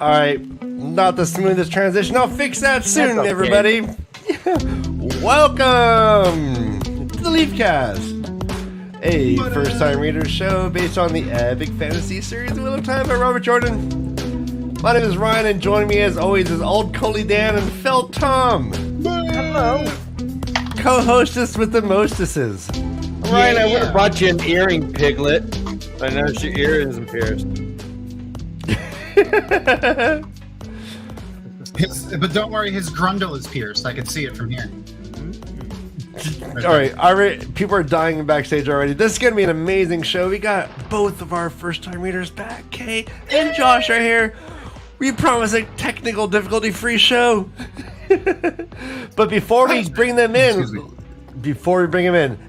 All right, not the smoothest transition. I'll fix that soon, everybody. Welcome to the LeafCast, a first-time reader show based on the epic fantasy series Wheel of Time by Robert Jordan. My name is Ryan, and joining me as always is Old Coley Dan and Felt Tom. Hello. Co-hostess with the mostesses. Ryan, I would have brought you an earring, Piglet. I noticed your ear isn't pierced. But don't worry, his grundle is pierced. I can see it from here. All right, people are dying backstage already. This is going to be an amazing show. We got both of our first-time readers back. Kay and Josh are here. We promise a technical difficulty-free show. But before we bring them in,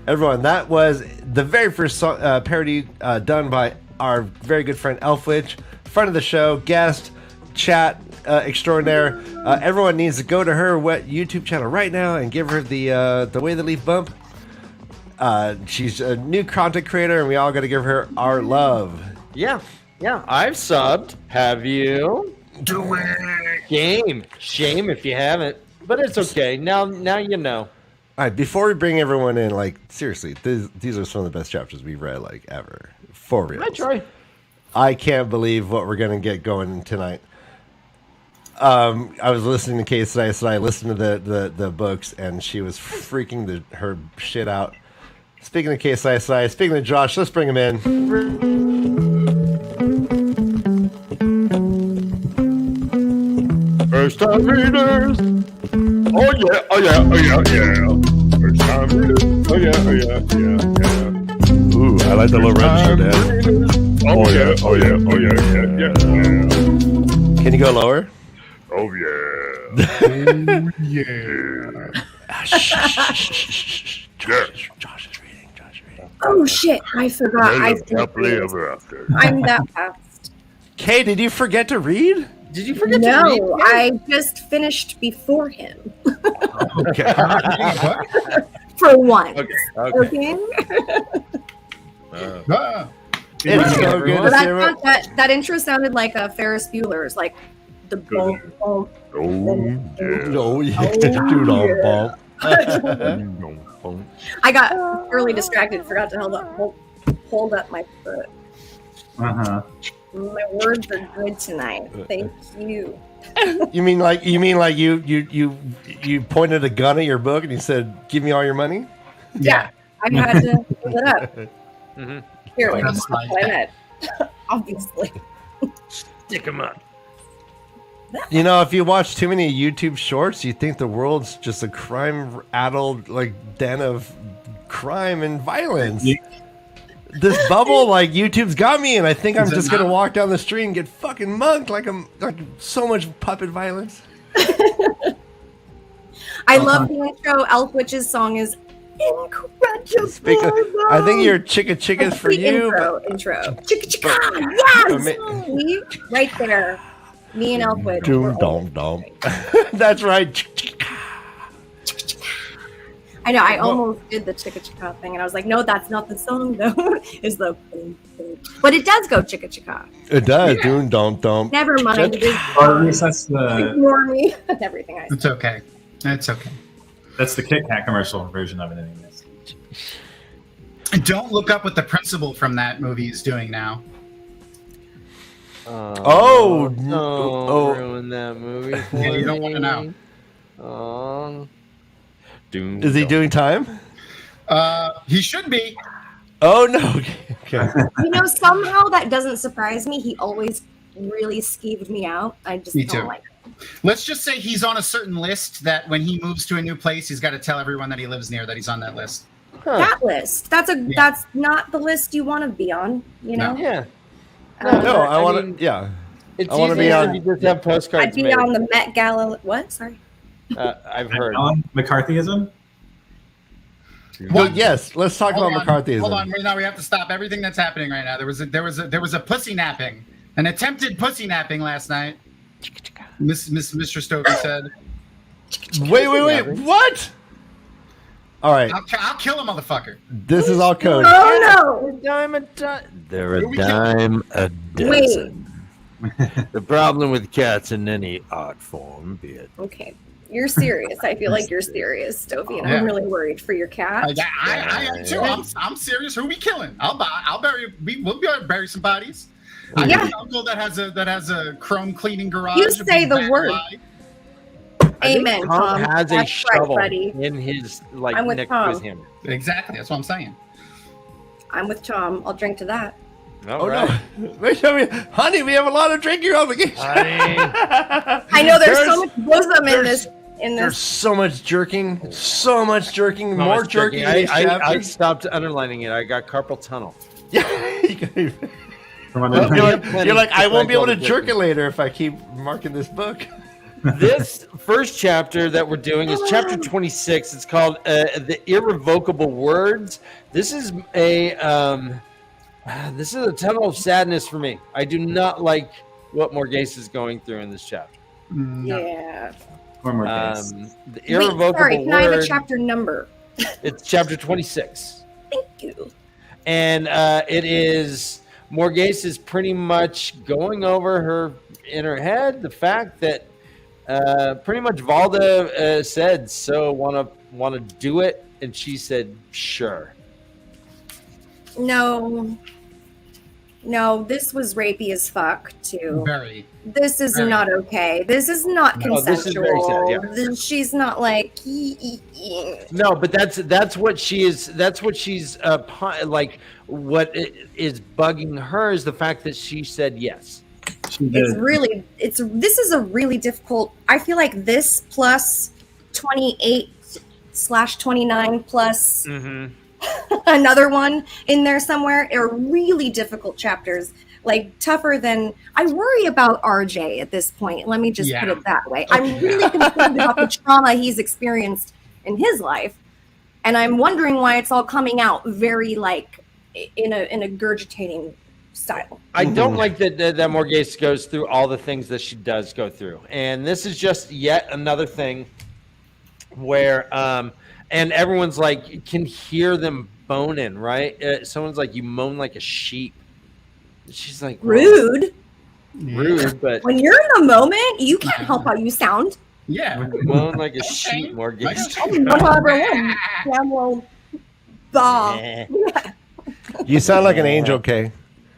everyone, that was the very first parody done by our very good friend Elfwitch, friend of the show, guest, chat extraordinaire. Everyone needs to go to her YouTube channel right now and give her the Way the Leaf bump. She's a new content creator, and we all got to give her our love. Yeah. I've subbed. Have you? Do it. Shame if you haven't. But it's okay. Now you know. All right, before we bring everyone in, like, seriously, these are some of the best chapters we've read, like, ever. For real. I try. I can't believe what we're going to get going tonight. I was listening to Kay today, so I listened to the books, and she was freaking her shit out. Speaking of Kay Sai, speaking of Josh, let's bring him in. First time readers. Oh yeah. First time readers. Oh yeah. Ooh, I like the little red shirt head. Oh yeah. Can you go lower? Oh yeah. Josh is reading. Oh shit, I forgot. I'm that fast. Kay, did you forget to read? Did you forget to read? No, I just finished before him. Okay. For once. Okay. It's so good to see everyone. That intro sounded like a Ferris Bueller's, like the boom. Oh, yeah. Dude, I got early distracted, forgot to hold up my foot. My words are good tonight. Thank you. You mean like you pointed a gun at your book and you said, "Give me all your money"? Yeah, I had to pull it up. Mm-hmm. Here, let me put my head. Obviously. Stick 'em up. You know, if you watch too many YouTube shorts, you think the world's just a crime-addled like den of crime and violence. This bubble, like, YouTube's got me, and I think I'm just gonna walk down the street and get fucking mugged like so much puppet violence. I love the intro. Elfwitch's song is incredible. I think your chicka for you. Intro. Chicka. Yes! Right there. Me and Elfwitch. Doom. That's right. I know, I almost did the chicka thing, and I was like, no, that's not the song, though. It's the... But it does go chicka. It does. Yeah. Doom. Never mind. Or at least that's the... Ignore me. Everything I said. It's okay. That's the Kit Kat commercial version of it anyways. Don't look up what the principal from that movie is doing now. Don't ruin that movie for Yeah, you don't want to know. Is he doing time? He should be. Oh no. Okay. You know, somehow that doesn't surprise me. He always really skeeved me out. I just don't like it. Let's just say he's on a certain list that when he moves to a new place, he's got to tell everyone that he lives near that he's on that list. Huh. That list. That's not the list you want to be on, you know? No. Yeah. I want to. Yeah. It's I want to be on. You just have postcards. I'd be on the Met Gala. What? Sorry. I've heard. McCarthyism? Well, yes. Let's talk about McCarthyism. Hold on. Now we have to stop everything that's happening right now. There was a pussy napping, an attempted pussy napping last night. Mr. Stovey said. Wait. What? All right. I'll kill a motherfucker. This is all code. Oh no! They're a dime a dozen. Wait. The problem with cats in any art form, be it. Okay. You're serious. I feel like you're serious, Stovey, and I'm really worried for your cat. I am too. I'm serious. Who we killing? I'll bury. We'll bury some bodies. I have an uncle that has a chrome cleaning garage. You say the word. Amen, Tom. Has a That's shovel right, buddy. in his I'm with neck Tom. with him. Exactly. That's what I'm saying. I'm with Tom. I'll drink to that. All right. No! Wait, honey, we have a lot of drinking obligations. I know there's so much bosom in this. There's so much jerking, more jerking. In these I chapters. stopped underlining it. I got carpal tunnel. You're like, I won't be able to jerk it later if I keep marking this book. This first chapter that we're doing is chapter 26. It's called The Irrevocable Words. This is a tunnel of sadness for me. I do not like what Morghese is going through in this chapter. Yeah. One more case. The Irrevocable Sorry, can I have a Word, chapter number? it's chapter 26. Thank you. And it is Morghese is pretty much going over her in her head the fact that pretty much Valda said, "So want to do it?" And she said, "Sure." No, this was rapey as fuck too. Very. This is not okay. This is not No, consensual. this is very sad, She's not like. No, but that's what she is. That's what she's like. What is bugging her is the fact that she said yes. This is a really difficult. I feel like this plus 28/29 plus another one in there somewhere are really difficult chapters. Like tougher than I worry about RJ at this point. Let me just put it that way. I'm really concerned about the trauma he's experienced in his life, and I'm wondering why it's all coming out very like in a gurgitating style. I don't like that Morghese goes through all the things that she does go through, and this is just yet another thing where and everyone's like can hear them boning, right? Someone's like, "You moan like a sheep." She's like, rude, but when you're in the moment, you can't help how you sound. Yeah, moan like a sheep, Morghese. You sound like an angel, Kay.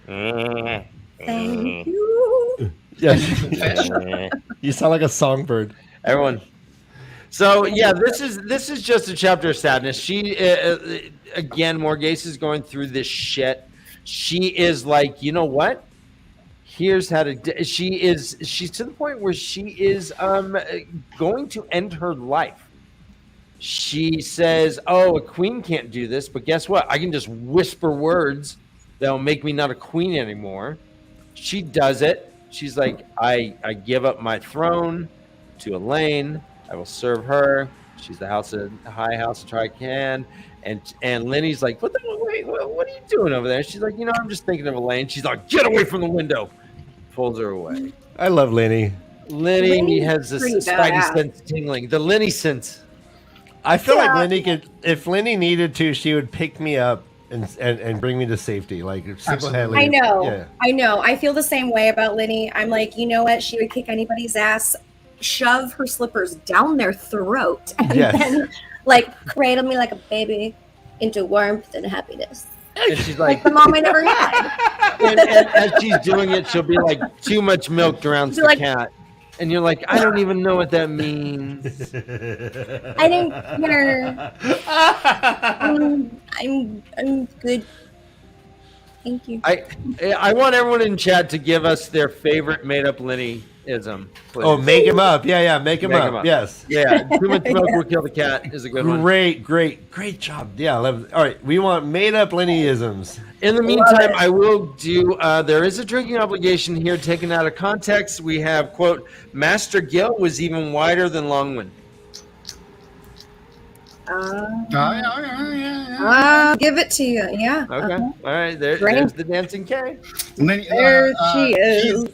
Thank you. Yes. You sound like a songbird. Everyone. So yeah, this is just a chapter of sadness. She again, Morghese is going through this shit. She is like, you know what? Here's how to. She's to the point where she is going to end her life. She says, "Oh, a queen can't do this, but guess what? I can just whisper words that'll make me not a queen anymore." She does it. She's like, I give up my throne to Elaine. I will serve her. She's the high house of Trican. And Lenny's like, what are you doing over there? She's like, I'm just thinking of Elaine. She's like, get away from the window. Pulls her away. I love Lenny. Lenny has this spidey sense tingling. The Lenny sense. I feel like Lenny could, if Lenny needed to, she would pick me up and bring me to safety, like single-handedly. I know. I feel the same way about Lenny. I'm like, you know what? She would kick anybody's ass, shove her slippers down their throat, and then like cradle me like a baby into warmth and happiness. And she's like the mom I never had. and as she's doing it, she'll be like, too much milk drowns the cat. And you're like, I don't even know what that means. I didn't care. I'm good. Thank you. I want everyone in chat to give us their favorite made-up Lenny-ism. Please. Oh, make him up. Yeah, make him up. Yes. Yeah, too much milk will kill the cat is a good one. Great job. Yeah, all right, we want made-up Lenny-isms. In the meantime, I will do, there is a drinking obligation here taken out of context. We have, quote, Master Gil was even wider than Longwind. Give it to you. Yeah. Okay. All right. There's the dancing K. There she is.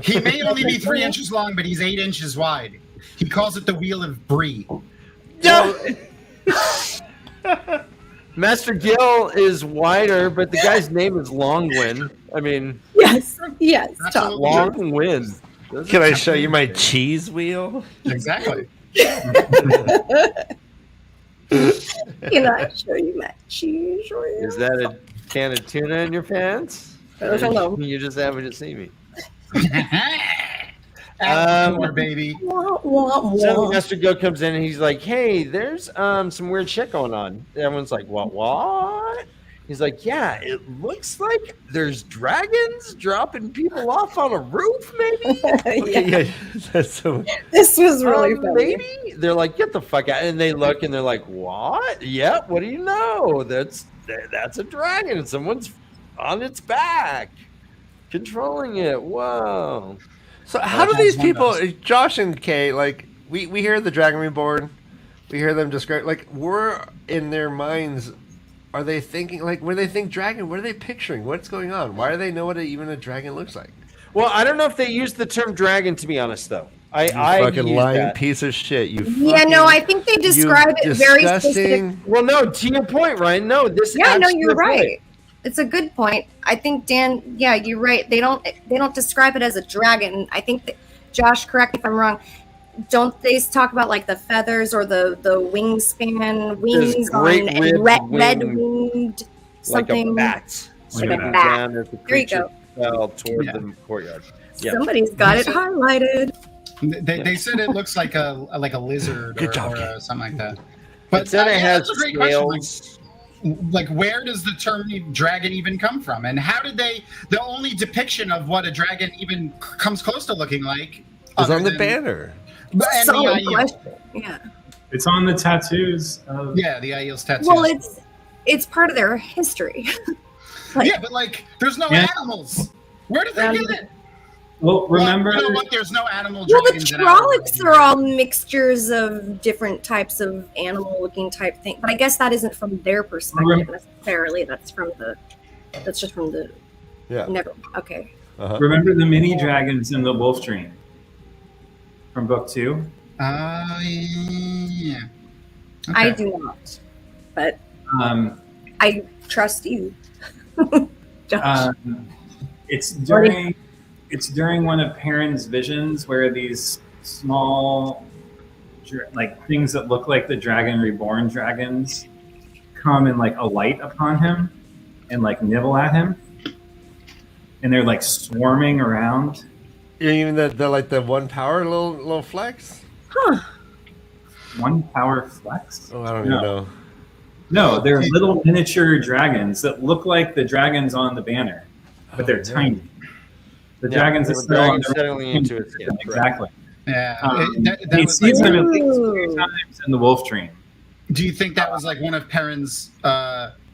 He may only be 3 inches long, but he's 8 inches wide. He calls it the Wheel of Brie. No. Master Gil is wider, but the guy's name is Longwin. I mean, Yes, Tom. Longwin. Can I show you my cheese wheel? Exactly. Can I show you my cheese wheel? Is that a can of tuna in your pants? Hello. You just happen to see me. More baby. Wah, wah, So wah. Master Go comes in and he's like, "Hey, there's some weird shit going on." Everyone's like, "What?" He's like, "Yeah, it looks like there's dragons dropping people off on a roof, maybe." Okay, yeah, that's so. This was really funny. Maybe they're like, "Get the fuck out!" And they look and they're like, "What? Yep. What do you know? That's a dragon. And someone's on its back, controlling it. Whoa." So how do these people, Josh and Kay, like we hear the Dragon Reborn, we hear them describe, like we're in their minds. Are they thinking like when they think dragon? What are they picturing? What's going on? Why do they know what even a dragon looks like? Well, I don't know if they use the term dragon. To be honest, though, I Fucking use lying that. piece of shit. You. Yeah, no, I think they describe it very specific. disgusting. Well, no, to your point, Ryan. No, this. Yeah, no, actually you're is right. It's a good point. I think Dan. Yeah, you're right. They don't describe it as a dragon. I think that, Josh, correct me if I'm wrong. Don't they talk about like the feathers or the wingspan, wings great on ribbed red wing, winged like something? a bat. Like a Swooping bat. down as the There you creature go. fell toward the courtyard. Yeah. Somebody's got it highlighted. They said it looks like a lizard Good or, job, or something like that. But It said it has that's a great question. scales. Like, where does the term dragon even come from? And how did they? The only depiction of what a dragon even comes close to looking like It's other on the than- banner. and the Solid IEL. question. Yeah. It's on the tattoos. Of, Yeah, the IEL's tattoo. Well, it's part of their history. Like- yeah, but like, there's no Yeah. animals. Where did they get it? Well, remember. Well, you know what? There's no animal Well, the dragons in our Trollocs are all mixtures of different types of animal-looking type thing, but I guess that isn't from their perspective necessarily. That's just from the. Yeah. Never. Okay. Remember the mini dragons in the Wolf Dream from book 2? Yeah. I Okay. do not, but Um, I trust you, Josh. it's during one of Perrin's visions where these small, like things that look like the Dragon Reborn dragons come and like alight upon him and like nibble at him, and they're like swarming around. Even the like the one power little flex. One power flex? Oh, I don't even know. No, they're little miniature dragons that look like the dragons on the banner, but they're yeah. tiny. The Yeah, dragons the that still on dragon the settling into its skin. exactly. Yeah. That He was sees like, them at least 2 times in the Wolf Dream. do you think that was like one of Perrin's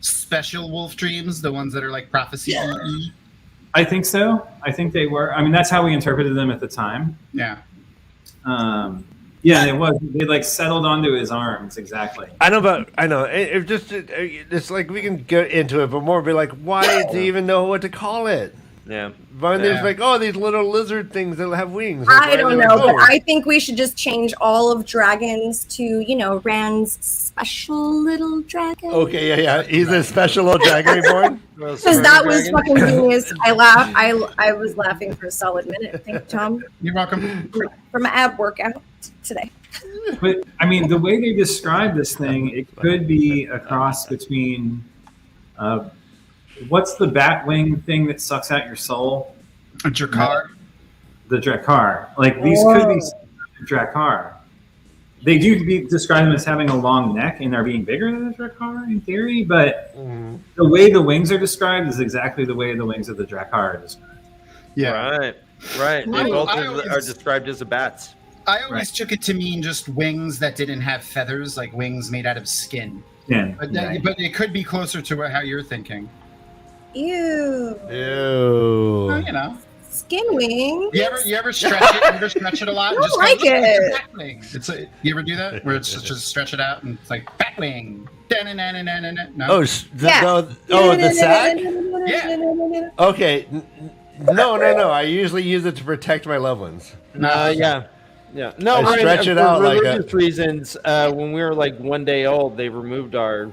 special wolf dreams, the ones that are like prophecy? I think so. I think they were. I mean, that's how we interpreted them at the time. Yeah. Yeah, it was. They like settled onto his arms exactly. I know. It's like we can get into it, but more be like, why do you even know what to call it? Yeah. But there's Yeah. like, oh, these little lizard things that have wings. Like, why I are don't they like, know, but oh. I think we should just change all of dragons to, Rand's special little dragon. Okay, yeah. He's a special little dragon reborn. Because that was fucking genius. I laughed. I was laughing for a solid minute. Thank you, Tom, You're welcome. for my ab workout today. But I mean, the way they describe this thing, it could be a cross between what's the bat wing thing that sucks out your soul? A Drakkar. The Drakkar. Like these could be Drakkar. They do describe them as having a long neck and are being bigger than a Drakkar in theory, but the way the wings are described is exactly the way the wings of the Drakkar are described. Yeah. Right. They both I are always- described as a bats. I always took it to mean just wings that didn't have feathers, like wings made out of skin. Yeah. But, but it could be closer to how you're thinking. Ew. Ew. Well, you know, Skin wing. you ever stretch it? You ever stretch it a lot? I don't Just go, like "Look, it's a it." bat wing. You ever do that? Where it's just stretch it out and it's like bat wing. Da-na-na-na-na-na. No. Oh, Yeah. the sack? Yeah. Okay. No. I usually use it to protect my loved ones. Yeah. No, I Ryan, stretch it for out like religious reasons. When we were like 1 day old, they removed our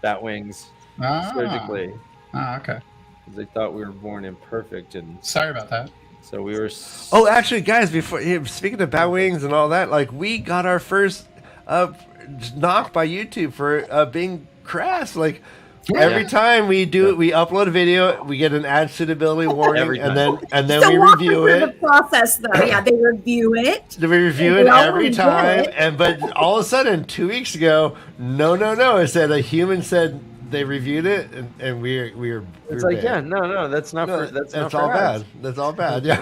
bat wings surgically. Oh, okay. 'Cause they thought we were born imperfect, and Sorry about that. so we were. Oh, actually, guys, before speaking of bat wings and all that, like we got our first knock by YouTube for being crass. Like every time we do it, we upload a video, we get an ad suitability warning, and then So we walk me review through it. the process, though. Yeah, they review it. We review it every time, but all of a sudden, 2 weeks ago, no, it said a human said they reviewed it, and we were. It's like, yeah, no, that's not for that's all ads. bad. That's all bad. Yeah.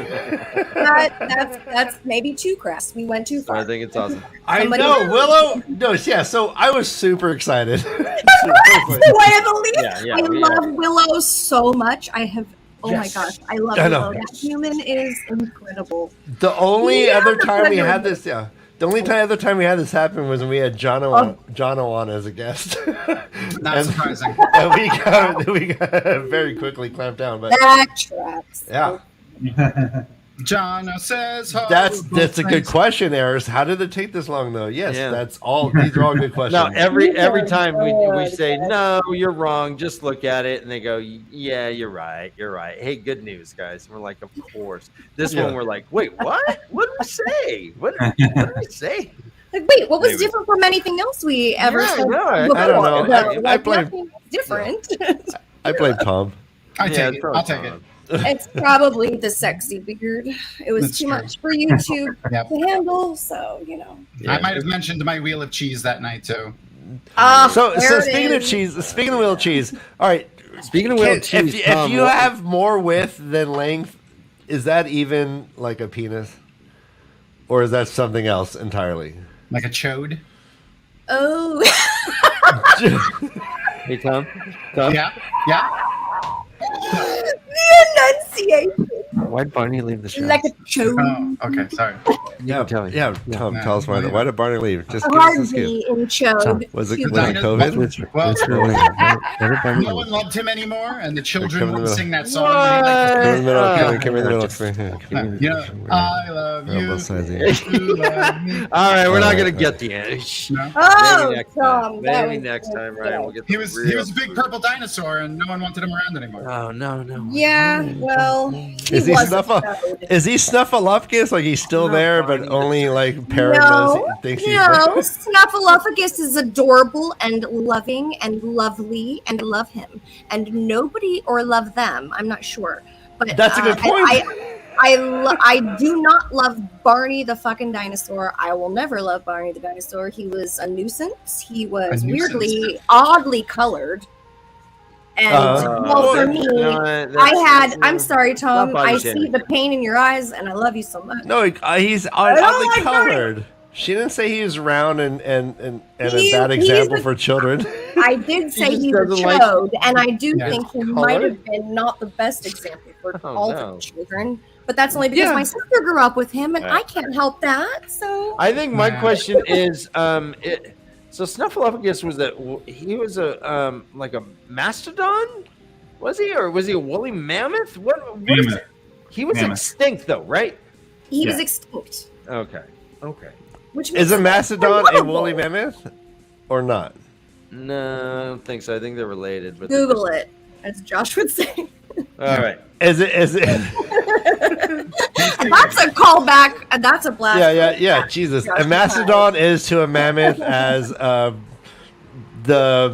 That's maybe too crass. We went too So far. I think it's awesome. I know Willow. No, yeah. So I was super excited. That's the way I believe. Yeah, I love Willow so much. I have. Oh Yes. my gosh, I love I know. Willow. That human is incredible. The only Yeah, other time we had that's this, the only other time we had this happen was when we had Jono on as a guest. Not surprising. And we got very quickly clamped down. But That tracks. yeah, John says that's a good question, Eris. How did it take this long, though? Yes, Yeah. that's all. These are all good questions. No, every time we say no, you're wrong. Just look at it, and they go, yeah, you're right. Hey, good news, guys. And we're like, of course. This one, we're like, wait, what? What did I say? What did I say? Like, wait, what was Maybe. different from anything else we ever Yeah, said? no, I don't know. Like, I blame- nothing was different. I blame Tom. I Yeah, take it. probably I'll take it. fine. It's probably the sexy beard. It was That's too true. much for YouTube Yep. to handle, so you know. I might have mentioned my wheel of cheese that night too. So there it speaking of is. cheese, speaking of wheel cheese. All right, Speaking of wheel cheese, if you have more width than length, is that even like a penis, or is that something else entirely? Like a chode. Oh, hey Tom, Yeah. the enunciation, why'd Barney leave the show? like a chode. Oh, okay. Sorry. Yeah, tell me. Tom, Yeah. tell us why did Barney leave? Just A give us hard a scoop. B in chode. Was it Cute. COVID? Well, no one loved him anymore, and the children Come in the would middle. sing that song. Come in the middle. Oh, Come in the middle. just- Come in the middle. I love We're on you. both sides here. You love me. All right, we're not All gonna right. get the end. No. Oh, Maybe next Tom, time. that Maybe was next good. time, Ryan. We'll get He the was real a big purple dinosaur, and no one wanted him around anymore. Oh no. Yeah, well, Is he wasn't Snuffleupagus? Is he Snuffleupagus? Like he's still there, but only like Parrot thinks he's No, Snuffleupagus is adorable and loving and lovely, and I love him. And nobody or love them. I'm not sure, but That's a good point. I do not love Barney the fucking dinosaur. I will never love Barney the dinosaur. He was a nuisance. He was A nuisance. weirdly, oddly colored. And well, for me, I'm sorry, Tom. Not body I see shaming. the pain in your eyes, and I love you so much. No, he's oddly colored. She didn't say he was round and a bad example for children. I did say just he's a doesn't like- chode, and I do Yeah. think he Color? might have been not the best example for Oh, all no. the children. But that's only because Yeah. my sister grew up with him, and Right. I can't help that. So I think my Yeah. question is, so Snuffleupagus was like a mastodon, was he, or was he a woolly mammoth? What is Mammoth. it? He was Mammoth. extinct though, right? he was Yeah. extinct. Okay. Which makes Is a sense. mastodon They're a woolly lovable. mammoth or not? No, I don't think so. I think they're related. But Google it, as Josh would say. All right. Is it? That's a callback. And that's a blast. Yeah. Jesus, a mastodon is to a mammoth as the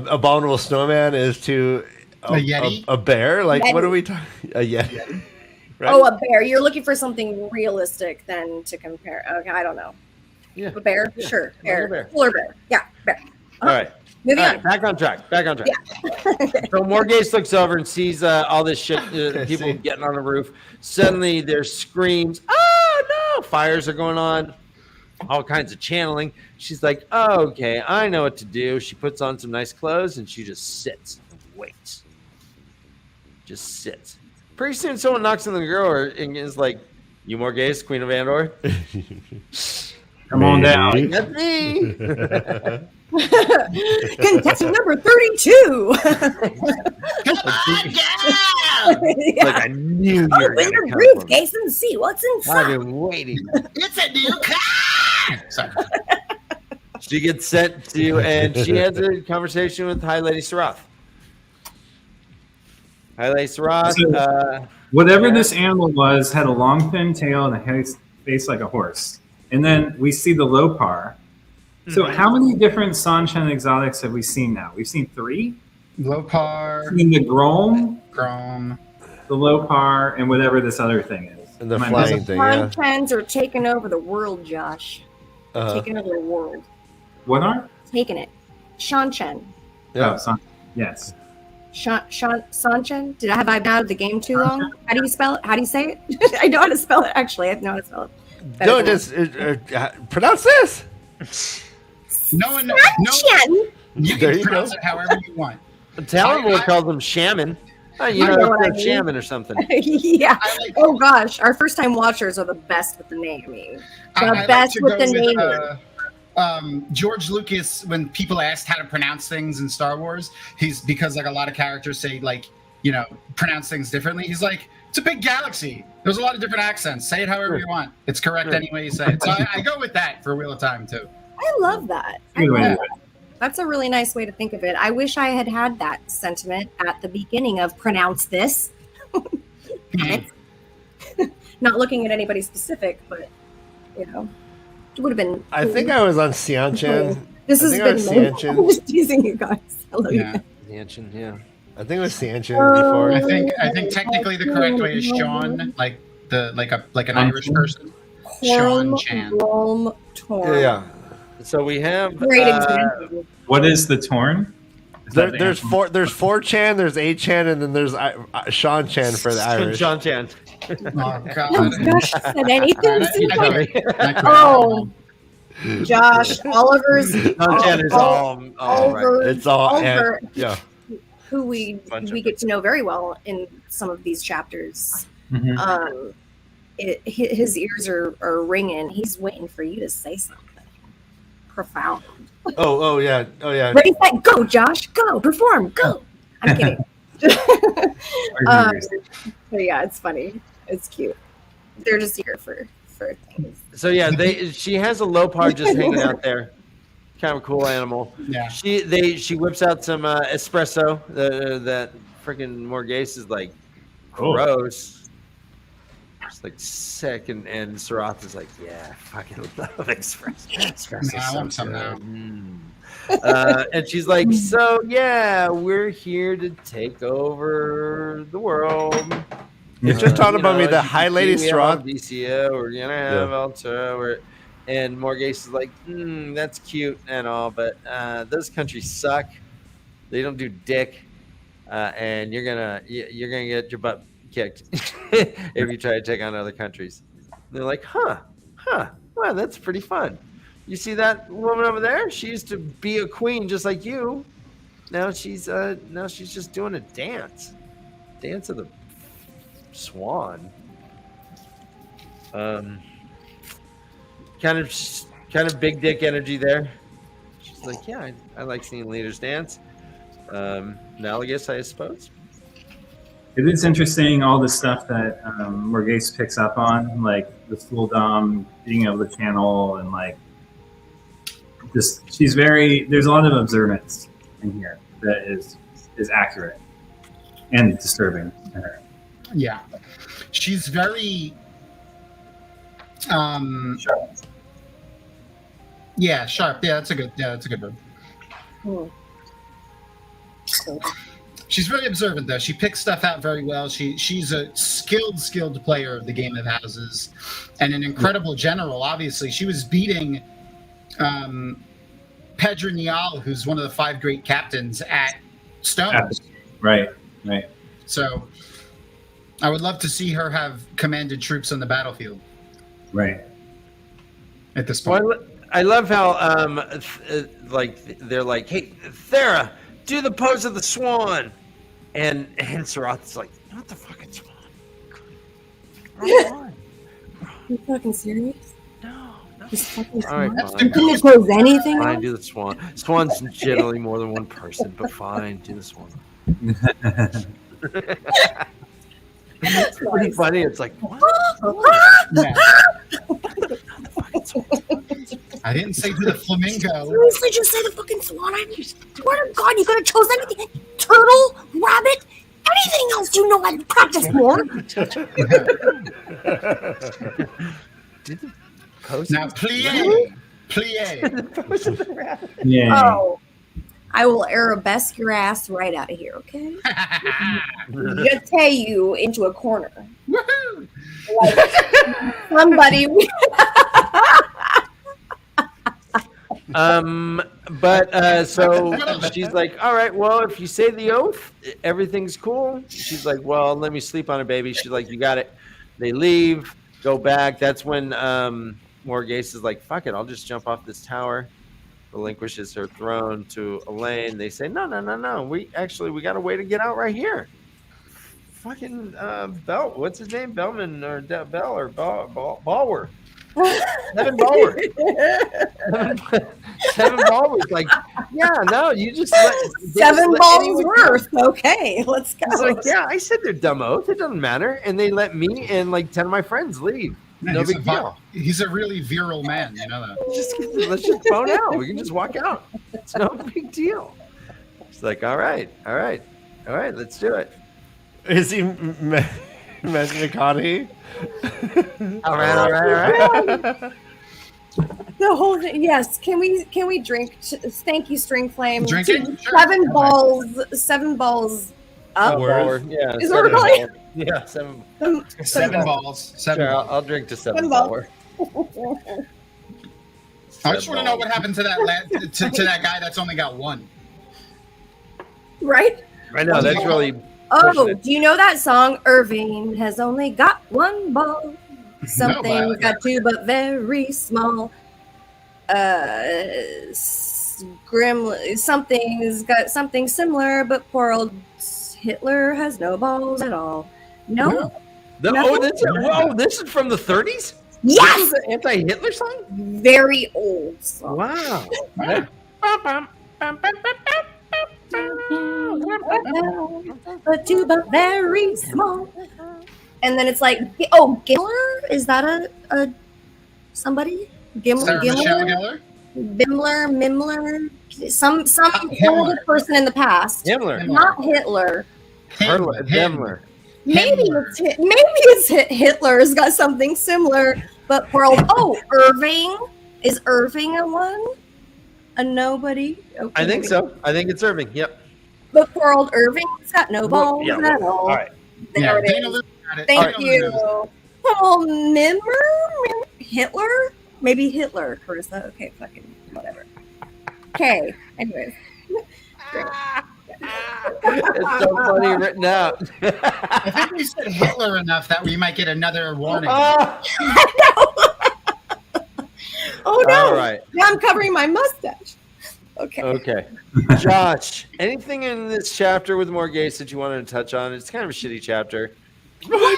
abominable snowman is to A yeti? a bear. Like, Yeti. what are we talking? A yeti. Right? Oh, a bear. You're looking for something realistic then to compare. Okay, I don't know. Yeah. A bear? Sure. Another Bear. bear. Polar bear. Yeah, bear. All right. Moving All on. right, back on track. So Morgase looks over and sees all this shit, people See. getting on the roof. Suddenly there's screams. Oh, no. Fires are going on. All kinds of channeling. She's like, oh, okay, I know what to do. She puts on some nice clothes and she just sits and waits. Just sits. Pretty soon someone knocks on the door and is like, you Morgase, Queen of Andor? Come on down. That's me. Contestant number 32. Like I knew you were Open going your to come. briefcase and see what's I've inside. been waiting. It's a new car. Sorry. She gets sent to, and she has a conversation with High Lady Sarath. High Lady Sarath. Whatever this animal was had a long thin tail and a face like a horse. And then we see the Lopar. So how many different Sanchan exotics have we seen now? We've seen 3. Lopar. We've seen the Grom, The the Lopar, and whatever this other thing is. And the flying thing, yeah. Conchens are taking over the world, Josh. Taking over the world. What are? Taking it. Shanchen. Yeah. Yes. Sanchen? Have I been out of the game too long? How do you spell it? How do you say it? I know how to spell it, actually. I know how to spell it. Don't just pronounce this. No one. You There can you pronounce go. it however you want. Talon War calls them shaman. You I know know, what I it's mean. shaman or something. Yeah. Oh gosh, our first-time watchers are the best with the naming. The best with the naming. George Lucas, when people asked how to pronounce things in Star Wars, because like a lot of characters say pronounce things differently. He's like, it's a big galaxy. There's a lot of different accents. Say it however you want. It's correct any way you say it. So I go with that for Wheel of Time too. I love that. That's a really nice way to think of it. I wish I had had that sentiment at the beginning of pronounce this. Not looking at anybody specific, but it would have been. I think I was on Sianchan. This has been Sianchan. I'm just teasing you guys. I love you. Sianchan, yeah. I think it was Sianchan before. I think technically the correct way is Sean, like an Irish person. Sean Chan. Yeah. So we have Great example. What is the Torn? There's 4chan, there's 8chan, and then there's Sean Chan for the Irish. Sean Chan. Oh God. Josh said anything. Oh. Josh, Oliver's Sean Chan is all right. It's all Oliver, yeah. who we get to know very well in some of these chapters. Mm-hmm. His ears are ringing. He's waiting for you to say something profound. Oh yeah. Ready, set, go, Josh. Go, perform, go. I'm kidding. But yeah, it's funny. It's cute. They're just here for things. So yeah, she has a Lopar just hanging out there. Kind of a cool animal. Yeah. She whips out some espresso. That freaking Morghese is like gross. It's like sick, and Sarath is like, yeah, fucking love espresso. I want some now. And she's like, so yeah, we're here to take over the world. It's just talking about me, the High Lady Sarath. DCO, we're gonna have Alta, and Morghese is like, that's cute and all, but those countries suck. They don't do dick, and you're gonna get your butt kicked if you try to take on other countries. And they're like, huh, wow, that's pretty fun. You see that woman over there? She used to be a queen just like you. Now she's just doing a dance of the swan. Kind of big dick energy there. She's like, yeah, I like seeing leaders dance. Analogous, I suppose. It is interesting, all the stuff that Morghese picks up on, like the full dom, being able to channel, and like she's there's a lot of observance in here that is accurate and disturbing to her. Yeah. She's very Sharp. Yeah, sharp. Yeah, that's a good word. Cool. She's very observant, though. She picks stuff out very well. She's a skilled player of the Game of Houses, and an incredible general. Obviously, she was beating Pedro Nial, who's one of the 5 great captains at Stones. Right. So, I would love to see her have commanded troops on the battlefield. Right. At this point, Well, I love how they're like, hey, Thera, do the pose of the swan. And Sarath's like, not the fucking swan. Are you fucking serious? No. This fucking All right, swan? fine. You can't pose anything Fine, else? do the swan. Swan's generally more than one person, but fine, do the swan. It's pretty funny. It's like, what? yeah. Not the fucking swan. I I didn't say to the flamingo. Seriously, just say the fucking swan. I swear to God, you could have chose anything. Turtle, rabbit, anything else you know I'd practice more. Now, plie. Yeah. Oh, I will arabesque your ass right out of here, okay? Just take you into a corner. Woohoo! Like somebody. So she's like, all right, well, if you say the oath, everything's cool. She's like, well, let me sleep on it, baby. She's like, you got it. They leave, go back. That's when Morgase is like, fuck it, I'll just jump off this tower. Relinquishes her throne to Elaine. They say, no. We got a way to get out right here. Fucking Bell, what's his name? Bellman or Bell or Ballwer. Seven Ballwer. Seven Ballwer's like, yeah, no, you just Seven balls worth. Okay, let's go. It's like, yeah, I said their dumb oath. It doesn't matter. And they let me and like 10 of my friends leave. Man, No big deal. He's a really virile man, you know that. Let's just phone out. We can just walk out. It's no big deal. It's like, all right, let's do it. Is he McConaughey? All right. The whole thing. Yes. Can we drink? Thank you, String Flame. Drink it? Sure. Seven balls up. Or, yeah, Is what we're calling it? Yeah, seven. Seven balls. Seven Sure, balls. I'll drink to seven Seven Ballwer. I just want to know what happened to that to that guy that's only got one. Right? I know that's really. Oh, do you know that song? Irving has only got one ball. Something's got two, but very small. Something's got something similar, but poor old Hitler has no balls at all. No. This is from the 30s? Yes. This is an anti-Hitler song? Very old song. Wow. But two, but very small. And then it's like, oh, Gimler? Is that a somebody? Sarah Michelle Gimler? Gellar? Mimler? Some older person in the past. Himmler. Not Hitler. Himmler. Maybe it's Hitler's got something similar, but poor old Irving. Is Irving a one? A nobody? Okay, I think so. I think it's Irving. Yep. But poor old Irving's got no balls at all. All right. There it Dana is. Lou got it. Thank Dana Lou you. knows. Oh, Mimmer? Hitler? Maybe Hitler, Carissa. Okay, fucking whatever. Okay, anyways. It's so funny written out. I think we said Hitler enough that we might get another warning. Oh no! All right. Now I'm covering my mustache. Okay. Okay. Josh, anything in this chapter with Morgase that you wanted to touch on? It's kind of a shitty chapter.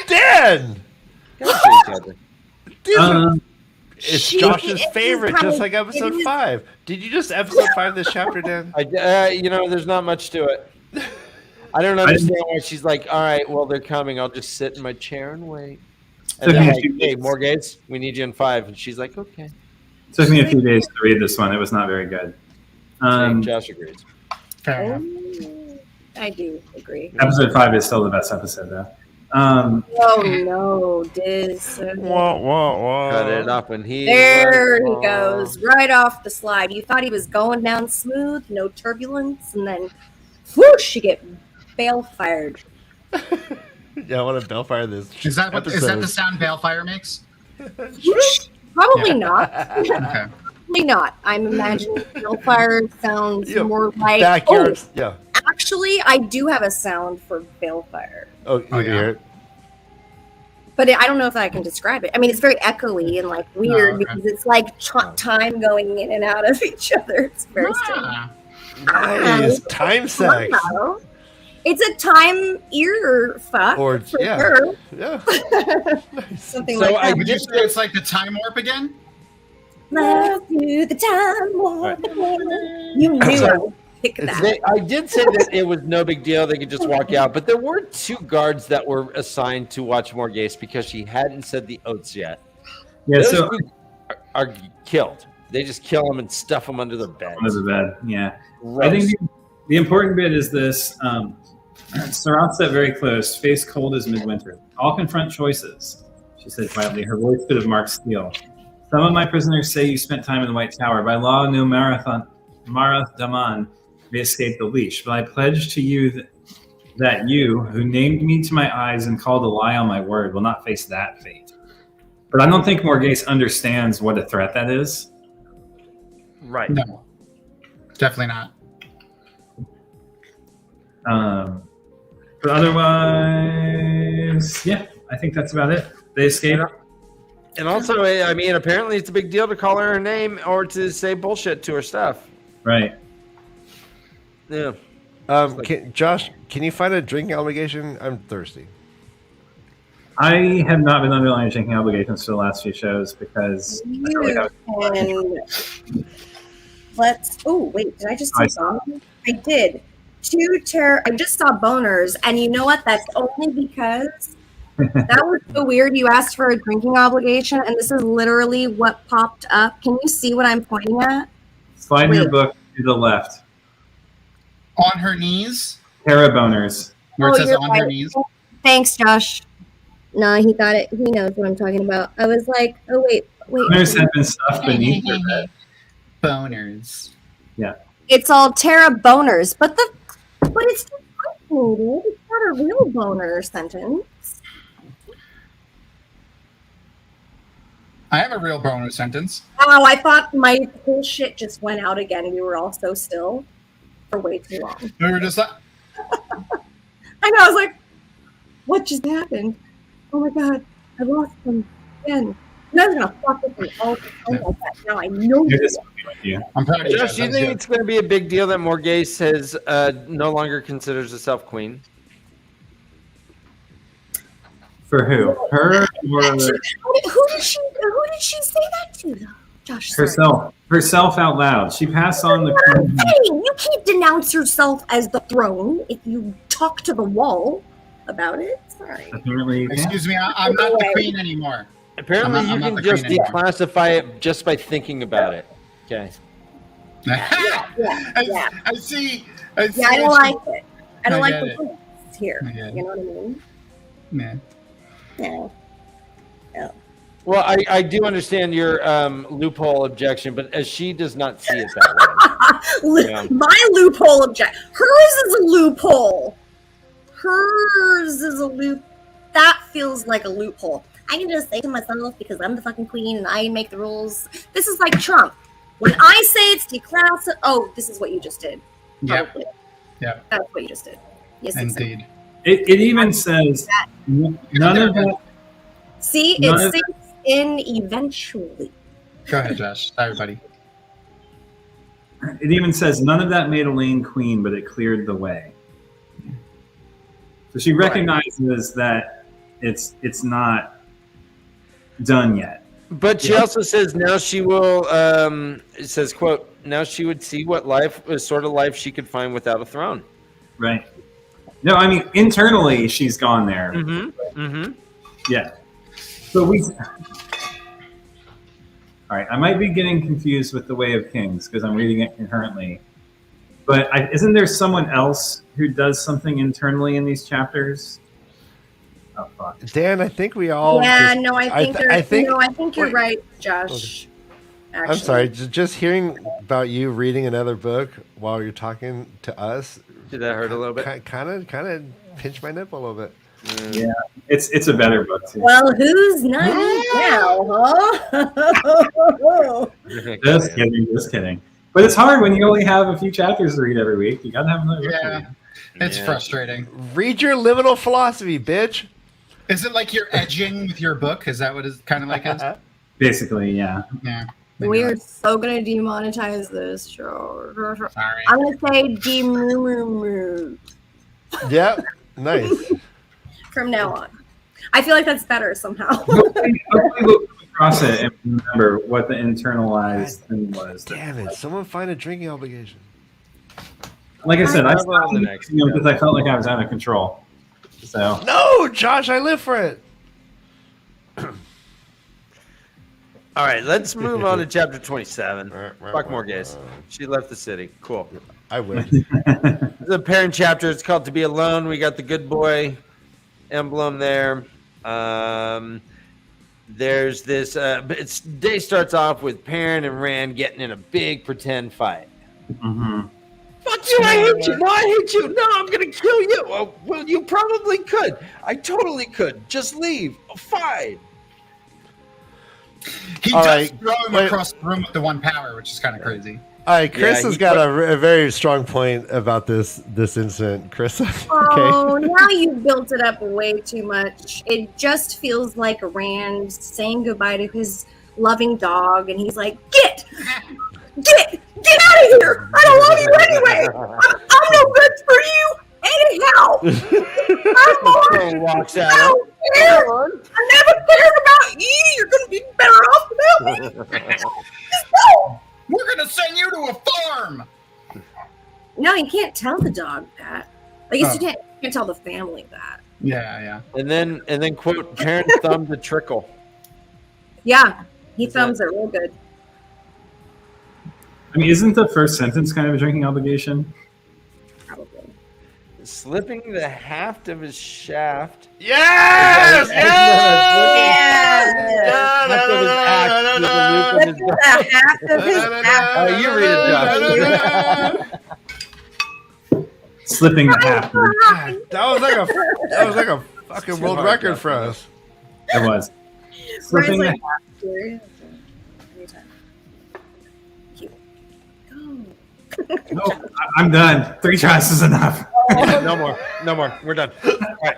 Dan! Kind of a shitty chapter. It's Josh's favorite, just like episode 5. Did you just episode 5 this chapter, Dan? There's not much to it. I don't understand why she's like, all right, well, they're coming. I'll just sit in my chair and wait. And they're like, hey, Morgase, we need you in 5. And she's like, okay. It took me a few days to read this one. It was not very good. Josh agrees. Fair enough. I do agree. Episode 5 is still the best episode, though. Oh no, Diz. Cut it off when There he goes, right off the slide. You thought he was going down smooth, no turbulence, and then whoosh, you get bail-fired. Yeah, I want to bail-fire this. Is that the sound Balefire makes? Probably not. Okay. Probably not. I'm imagining bail-fire sounds more like backyard. Yeah. Actually, I do have a sound for bail-fire. Oh, you can hear it? But I don't know if I can describe it. I mean, it's very echoey and like weird because it's like time going in and out of each other. It's very strange. Nice. Time sex. Wow. It's a time ear fuck for sure. Yeah. Something like that. Would you say it's like the time warp again? Love you, the time warp. You knew I would pick that. I did say that it was no big deal. They could just walk out. But there were 2 guards that were assigned to watch Morgase because she hadn't said the oaths yet. Yeah, Those so two are killed. They just kill them and stuff them under the bed. Under the bed, yeah. Gross. I think the important bit is this. Sarat sat very close, face cold as midwinter. All confront choices, she said quietly. Her voice could have marked steel. Some of my prisoners say you spent time in the White Tower. By law, no Marath Daman may escape the leash. But I pledge to you that you, who named me to my eyes and called a lie on my word, will not face that fate. But I don't think Morghese understands what a threat that is. Right. No, definitely not. But otherwise, yeah, I think that's about it. They escape. And also, I mean, apparently it's a big deal to call her name or to say bullshit to her stuff. Right. Yeah. Josh, can you find a drinking obligation? I'm thirsty. I have not been under any drinking obligations for the last few shows because Let's. Oh wait, did I just see boners? I did. I just saw boners, and you know what? That's only because that was so weird. You asked for a drinking obligation, and this is literally what popped up. Can you see what I'm pointing at? Slide your book to the left. On her knees. Para boners. Where it says you're on her knees. Thanks, Josh. No, he got it. He knows what I'm talking about. I was like, oh wait. Boners have been stuffed beneath her bed. Boners. Yeah. It's all Terra boners, but it's just hyphenated. It's not a real boner sentence. I have a real boner sentence. Oh, I thought my whole shit just went out again. We were all so still for way too long. We were just like, I know. I was like, what just happened? Oh my god, I lost them again. You guys are gonna fuck with me all the time like that. Now I know You're you. just with you. I'm proud of you. Josh, do you think it's going to be a big deal that Morghese has no longer considers herself queen? For who? Her or Who did she say that to though? Josh, sorry. herself out loud. She passed on the. Hey, you can't denounce yourself as the throne if you talk to the wall about it. Sorry. Apparently, you can't. Excuse me, I'm not the queen anymore. Apparently, I'm you not can the just queen anymore. declassify it just by thinking about it. Okay. Yeah. I see. Yeah, I don't like it. I don't I like get the it. points here. I get it. You know what I mean? Yeah. Yeah. Well, I do understand your loophole objection, but as she does not see it that way. Yeah. My loophole object. Hers is a loophole. Hers is a loop. That feels like a loophole. I can just say to myself because I'm the fucking queen and I make the rules. This is like Trump. When I say it's declassified, oh, this is what you just did. Yeah. Probably. Yeah. That's what you just did. Yes, Indeed. It even says none of that. See, None it of- sinks in eventually. Go ahead, Josh. Hi, everybody. It even says none of that made Elaine queen, but it cleared the way. So she recognizes that it's not done yet. But she also says now she will. It says, "quote Now she would see what sort of life she could find without a throne." Right. No, I mean internally she's gone there. Mm-hmm. Mm-hmm. Yeah. So we. All right, I might be getting confused with the Way of Kings because I'm reading it concurrently. But isn't there someone else who does something internally in these chapters? Oh fuck. Dan, I think we all. Yeah, just- no, I think you're wait. right, Josh. I'm Actually. sorry. Just hearing about you reading another book while you're talking to us. Did that hurt a little bit? Kind of pinch my nipple a little bit. Yeah, it's a better book too. Well, who's nice now, huh? Just kidding. But it's hard when you only have a few chapters to read every week. You gotta have another book to Yeah. read. It's Yeah. frustrating. Read your liminal philosophy, bitch. Is it like you're edging with your book? Is that what it's kind of like is? Basically, yeah. Yeah. We're so gonna demonetize this show. Sorry. I'm gonna say demoo Yep. Nice. from now on. I feel like that's better somehow. Hopefully we'll come across it and remember what the internalized thing was. Damn it! Someone find a drinking obligation. Like I said, I I'll go on stopped the next because I felt like I was out of control. So No, Josh, I live for it. All right, let's move on to chapter 27. Fuck more gays. She left the city. Cool. I would. The parent chapter. It's called "To Be Alone." We got the good boy emblem there. There's this. Day starts off with Perrin and Rand getting in a big pretend fight. Mm-hmm. Fuck you! I hate you! No, I hate you! No, I'm gonna kill you! Well, you probably could. I totally could. Just leave. Fine. He All does right, throw him wait. across the room with the one power, which is kind of crazy. All right, Chris Yeah, has got a very strong point about this incident. Chris, Oh, now you built it up way too much. It just feels like Rand saying goodbye to his loving dog, and he's like, "Get out of here! I don't love you anyway. I'm no good for you anyhow. I'm bored. Walks I out. don't care. I never cared about you. You're gonna be better off without me. Just go." We're gonna send you to a farm. No, you can't tell the dog that. Like, you can't tell the family that. Yeah. And then quote Perrin thumbed a trickle. Yeah, he thumbs it real good. I mean, isn't the first sentence kind of a drinking obligation? Probably. Slipping the haft of his shaft. yes, That's the half of his half. Oh, you read it, Josh. Slipping the half. that was like a fucking world hard, record Josh. for us. It was. Rand's Slipping the like, half. "Serious? Anytime. Cute. Go." No, I'm done. 3 tries is enough. No more. We're done. All right.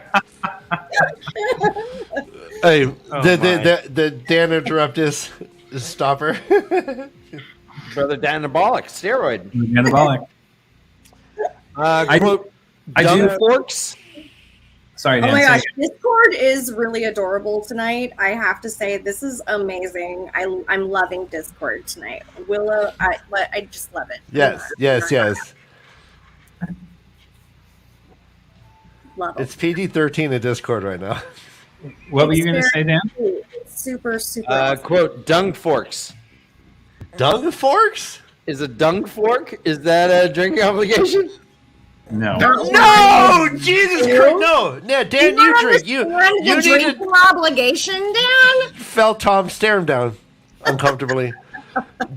Hey, Oh, did Dan interrupt his stopper? Brother Danabolic, steroid. Anabolic. Quote, I dung do- forks. Sorry, Oh Dan. my say gosh, it. Discord is really adorable tonight. I have to say, this is amazing. I'm loving Discord tonight. Willow, I just love it. Yes. Love it. It's PG-13 in Discord right now. What were you going to say, Dan? It's super awesome. Quote, dung forks. Dung forks? Is a dung fork? Is that a drinking obligation? No. No, Jesus Christ, no. Yeah, Dan, you drink. You the need drinking to obligation, Dan? felt Tom stare him down uncomfortably.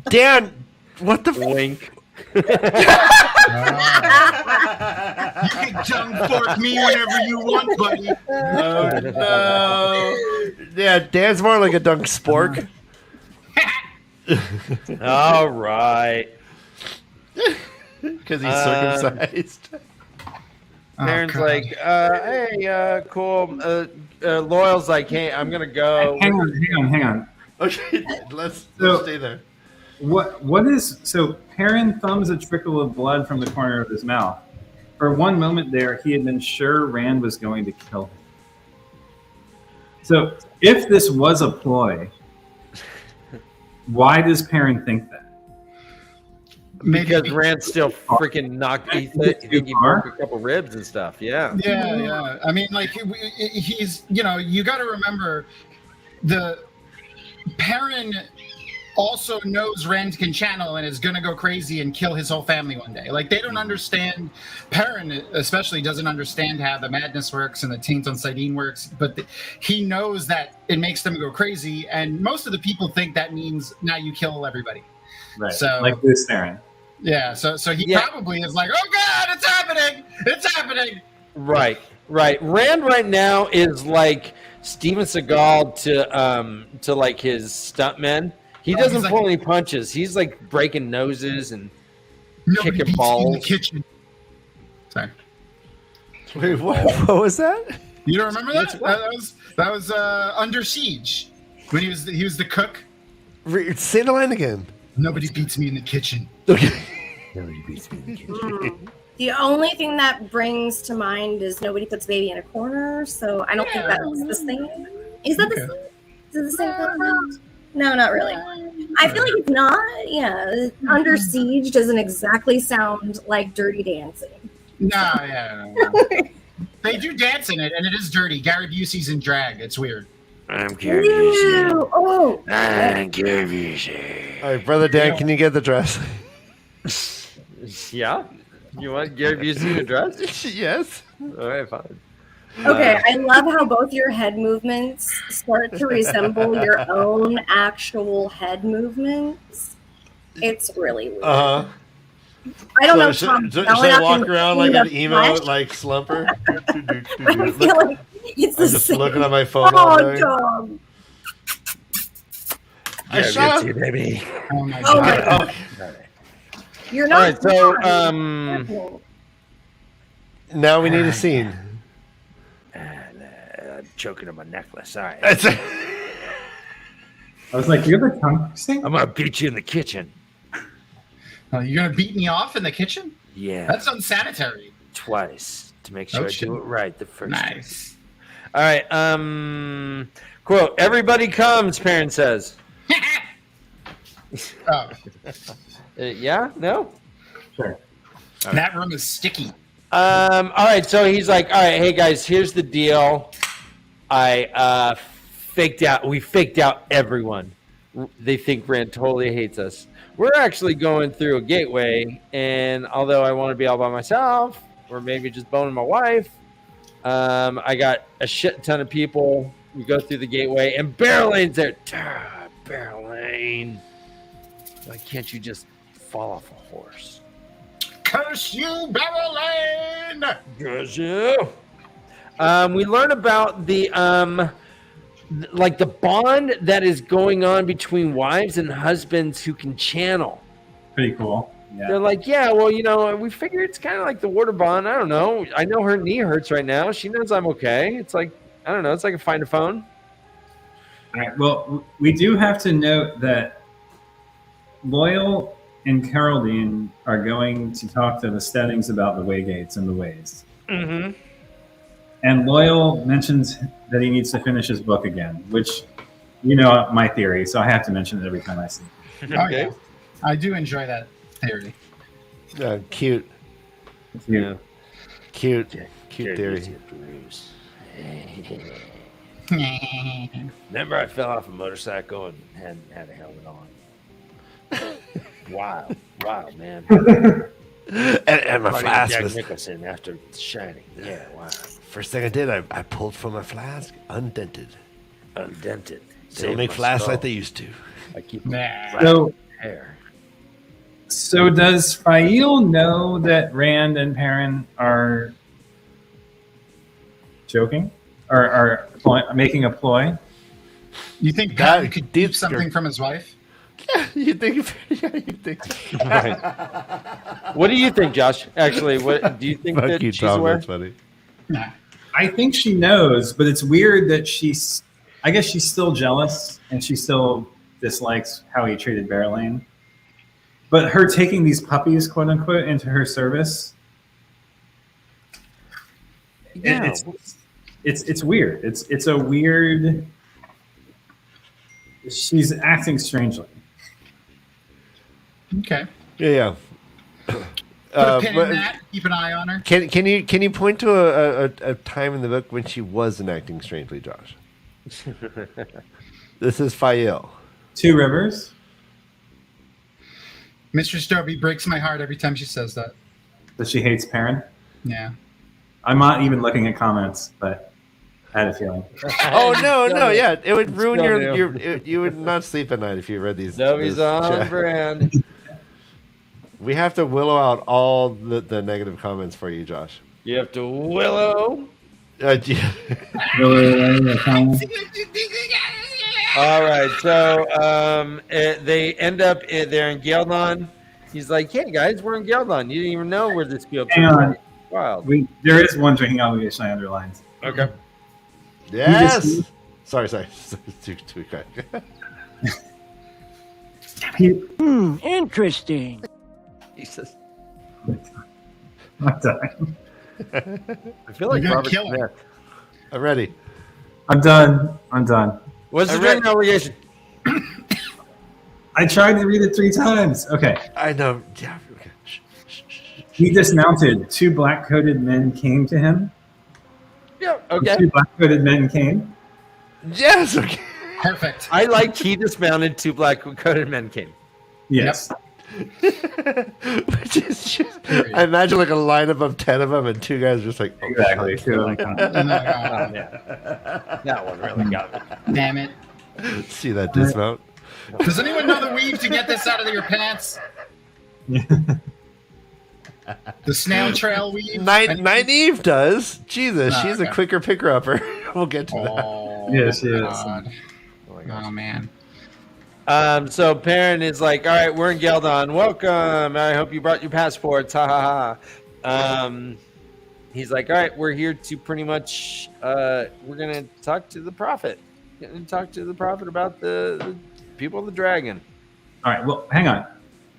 Dan, what the Wink. You can dung fork me whenever you want, buddy. Oh, no. Yeah, Dan's more like a dung spork. All right. Because he's circumcised. Perrin's God. like, hey, cool. Loyal's like, hey, I'm gonna go. Hang on. Okay, let's stay there. What is so? Perrin thumbs a trickle of blood from the corner of his mouth. For one moment there, he had been sure Rand was going to kill him. So, if this was a ploy, why does Perrin think that? Because Rand still freaking knocked. He broke a couple ribs and stuff. Yeah. Yeah. I mean, like he's, you got to remember, the Perrin also knows Rand can channel and is gonna go crazy and kill his whole family one day. Like, they don't understand. Perrin especially doesn't understand how the madness works and the taint on Sidene works, but he knows that it makes them go crazy. And most of the people think that means now you kill everybody. Right. So, like this, Perrin. Yeah. So he probably is like, oh God, it's happening. Right. Rand right now is like Steven Seagal to like his stuntmen. He doesn't he's pull like- any punches. He's like breaking noses and Nobody kicking beats me in the balls. kitchen. Sorry. Wait, what was that? You don't remember that? That was Under Siege when he was the cook. Say the line again. Nobody beats me in the kitchen. Okay. The only thing that brings to mind is nobody puts baby in a corner, so I don't think that's the same. Is that the same? Is it the same concept? No, not really. I feel like it's not. Yeah, Under Siege doesn't exactly sound like Dirty Dancing. No. They do dance in it, and it is dirty. Gary Busey's in drag. It's weird. I'm Ew. Oh. I'm Gary All right, brother Dan, can you get the dress? Yeah? You want Gary Busey to dress? Yes. All right, fine. Okay, I love how both your head movements start to resemble your own actual head movements. It's really weird. Uh-huh. I don't know. Should, Tom, should growing I up walk in around like an the emo, flesh, like slumper? I feel like it's the I'm just same. looking at my phone all Oh, day. Tom. I shut up. baby. Oh my Oh, god. You're All not. right, so Now we need a scene. I'm choking on my necklace. All right. That's it. I was like, you have a tongue thing? I'm gonna beat you in the kitchen. Oh, you're gonna beat me off in the kitchen? Yeah, That's unsanitary. twice to make sure Oh, I shit. do it right the first time. Nice. All right. Quote: Everybody comes. Perrin says. Oh, Yeah. No. Sure. that room is sticky. All right. So he's like, all right, hey guys, here's the deal. I we faked out everyone. They think Rand totally hates us. We're actually going through a gateway, and although I want to be all by myself, or maybe just boning my wife, I got a shit ton of people. We go through the gateway, and Barrelane's there. Barrelane, why can't you just fall off a horse? Curse you, Barrelane! Curse you. We learn about the like the bond that is going on between wives and husbands who can channel. Pretty cool. Yeah. They're like, yeah, well, you know, we figure it's kind of like the water bond. I don't know. I know her knee hurts right now. She knows I'm okay. It's like, I don't know. It's like a find a phone. All right. Well, we do have to note that Loyal and Caroldean are going to talk to the Steadings about the Waygates and the Ways. Mm-hmm. And Loyal mentions that he needs to finish his book again, which, you know, my theory, so I have to mention it every time I see it. Oh, yeah. I do enjoy that theory. Cute. Yeah. Cute theory. Remember, I fell off a motorcycle and had a helmet on. Wow, man. And my flask Jack was... Nicholson after Shining. Yeah, wow. First thing I did, I pulled from my flask, undented. Undented. They don't make flasks like they used to. I keep Nah. So, hair. so does Fael know that Rand and Perrin are joking? Or are making a ploy? You think That- Patton could keep something from his wife? Yeah, you think? Yeah, you think? Right. What do you think, Josh? Actually, what do you think Fuck that you, she's Tom. aware? That's funny. Nah. I think she knows, but it's weird that I guess she's still jealous and she still dislikes how he treated Barrelane. But her taking these puppies, quote unquote, into her service, Yeah. it's weird. It's a weird. She's acting strangely. Okay. Yeah. Put a pin but in that. Keep an eye on her. can you point to a time in the book when she wasn't acting strangely, Josh? This is Fael. Two Rivers. Mr. Stobie breaks my heart every time she says that. That she hates Perrin. Yeah. I'm not even looking at comments, but I had a feeling. Oh no, yeah, it would ruin Still your you would not sleep at night if you read these. No, he's this on chat. brand. We have to willow out all the negative comments for you, Josh. You have to willow. Yeah. All right, so they end up there in Geldon. He's like, "Hey guys, we're in Geldon. You didn't even know where this field Hang on. wild." There is one drinking obligation I underlined. Okay. Yes. Sorry. Too quick. Interesting. Jesus. I'm done. I feel like You're gonna Robert kill him. Smith. I'm ready. I'm done. What's the I read- drinking obligation? I tried to read it 3 times. Okay. I know. Yeah. Okay. He dismounted. 2 black-coated men came to him. Yeah. The Okay. 2 black-coated men came. Yes. Okay. Perfect. I liked he dismounted, 2 black-coated men came. Yes. Which is just, I imagine like a lineup of 10 of them, and 2 guys just like, oh, Exactly. fuck. Like, Oh, God. That one really got me. Damn it. See that dismount? Does anyone know the weave to get this out of your pants? The snail trail weave? Nynaeve does. Jesus, Oh, she's okay. a quicker picker-upper. We'll get to that. Oh, Yes, yes. God. Oh, man. So Perrin is like, all right, we're in Geldon. Welcome. I hope you brought your passports. Ha ha ha. He's like, all right, we're here to pretty much, we're going to talk to the prophet. Talk to the prophet about the people of the dragon. All right. Well, hang on.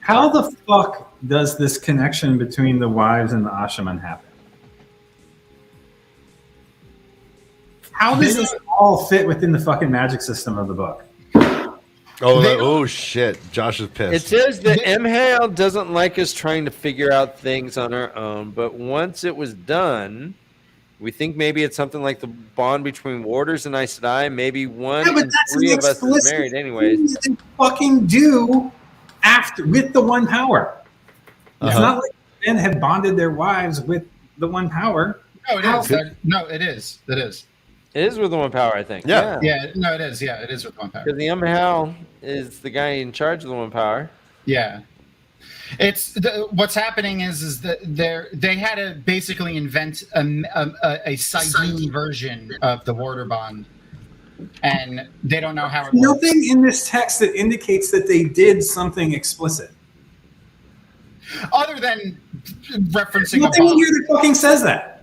How the fuck does this connection between the wives and the Ashaman happen? How does this all fit within the fucking magic system of the book? Oh shit. Josh is It pissed. says that Mhale doesn't like us trying to figure out things on our own, but once it was done, we think maybe it's something like the bond between warders and Aes Sedai. Maybe one and 3 of us is married anyways. They fucking do after with the one power. It's not like men have bonded their wives with the one power. No, it is. No, it is. It is. It is with the one power, I think. Yeah. Yeah, no, it is. Yeah, it is with one power. Because the Mhale is the guy in charge of the one power. Yeah. It's what's happening is that they had to basically invent a Saiyajin version of the Warder Bond, and they don't know how it works. Nothing in this text that indicates that they did something explicit. Other than referencing Nothing a bond. here that fucking says that.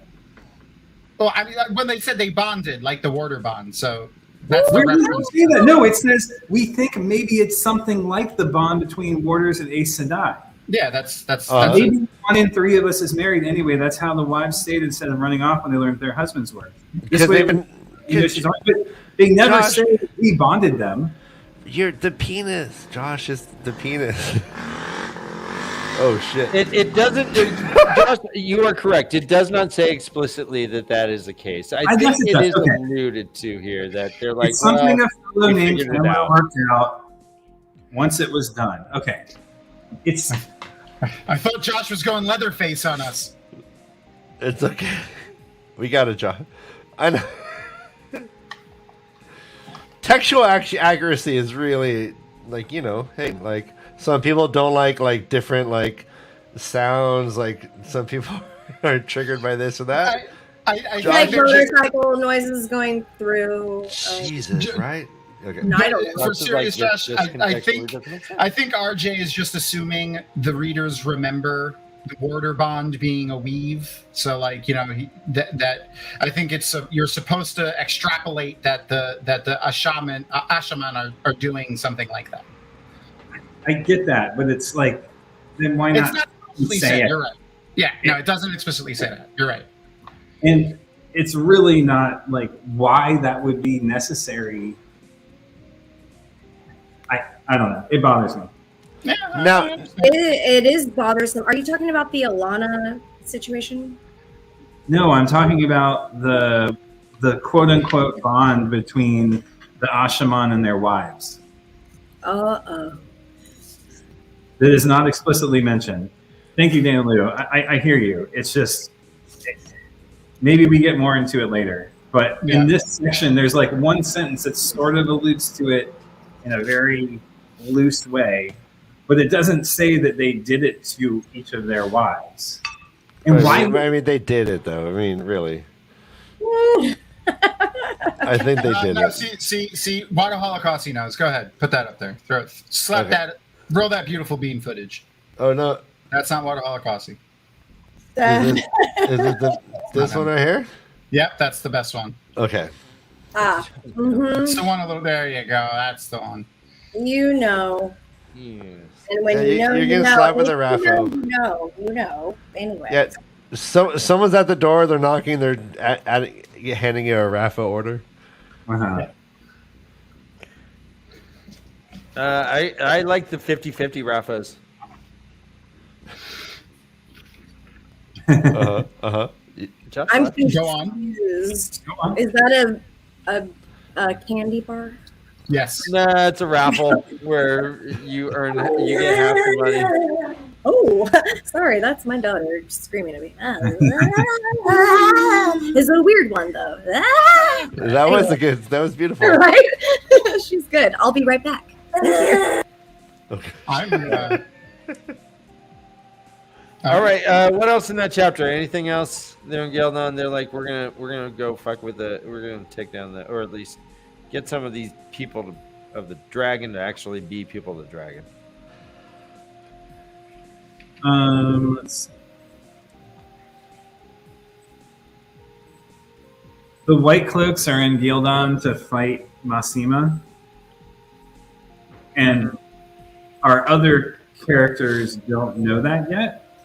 Well, I mean, when they said they bonded, like the Warder Bond, so that's the Where does it reference. say that? No, it says we think maybe it's something like the bond between warders and Aes Sedai. Yeah, that's Maybe 1 in 3 of us is married anyway. That's how the wives stayed instead of running off when they learned their husbands were. Because they've been. But they never Josh- say that we bonded them. You're the penis. Josh is the penis. Oh shit. It doesn't. Josh, you are correct. It does not say explicitly that is the case. I think guess it it does. is Okay. alluded to here that they're like, It's something well, a fellow we named figured it Emma out. worked out once it was done. Okay. It's I thought Josh was going Leatherface on us. It's okay. We got it, Josh. I know. Textual accuracy is really like, hey, like some people don't like different like sounds. Like some people are triggered by this or that. I Like think they're just- motorcycle noises going through. Jesus, right? Okay. No, I don't know. For Josh is serious, like, Josh, this I contextually think doesn't make sense. I think RJ is just assuming the readers remember the Warder Bond being a weave. So, like, that I think it's you're supposed to extrapolate that the Ashaman are doing something like that. I get that, but it's like then why It's not not explicitly say said. it? You're right. Yeah, no, it doesn't explicitly say that. You're right. And it's really not like why that would be necessary. I don't know. It bothers me. Yeah, Now- It is bothersome. Are you talking about the Alana situation? No, I'm talking about the quote unquote bond between the Ashaman and their wives. Uh-oh. That is not explicitly mentioned. Thank you, Dan Lou. I hear you. It's just maybe we get more into it later. But Yeah. in this section, there's like one sentence that sort of alludes to it in a very loose way, but it doesn't say that they did it to each of their wives. And why? I mean, they did it though. I mean, really. I think they did no, it. see, Water Holocaust, he knows. Go ahead, put that up there. Throw it, slap Okay. that, roll that beautiful bean footage. Oh no! That's not Water Holocaust. Is it this one right here? Yep, that's the best one. Okay. It's the one a little. There you go. That's the one. You know. Yes. And when Yeah, you know, you're you getting know. slapped with a You raffle. know. Anyway. Yeah. Someone's at the door. They're knocking. They're handing you a Rafa order. Uh-huh. I like the 50-50 Rafas. Uh huh. Josh, I'm what? confused. Go on. Go on. Is that a A candy bar. Yes. Nah, it's a raffle where you get half the money. Oh, sorry, that's my daughter screaming at me. It's a weird one though. That was a good. That was beautiful. Right? She's good. I'll be right back. I'm. All right. What else in that chapter? Anything else? They're yelling on. They're like, we're gonna go fuck with we're gonna take down or at least get some of these people of the dragon to actually be people of the dragon. Let's see. The White Cloaks are in Gildan to fight Massima, and our other characters don't know that yet,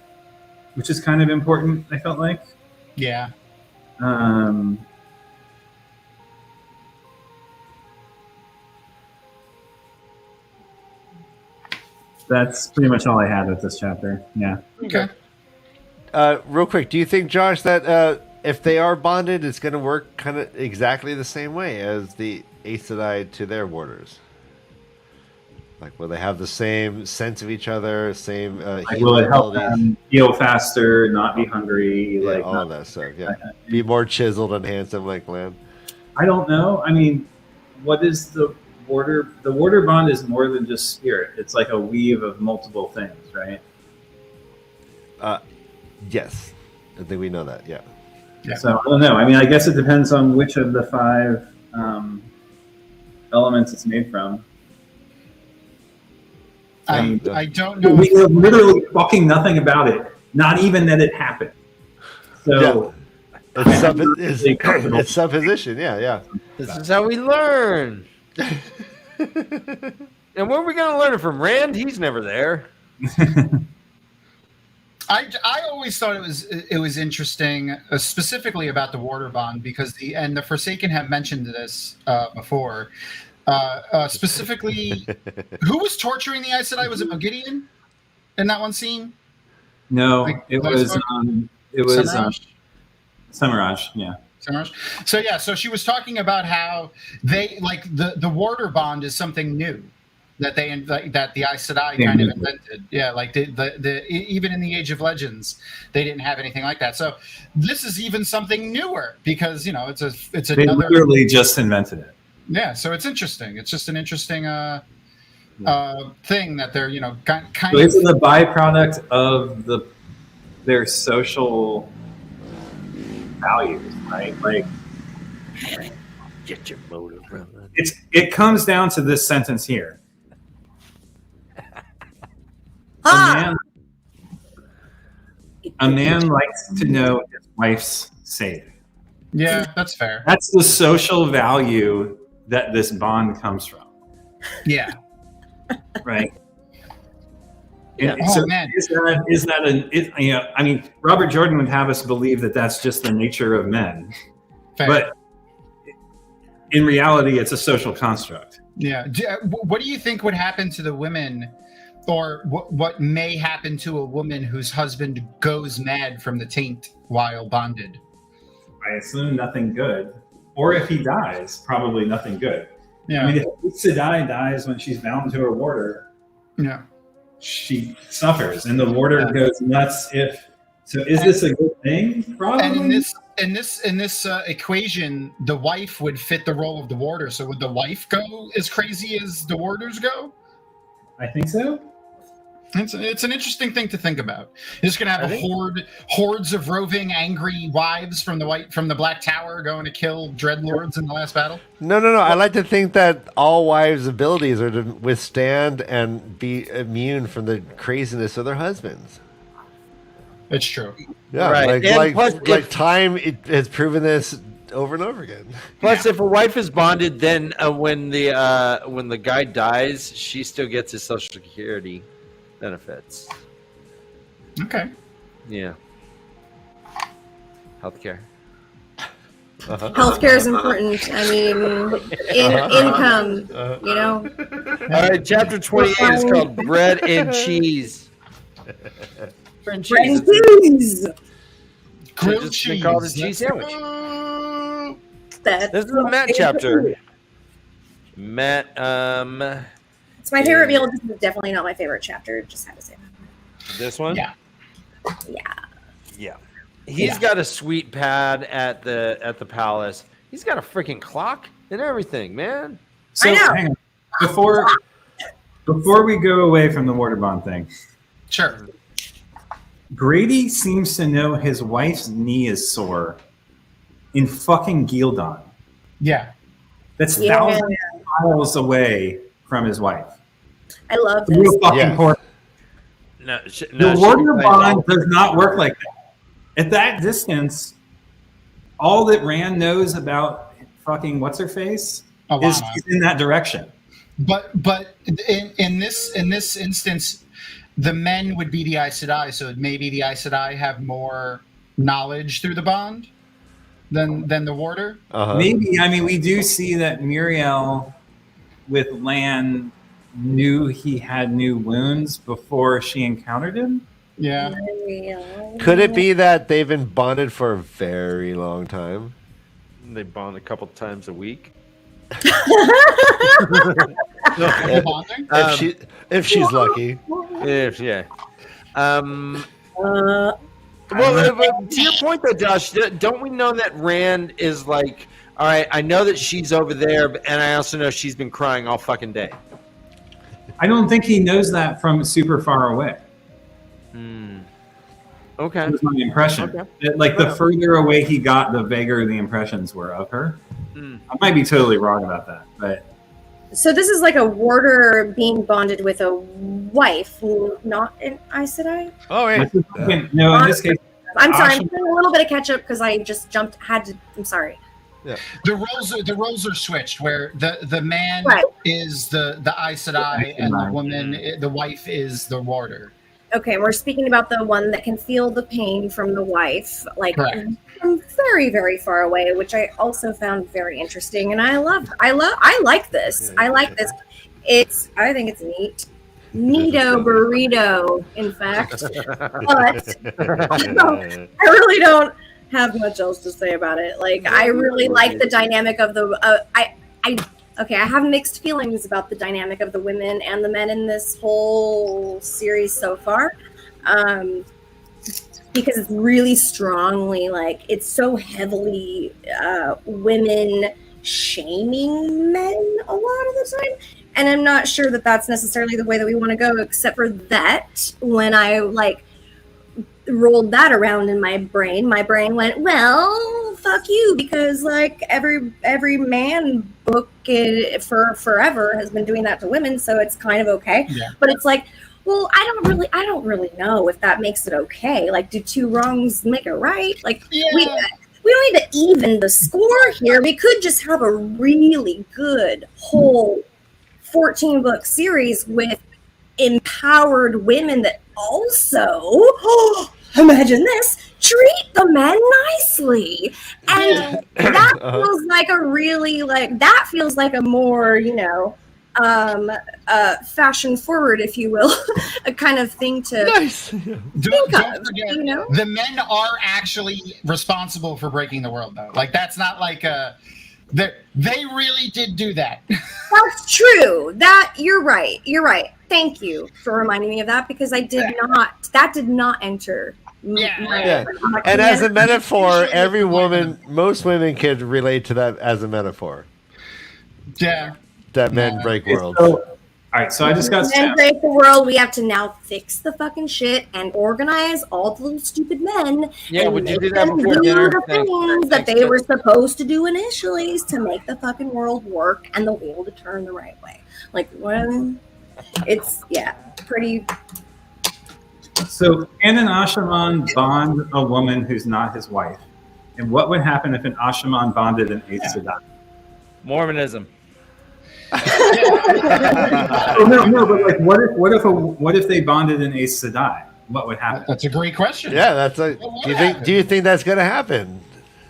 which is kind of important. I felt like. Yeah. That's pretty much all I had with this chapter. Yeah. Okay. Real quick, do you think, Josh, that if they are bonded, it's going to work kind of exactly the same way as the Aes Sedai to their warders? Like, will they have the same sense of each other, same Will it help them heal faster, not be hungry? Yeah, like all of that stuff, yeah. Be more chiseled and handsome like Lan. I don't know. I mean, what is the warder? The warder bond is more than just spirit. It's like a weave of multiple things, right? Yes. I think we know that, yeah. So I don't know. I mean, I guess it depends on which of the 5 elements it's made from. I don't know. We know literally fucking nothing about it. Not even that it happened. So it's supposition, yeah. This is how we learn. And where are we going to learn it from? Rand? He's never there. I always thought it was interesting, specifically about the Warder Bond, because the Forsaken have mentioned this before. Specifically, who was torturing the Aes Sedai? Was it Mogideon in that one scene? No, it was Semiraj? Yeah. Semiraj? So she was talking about how they like the Warder Bond is something new that that the Aes Sedai kind of invented. Yeah, like the even in the Age of Legends, they didn't have anything like that. So this is even something newer because it's they another. Literally just invented it. Yeah, so it's interesting. It's just an interesting thing that they're kind so of. It's the byproduct of their social values, right? Like, Get your motive, brother. it comes down to this sentence here. A man likes to know his wife's safe. Yeah, that's fair. That's the social value that this bond comes from. Yeah. Right. Yeah. So man. I mean, Robert Jordan would have us believe that that's just the nature of men. Fair. But in reality, it's a social construct. Yeah. What do you think would happen to the women, or what may happen to a woman whose husband goes mad from the taint while bonded? I assume nothing good. Or if he dies, probably nothing good. Yeah. I mean, if Sedai dies when she's bound to her warder, Yeah. she suffers, and the warder goes nuts. So, is this a good thing? Probably. And in this equation, the wife would fit the role of the warder. So would the wife go as crazy as the warders go? I think so. It's an interesting thing to think about. You're just gonna have hordes of roving, angry wives from the Black Tower going to kill dreadlords in the last battle. No. I like to think that all wives' abilities are to withstand and be immune from the craziness of their husbands. It's true. Yeah, right. like time it has proven this over and over again. Plus, if a wife is bonded, then when the guy dies, she still gets his Social Security benefits. Okay. Yeah. Healthcare. Healthcare is important. I mean, income, All right, chapter 28 is called Bread and Cheese. Bread and cheese. Grilled Just cheese. call it a cheese sandwich. That's This is a Matt chapter. Met. It's my favorite meal. This is definitely not my favorite chapter. Just had to say that. This one. Yeah. Yeah. He's got a sweet pad at the palace. He's got a freaking clock and everything, man. So I know. hang on. Before we go away from the water bond thing, Sure. Grady seems to know his wife's knee is sore in fucking Gildan. Yeah. That's thousands of miles away from his wife. I love this. Real fucking poor. No, The water bond does not work like that. At that distance, all that Rand knows about fucking what's her face is she's in that direction. But in this instance, the men would be the Aes Sedai, so maybe the Aes Sedai have more knowledge through the bond than the warder. Maybe. I mean, we do see that Muriel with Lan knew he had new wounds before she encountered him. Yeah. Could it be that they've been bonded for a very long time? They bond a couple times a week. If she's lucky. Well, to your point though, Josh, don't we know that Rand is like, all right, I know that she's over there, and I also know she's been crying all fucking day. I don't think he knows that from super far away. Okay. That was my impression. Okay. Like, the further away he got, the vaguer the impressions were of her. I might be totally wrong about that, but... So this is like a warder being bonded with a wife, not an Aes Sedai? Oh, wait. No, in this case... I'm sorry, I'm doing a little bit of catch up because I just I'm sorry. Yeah. The roles are switched, where the man is the Aes Sedai and the woman, the wife is the warder. Okay, we're speaking about the one that can feel the pain from the wife, like from very, very far away, which I also found very interesting, and I like this. I like this. I think it's neat. Neato burrito, in fact. But I really don't have much else to say about it. Like, I really like the dynamic of the. I have mixed feelings about the dynamic of the women and the men in this whole series so far, because it's really strongly, like, it's so heavily women shaming men a lot of the time. And I'm not sure that that's necessarily the way that we want to go, except for that when I, like, rolled that around in my brain went, well, fuck you, because, like, every man book for forever has been doing that to women, so it's kind of okay. But it's like, well, I don't really know if that makes it okay. Like, do two wrongs make it right? Like, we don't need to even the score here. We could just have a really good whole 14-book series with empowered women that also, imagine this, treat the men nicely. And that feels like a really, like, that feels like a more, fashion forward, if you will, a kind of thing to think of, the men are actually responsible for breaking the world, though. Like, that's not like they really did do that. That's true. That you're right. Thank you for reminding me of that, because that did not enter. And as a metaphor, most women could relate to that as a metaphor. Yeah. That men break worlds. All right, so I just got men break the world. We have to now fix the fucking shit and organize all the little stupid men. Yeah, and would you do make that them before do dinner? the things that they were supposed to do initially is to make the fucking world work and the wheel to turn the right way. Like, well, it's pretty. So, can an Ashaman bond a woman who's not his wife? And what would happen if an Ashaman bonded an Aes Sedai? Mormonism. No, but like, what if they bonded an Aes Sedai? What would happen? That's a great question. Yeah, do you think that's gonna happen?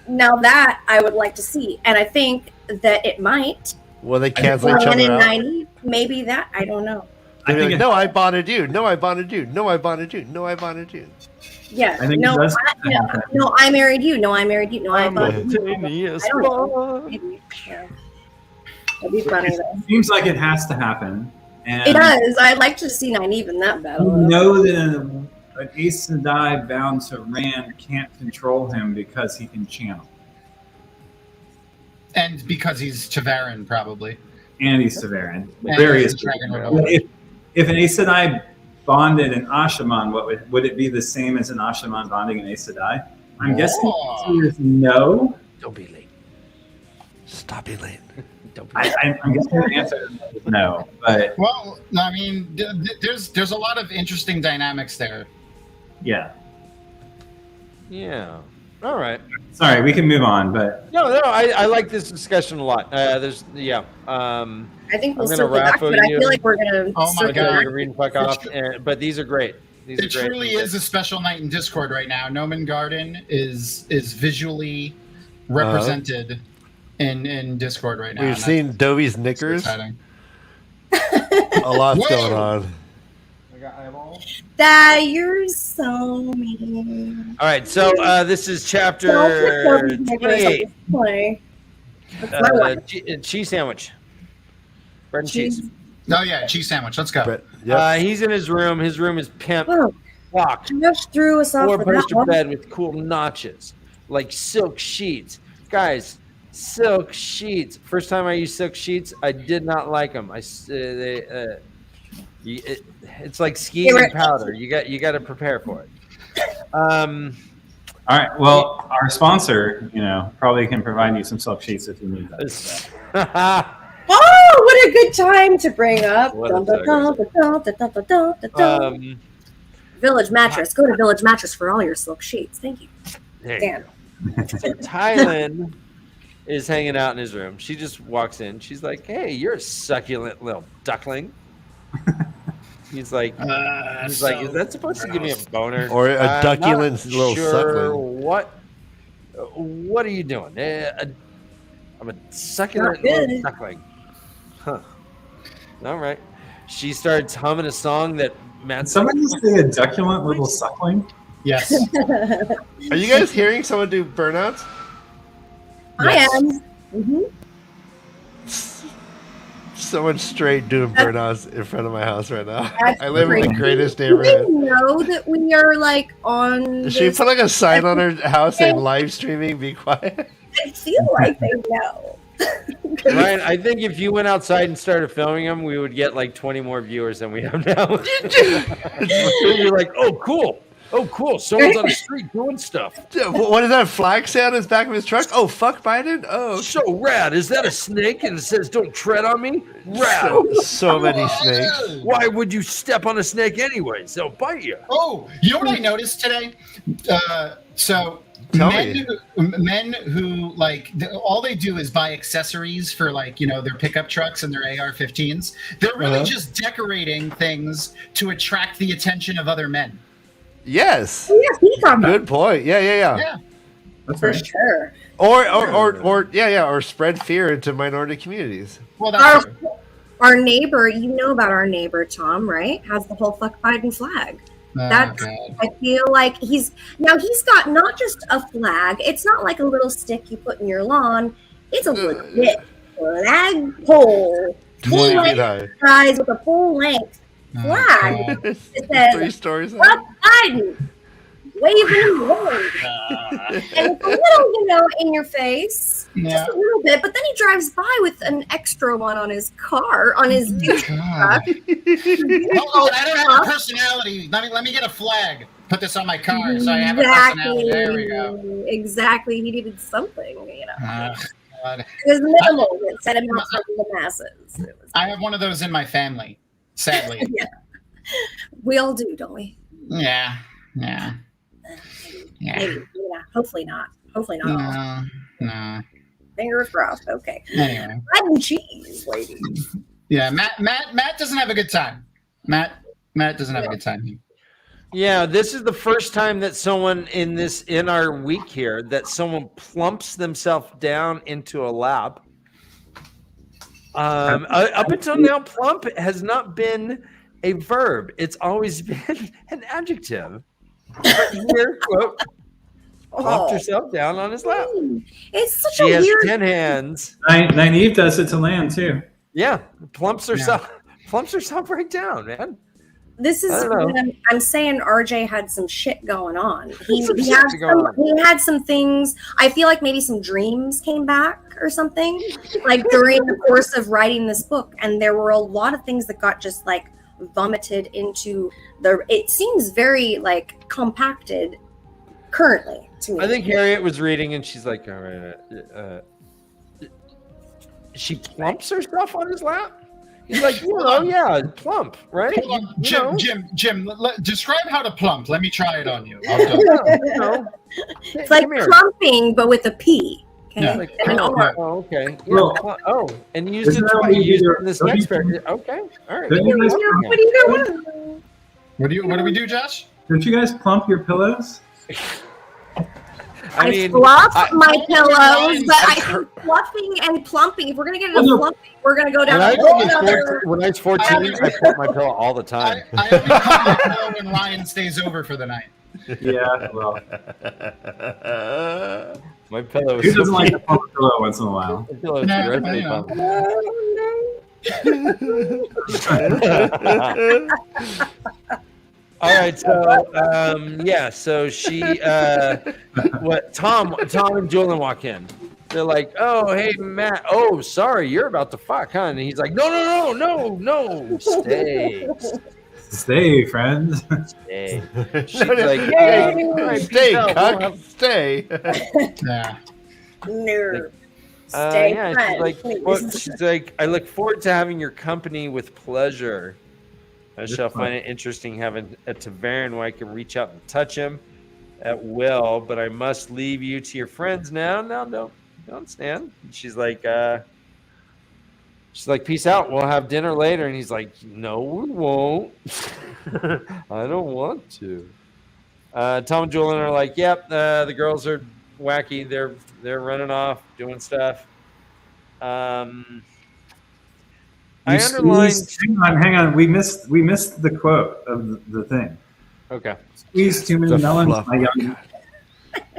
Now that I would like to see, and I think that it might. Will they cancel each other out? 90, maybe that, I don't know. No, I bonded you. No, I bonded you. No, I bonded you. No, I bonded you. Yeah. I think no, I married you. No, I married you. No, I bonded you. Maybe. That'd be funny though. Seems like it has to happen. And It does. I'd like to see Nynaeve in that you battle. know that an Aes Sedai bound to Rand can't control him because he can channel. And because he's TAVERN, probably. And he's TAVERN. And Various he's a dragon people. rebel. If an Aes Sedai bonded an Ashaman, would it be the same as an Ashaman bonding an Aes Sedai? I'm guessing the answer is no. Don't be late. Stop being late. Don't be I'm guessing the answer is no. But Well, I mean, there's a lot of interesting dynamics there. yeah. Yeah. All right. Sorry, we can move on. But No, I like this discussion a lot. I think we'll I'm gonna circle back, raffle but I you. feel like we're gonna. Oh my circle God. back. to read and fuck off. But these are great. These It are great. truly is a special night in Discord right now. Noman Garden is visually represented in Discord right now. We've and seen Dovey's that's knickers. exciting. A lot's Whoa. going on. That you're so mean. All right. So this is chapter Don't put 28. play. That's my wife. Cheese sandwich. Bread and cheese. Oh yeah, cheese sandwich. Let's go. But, yep. He's in his room. His room is pimped, Oh, locked, Josh threw us off for that four-poster one. bed with cool notches, like silk sheets. Guys, silk sheets. First time I used silk sheets, I did not like them. It's like skis and powder. You got to prepare for it. all right. Well, our sponsor, probably can provide you some silk sheets if you need that. Oh, what a good time to bring up. What a Dun, dun, dun, dun, dun, dun, dun, dun, dun, dun. Village Mattress. Go to Village Mattress for all your silk sheets. Thank you. There you Dan. So Tylen is hanging out in his room. She just walks in. She's like, "Hey, you're a succulent little duckling." He's like, "Is that supposed to give me a boner?" Or a I'm duculent not little sure suckling. What are you doing? I'm a succulent Not good. little duckling. Huh. All right. She starts humming a song that Matt's Somebody say a duculent little suckling? Yes. Are you guys hearing someone do burnouts? I Yes. am. Mm-hmm. Someone straight doing burnouts in front of my house right now. That's I live in the crazy. greatest Do they neighborhood. know that we are like on? She This? put like a sign on her house saying live streaming, be quiet. I feel like they know. Ryan, I think if you went outside and started filming them, we would get like 20 more viewers than we have now. You're like, oh, cool. Oh, cool. Someone's on the street doing stuff. What does that flag say on his back of his truck? Oh, fuck Biden? Oh, So rad. Is that a snake and it says don't tread on me? Rad. so many snakes. Why would you step on a snake anyways? They'll bite you. Oh, you know what I noticed today? So Tell men who like all they do is buy accessories for their pickup trucks and their AR-15s. They're really just decorating things to attract the attention of other men. Yes. Yeah, he talking about Good point. Yeah. Yeah. That's for right. sure. Or spread fear into minority communities. Well, that's true. Our neighbor, you know about our neighbor Tom, right? Has the whole "fuck Biden" flag. That's. God. I feel like he's got not just a flag. It's not like a little stick you put in your lawn. It's a legit flagpole. 20 feet high. Guys with a full length flag. God. It says Three stories high. "Fuck Biden," waving in the wind. And it's a little, in your face, Yeah. just a little bit. But then he drives by with an extra one on his car, on his douche truck. Oh, I don't have a personality. Let me get a flag. Put this on my car so I have a personality. There we go. Exactly. He needed something, God. It was minimal. It set him out from the masses. It was, I have one of those in my family, sadly. we all do, don't we? Yeah. Maybe. Yeah. Hopefully not. Hopefully not. No. Fingers crossed. Okay. Anyway. Bread and cheese, ladies. Yeah, Matt doesn't have a good time. Matt doesn't have a good time. Yeah, this is the first time that someone in our week here that someone plumps themselves down into a lap. Up until now, plump has not been a verb. It's always been an adjective. But here, quote, Plumped herself down on his lap. It's such She a has weird. 10 hands. Nynaeve does it to Lan too. Yeah, plumps herself right down, man. This is I don't know. when I'm saying RJ had some shit going on. He Some he shit had going on. he had some things. I feel like maybe some dreams came back or something, like during the course of writing this book. And there were a lot of things that got just like vomited into the. It seems very like compacted currently to me. I think Harriet was reading and she's like, all right, she plumps herself on his lap. He's like, yeah, plump, right? Hold on, Jim, describe how to plump. Let me try it on you. It's like plumping, but with a P. Okay. Yeah. Like, And an R. okay. Well, And you used isn't it that what twice. you You used do? it in this Don't next you- paragraph. Okay, all right. Don't you guys- But either one of them. What do we do, Josh? Don't you guys plump your pillows? I mean, fluff my I- pillows, but I think fluffing and plumping. If we're gonna get into Well, no. plumping, we're gonna go down When I, a whole was other. 14, when I was 14, I put my pillow all the time. I only plump my pillow when Ryan stays over for the night. Yeah, well, My pillow who is doesn't like to pump a pillow once in a while? My pillow is No, directly no. above. All right, so she Tom and Julian walk in. They're like, oh, hey, Matt. Oh, sorry, you're about to fuck, huh? And he's like, no, Stay, friends. stay. She's like, Stay, cuck. Stay. Yeah. No. Stay yeah, friends. she's like, I look forward to having your company with pleasure. I shall find it interesting having a tavern where I can reach out and touch him at will, but I must leave you to your friends now. No, don't stand. And she's like, peace out. We'll have dinner later. And he's like, no, we won't. I don't want to. Tom and Julian are like, yep, the girls are wacky. They're running off, doing stuff. I underlined. Hang on. We missed the quote of the thing. Okay. Squeeze too many The melons, fluff. my young.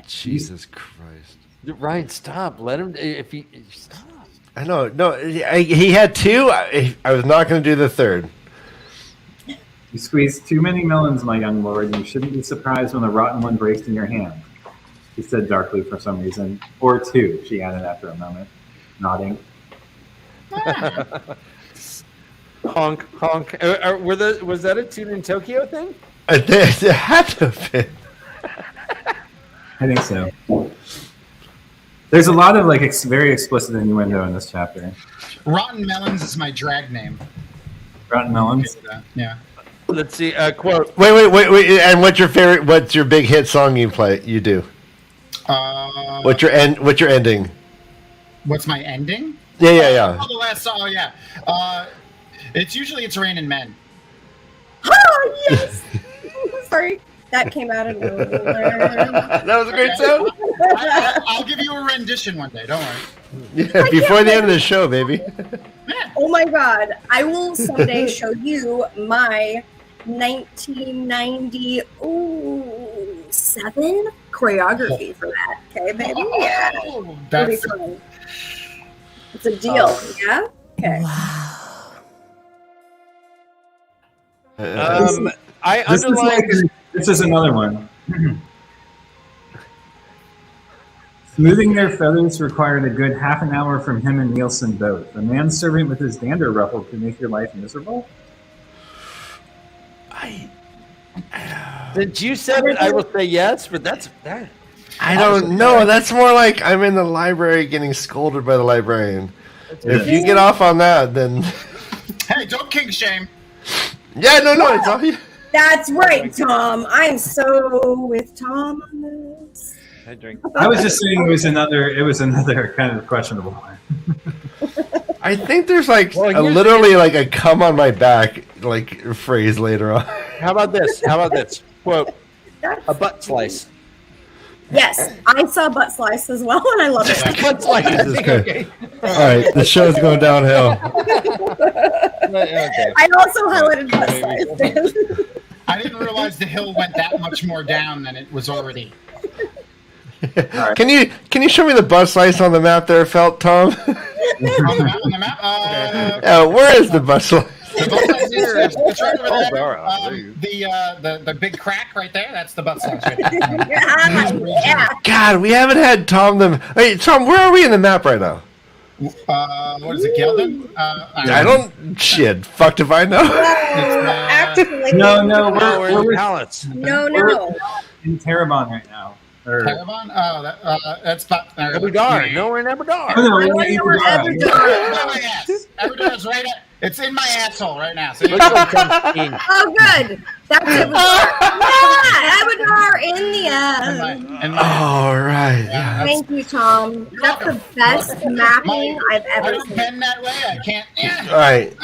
Jesus Christ. Ryan, stop. Let him. If he stop. I know. No, he had two. I was not going to do the third. You squeeze too many melons, my young lord, and you shouldn't be surprised when a rotten one breaks in your hand. He said darkly for some reason. Or two, she added after a moment, nodding. Honk, honk. Was that a Tune in Tokyo thing? It had to have been. I think so. There's a lot of very explicit innuendo in this chapter. Rotten Melons is my drag name. Rotten melons. Yeah. Let's see. Quote. Wait. And what's your favorite? What's your big hit song you play? You do. What's your ending? What's my ending? Yeah. Oh, the last song. Oh, yeah. It's Raining Men. Oh yes. Sorry, that came out of nowhere. That was a great song. I'll give you a rendition one day. Don't worry. Yeah, before the end of the show, baby. Oh my god, I will someday show you my 1997 choreography for that. Okay, baby? Yeah. It'll be That's fun. It's a deal, yeah? Okay. I underlined. This is another one. Smoothing their feathers required a good half an hour from him and Nielsen both. A manservant with his dander ruffled could make your life miserable? Since you said it, I will say yes, but that's that. I don't know. That's more like I'm in the library getting scolded by the librarian. If you get off on that, then Hey, don't kink shame. yeah, no, it's all you. That's right, Tom. I'm so with Tom on this. I drink. I was just saying it was another kind of questionable one. I think there's like Well, here's- literally like a "come on my back" like phrase later on. How about this? Quote: a butt slice. Yes, I saw Butt Slice as well, and I love it. Butt slice. I Jesus think Christ. okay. All right, the show's going downhill. Okay. I also highlighted Butt Slice. I didn't realize the hill went that much more down than it was already. right. Can you show me the bus slice on the map there, Felt Tom? On the map. Where is the bus slice? The butt slice is it's right over Oh, there. Dara, The big crack right there. That's the butt slice right there. Yeah. God, we haven't had Tom Hey, Tom, where are we in the map right now? What is it, Gildan? I don't. Shit, fucked if I know. Actually, No, We're in pallets. no. in Terabon right now. Or, Terabon? Oh, that's about. Abudar. No, we're in Abudar. Oh, no, I we're in wonder where Abudar. Everything's right at. It's in my asshole right now. So Looks like Tom's king. Oh, good. That's Abadar in the end. All right. Yeah. Thank you, Tom. That's the best mapping I've I ever don't seen. bend that way. I can't. All right.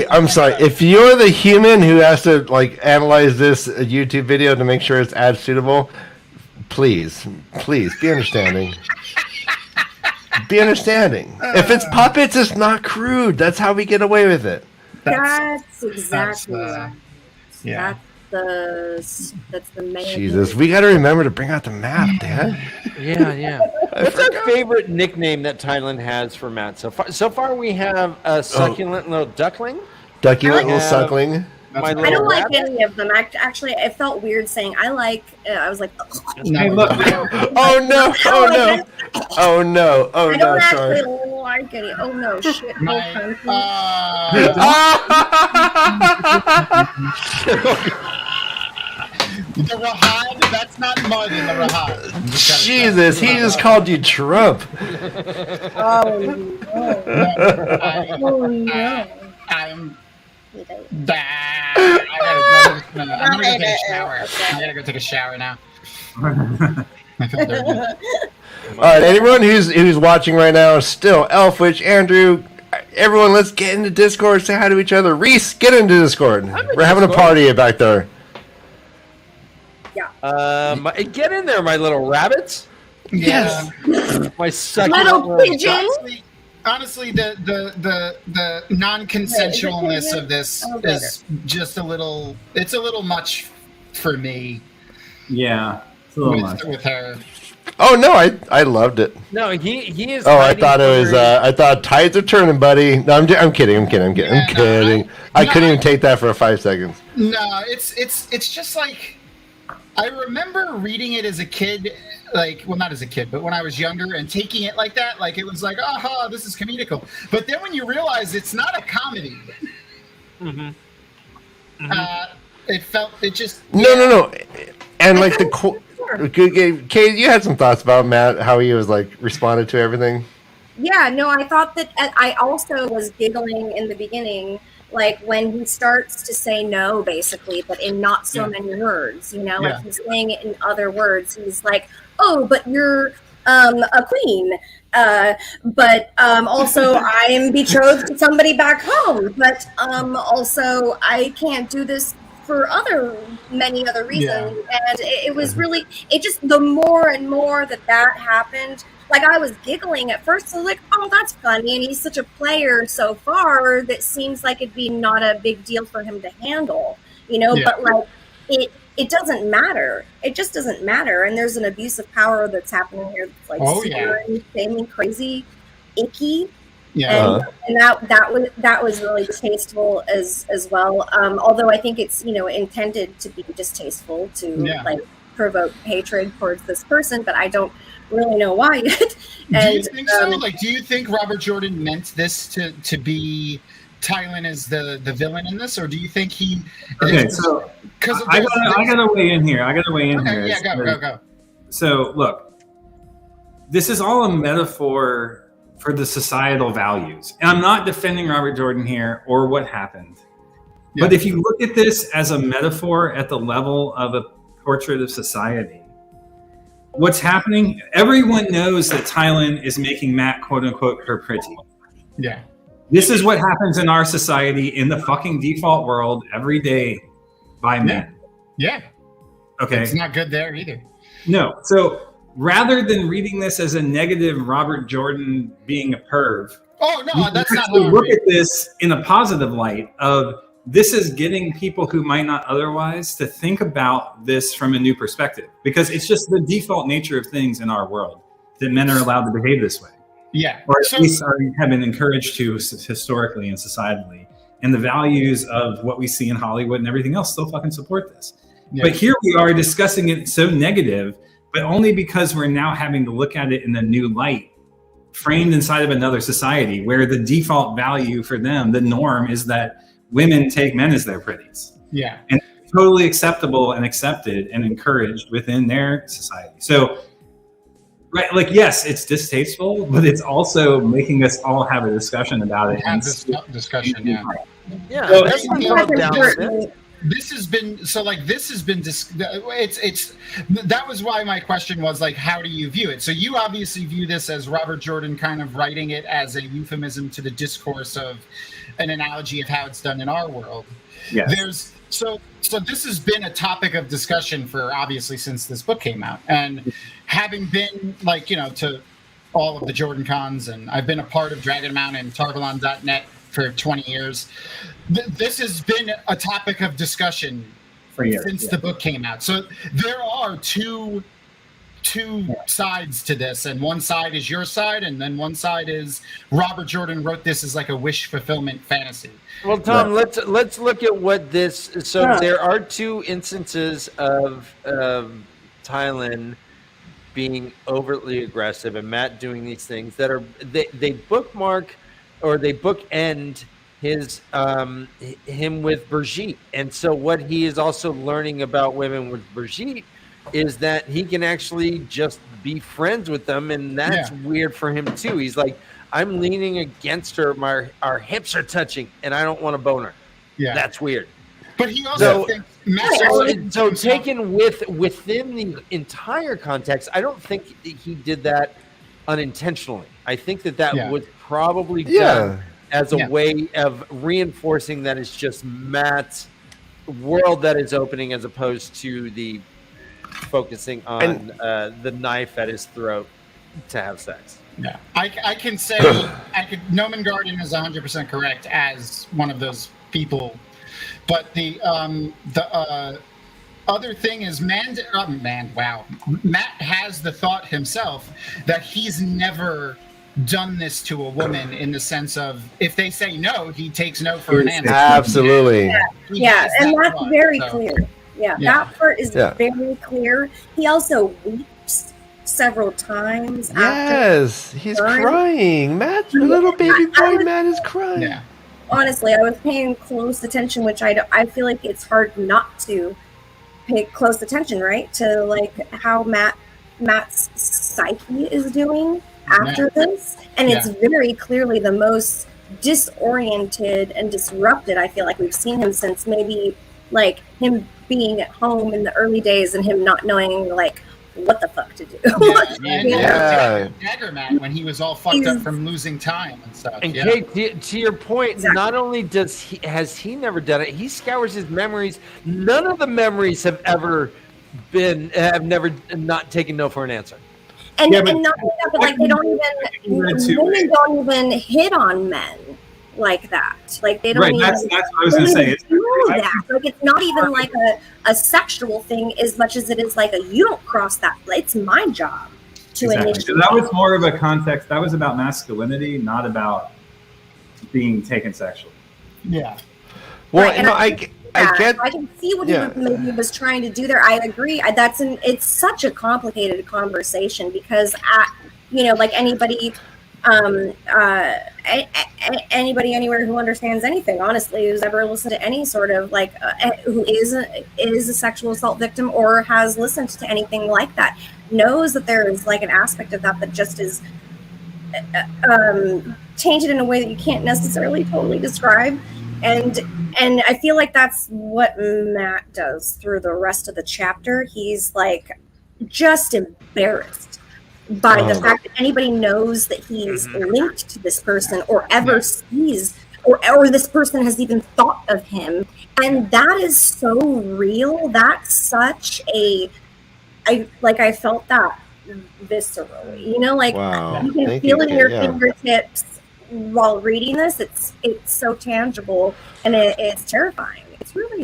I'm sorry. If you're the human who has to like analyze this YouTube video to make sure it's ad suitable, please be understanding. Be understanding. If it's puppets, it's not crude. That's how we get away with it. That's exactly right. Yeah. That's the main. Jesus, we got to remember to bring out the map, Dad. Yeah. What's our favorite nickname that Thailand has for Matt? So far we have a succulent little duckling. Ducky I like little that. suckling. My I little don't like rabbit. any of them. Actually, it felt weird saying I like. I was like, Hey, look. Oh no! Oh no! Oh no! Oh I no! don't Sorry. actually like any. Oh no! Shit! No My, country. the Rahad, that's not mud in the Rahad. Jesus, he just called you Trump. Oh no! Oh no! I'm. You don't. I'm gonna go take a shower. I gotta go take a shower now. I feel dirty. All right, anyone who's watching right now, still Elfwitch, Andrew, everyone, let's get into Discord. Say hi to each other. Reese, get into Discord. We're having a party back there. Get in there, my little rabbits. Yeah. My succulent Little pigeon. Honestly, the non-consensualness of this is just a little. It's a little much for me. Yeah, it's a little much. With her. Oh no, I loved it. No, he is. Oh, I thought it was. I thought tides are turning, buddy. No, I'm kidding. I'm kidding. I couldn't even take that for 5 seconds. No, it's just like I remember reading it as a kid, like, well, not as a kid, but when I was younger and taking it like that, like it was like, aha, this is comedical. But then when you realize it's not a comedy, it just No. And like Kate, you had some thoughts about Matt, how he was like responded to everything. Yeah, no, I thought that I also was giggling in the beginning, like when he starts to say no, basically, but in not so many words, like he's saying it in other words. He's like, oh, but you're a queen. But also I am betrothed to somebody back home. But also I can't do this for many other reasons. And it was really, the more and more that happened, like I was giggling at first. I was like, oh, that's funny. And he's such a player so far that seems like it'd be not a big deal for him to handle, but like it doesn't matter. It just doesn't matter. And there's an abuse of power that's happening here. That's like super insanely crazy, icky. Yeah. And that was really distasteful as well. Although I think it's, intended to be distasteful to like provoke hatred towards this person, but I don't really know why yet. Do you think so? Like, do you think Robert Jordan meant this to be Thailand as the villain in this, or do you think he? Okay, so I gotta weigh in here. Yeah, go. So look, this is all a metaphor for the societal values, and I'm not defending Robert Jordan here or what happened. Yeah. But if you look at this as a metaphor at the level of a portrait of society, what's happening, everyone knows that Thailand is making Matt, quote unquote, her pretty. Yeah. This is what happens in our society in the fucking default world every day by men. Yeah. Okay. It's not good there either. No. So rather than reading this as a negative Robert Jordan being a perv. Oh, no, that's not look at this in a positive light of this is getting people who might not otherwise to think about this from a new perspective, because it's just the default nature of things in our world that men are allowed to behave this way. Yeah. Or at least have been encouraged to historically and societally. And the values of what we see in Hollywood and everything else still fucking support this. Yeah. But here we are discussing it so negative, but only because we're now having to look at it in a new light, framed inside of another society where the default value for them, the norm, is that women take men as their pretties. Yeah. And it's totally acceptable and accepted and encouraged within their society. So, right, like, yes, it's distasteful, but it's also making us all have a discussion about it. Have this discussion, yeah. Yeah. So, this has been that was why my question was like, how do you view it? So you obviously view this as Robert Jordan kind of writing it as a euphemism to the discourse of an analogy of how it's done in our world. Yes. So this has been a topic of discussion for obviously since this book came out, and having been to all of the Jordan cons, and I've been a part of Dragon Mountain and Tarvalon.net for 20 years. This has been a topic of discussion for years, since the book came out. So there are two sides to this, and one side is your side, and then one side is Robert Jordan wrote this as like a wish fulfillment fantasy. Well, Tom, let's look at what this. So there are two instances of Tylen being overtly aggressive and Matt doing these things that are they bookmark or they bookend his him with Brigitte. And so what he is also learning about women with Brigitte is that he can actually just be friends with them, and that's weird for him too. He's like, I'm leaning against her, our hips are touching, and I don't want to bone her. Yeah, that's weird. But he also thinks so taken within the entire context, I don't think he did that unintentionally. I think that was probably done as a way of reinforcing that it's just Matt's world that is opening, as opposed to the focusing on the knife at his throat to have sex. Yeah, I can say Noman Garden is 100% correct as one of those people, but the other thing is Matt has the thought himself that he's never done this to a woman, in the sense of if they say no, he takes no for an answer. Absolutely. Yeah, and that's very clear. Yeah, that part is very clear. He also weeps several times. Yes, he's crying. Matt, little baby boy, Matt is crying. Yeah. Honestly, I was paying close attention, which I feel like it's hard not to pay close attention, right? To like how Matt's psyche is doing after this. And it's very clearly the most disoriented and disrupted I feel like we've seen him since maybe like him being at home in the early days and him not knowing like what the fuck to do. Dagger Matt, when he was all fucked up from losing time and stuff. And Kate, to your point, not only has he never done it, he scours his memories. None of the memories have never not taken no for an answer. And not only that, but like women don't even hit on men like that. Like they don't even that's what I was gonna say. Like it's not even like a sexual thing as much as it is like you don't cross that. It's my job to initiate. So that was more of a context. That was about masculinity, not about being taken sexually. Yeah. Well, right, I can see what he maybe was trying to do there. I agree. It's such a complicated conversation because like anybody anywhere who understands anything, honestly, who's ever listened to any sort of like who is a sexual assault victim or has listened to anything like that, knows that there is like an aspect of that just is tainted in a way that you can't necessarily totally describe. And I feel like that's what Matt does through the rest of the chapter. He's like just embarrassed by the fact that anybody knows that he's linked to this person or ever sees or this person has even thought of him. And that is so real. That's such I felt that viscerally, like you can feel it in your fingertips while reading this, it's so tangible and it's terrifying. It's really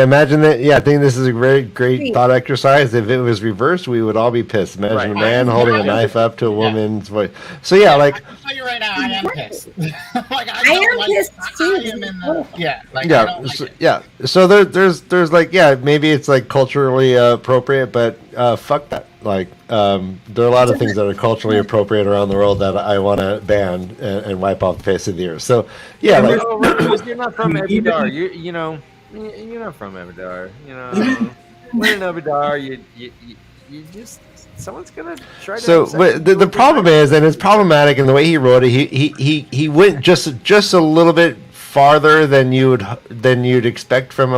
Imagine that. Yeah, I think this is a great thought exercise. If it was reversed, we would all be pissed. Imagine a man holding a knife up to a woman's voice. So I can tell you right now, I am pissed. Like I am pissed too. I am in the So there's like maybe it's like culturally appropriate, but fuck that. Like there are a lot of things that are culturally appropriate around the world that I want to ban and wipe off the face of the earth. So you're not from Evidar. You're not from Evidar. When in Evidar, you just someone's gonna try to. So the problem is, and it's problematic in the way he wrote it. He went just a little bit farther than you'd expect from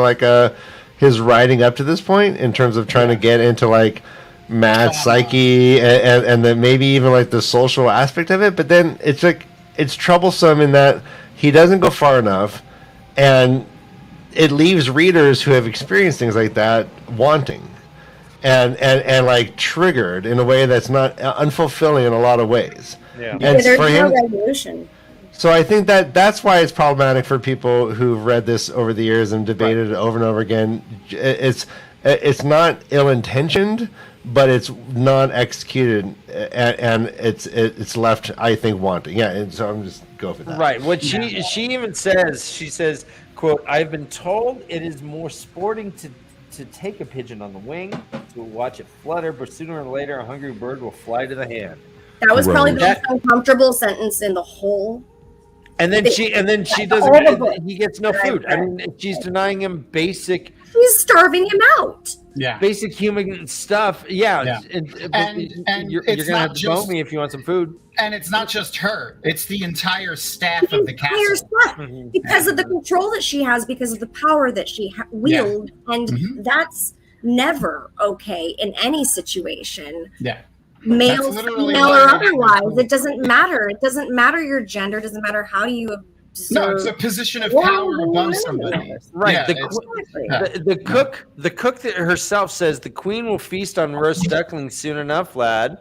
his writing up to this point in terms of trying to get into like Matt's psyche and then maybe even like the social aspect of it. But then it's troublesome in that he doesn't go far enough, and it leaves readers who have experienced things like that wanting and like triggered in a way that's not unfulfilling in a lot ways. And there's no resolution. So I think that's why it's problematic for people who've read this over the years and debated it over and over again. It's not ill-intentioned, but it's not executed, and it's left, I think, wanting. Yeah, and so I'm just go for that. Right. What she even says, she says, quote, "I've been told it is more sporting to take a pigeon on the wing, to watch it flutter, but sooner or later a hungry bird will fly to the hand." That was probably the most uncomfortable sentence in the whole. And then she doesn't. He gets no food. I mean, she's denying him basic. She's starving him out. Yeah. Basic human stuff. Yeah. And you're gonna have to bone me if you want some food. And it's not just her; it's the entire staff of the castle. Because of the control that she has, because of the power that she wields, and that's never okay in any situation. Yeah. Male, female, or otherwise, it doesn't matter. It doesn't matter your gender. It doesn't matter how you observe. No, it's a position of power above somebody. Right. Yeah, the cook that herself says the queen will feast on roast ducklings soon enough, lad.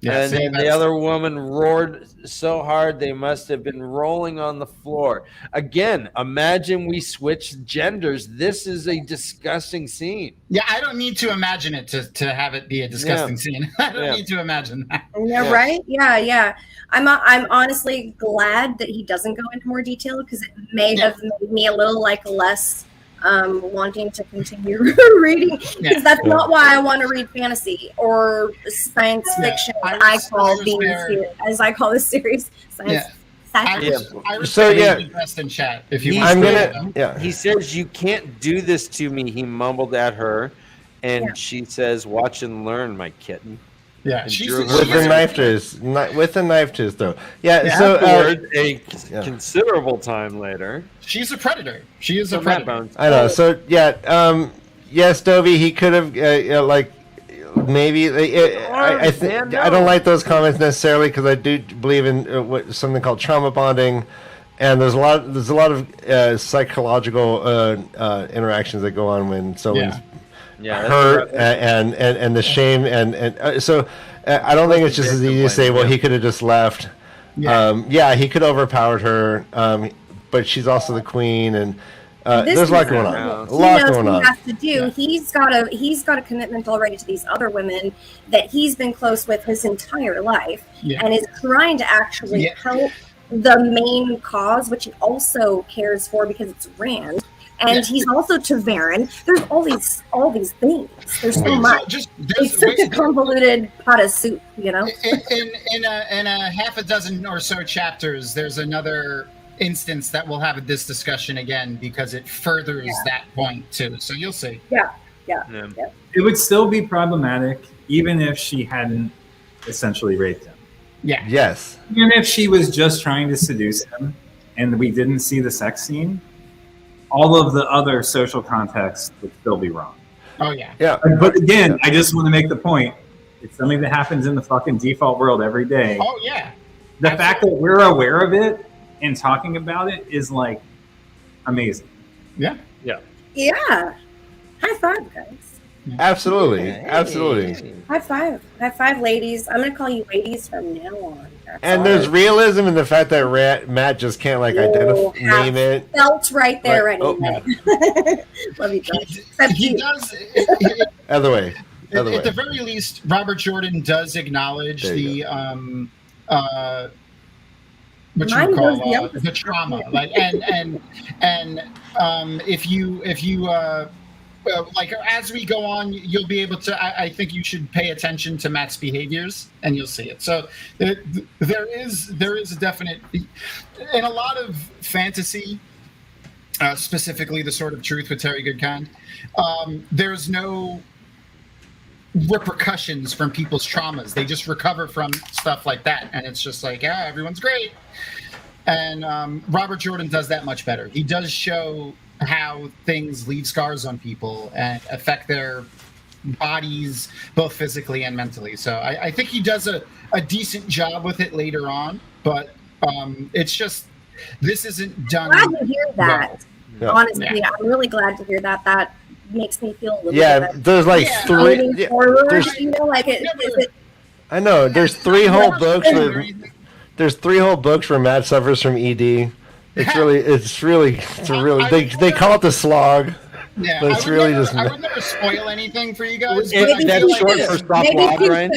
Yeah, and then the other woman roared so hard they must have been rolling on the floor. Again, imagine we switch genders. This is a disgusting scene. Yeah, I don't need to imagine it to have it be a disgusting scene. I don't need to imagine that. Yeah, right? Yeah. I'm honestly glad that he doesn't go into more detail, because it may have made me a little less wanting to continue reading, because that's not why I want to read fantasy or science fiction. I call this series science. In chat if you want. He says, "You can't do this to me," he mumbled at her, and she says, "Watch and learn, my kitten." Yeah, with a knife to his throat. Yeah, so a considerable time later, she's a predator. She is a predator. I know. So yes, Dovey, he could have maybe. I don't like those comments necessarily, because I do believe in something called trauma bonding, and there's a lot of psychological interactions that go on when someone's hurt and the shame and so I don't think it's just as easy to say, well, he could have just left. He could have overpowered her, but she's also the queen, and there's a lot going on. He has to do. He's got a commitment already to these other women that he's been close with his entire life, and is trying to actually help the main cause, which he also cares for because it's Rand. And he's also TAVERN. There's all these things. There's so much. It's such a convoluted pot of soup, you know. In a half a dozen or so chapters, there's another instance that we'll have this discussion again, because it furthers that point too. So you'll see. Yeah. It would still be problematic even if she hadn't essentially raped him. Yeah. Yes. Even if she was just trying to seduce him, and we didn't see the sex scene, all of the other social context would still be wrong. Oh, yeah. Yeah. But again, I just want to make the point. It's something that happens in the fucking default world every day. Oh, yeah. The fact that we're aware of it and talking about it is amazing. Yeah. Yeah. High five, guys. Absolutely. High five, ladies. I'm going to call you ladies from now on. And there's realism in the fact that Matt just can't like name it. Felt right there, Right. anyway. Love you, Josh. He does. Other way. At the very least, Robert Jordan does acknowledge the what you would call the trauma, like and if you like as we go on, you'll be able to. I think you should pay attention to Matt's behaviors, and you'll see it. So there is a definite in a lot of fantasy, specifically the Sword of Truth with Terry Goodkind. There's no repercussions from people's traumas. They just recover from stuff like that, and it's just like, yeah, everyone's great. And Robert Jordan does that much better. He does show how things leave scars on people and affect their bodies both physically and mentally. So I think he does a decent job with it later on, but it's just this isn't done. I'm glad to hear that. Well. Honestly, I'm really glad to hear that. That makes me feel a little bit there's like three. Yeah, forward, you know, like it. I know. There's 3 whole books. There's 3 whole books where Matt suffers from ED. It's really. They call it the slog. Yeah, but it's really just. I would never spoil anything for you guys. That's short for stop log, right?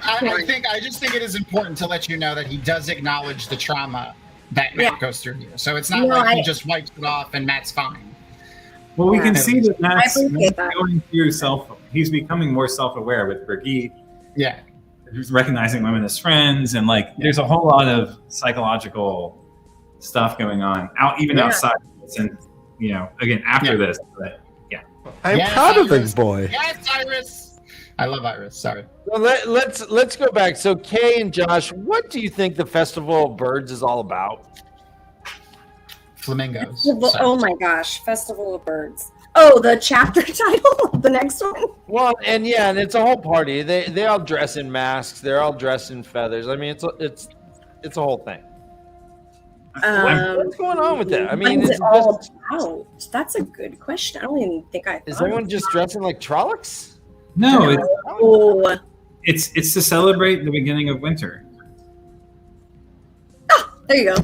I just think it is important to let you know that he does acknowledge the trauma that Matt goes through here. So it's not like he just wipes it off and Matt's fine. Well, we can see that Matt's going through he's becoming more self-aware with Brigitte. Yeah. He's recognizing women as friends, and there's a whole lot of psychological stuff going on outside of this, and again after this. But I'm proud of this boy. Yes, Iris. I love Iris. Sorry. Well, let's go back. So, Kay and Josh, what do you think the Festival of Birds is all about? Flamingos. Oh my gosh, Festival of Birds. Oh, the chapter title, the next one. Well, and it's a whole party. They all dress in masks. They're all dressed in feathers. I mean, it's a whole thing. What's going on with that? I mean, it's all about? That's a good question. I don't even think is everyone just dressing like Trollocs? No, it's to celebrate the beginning of winter. Oh, there you go.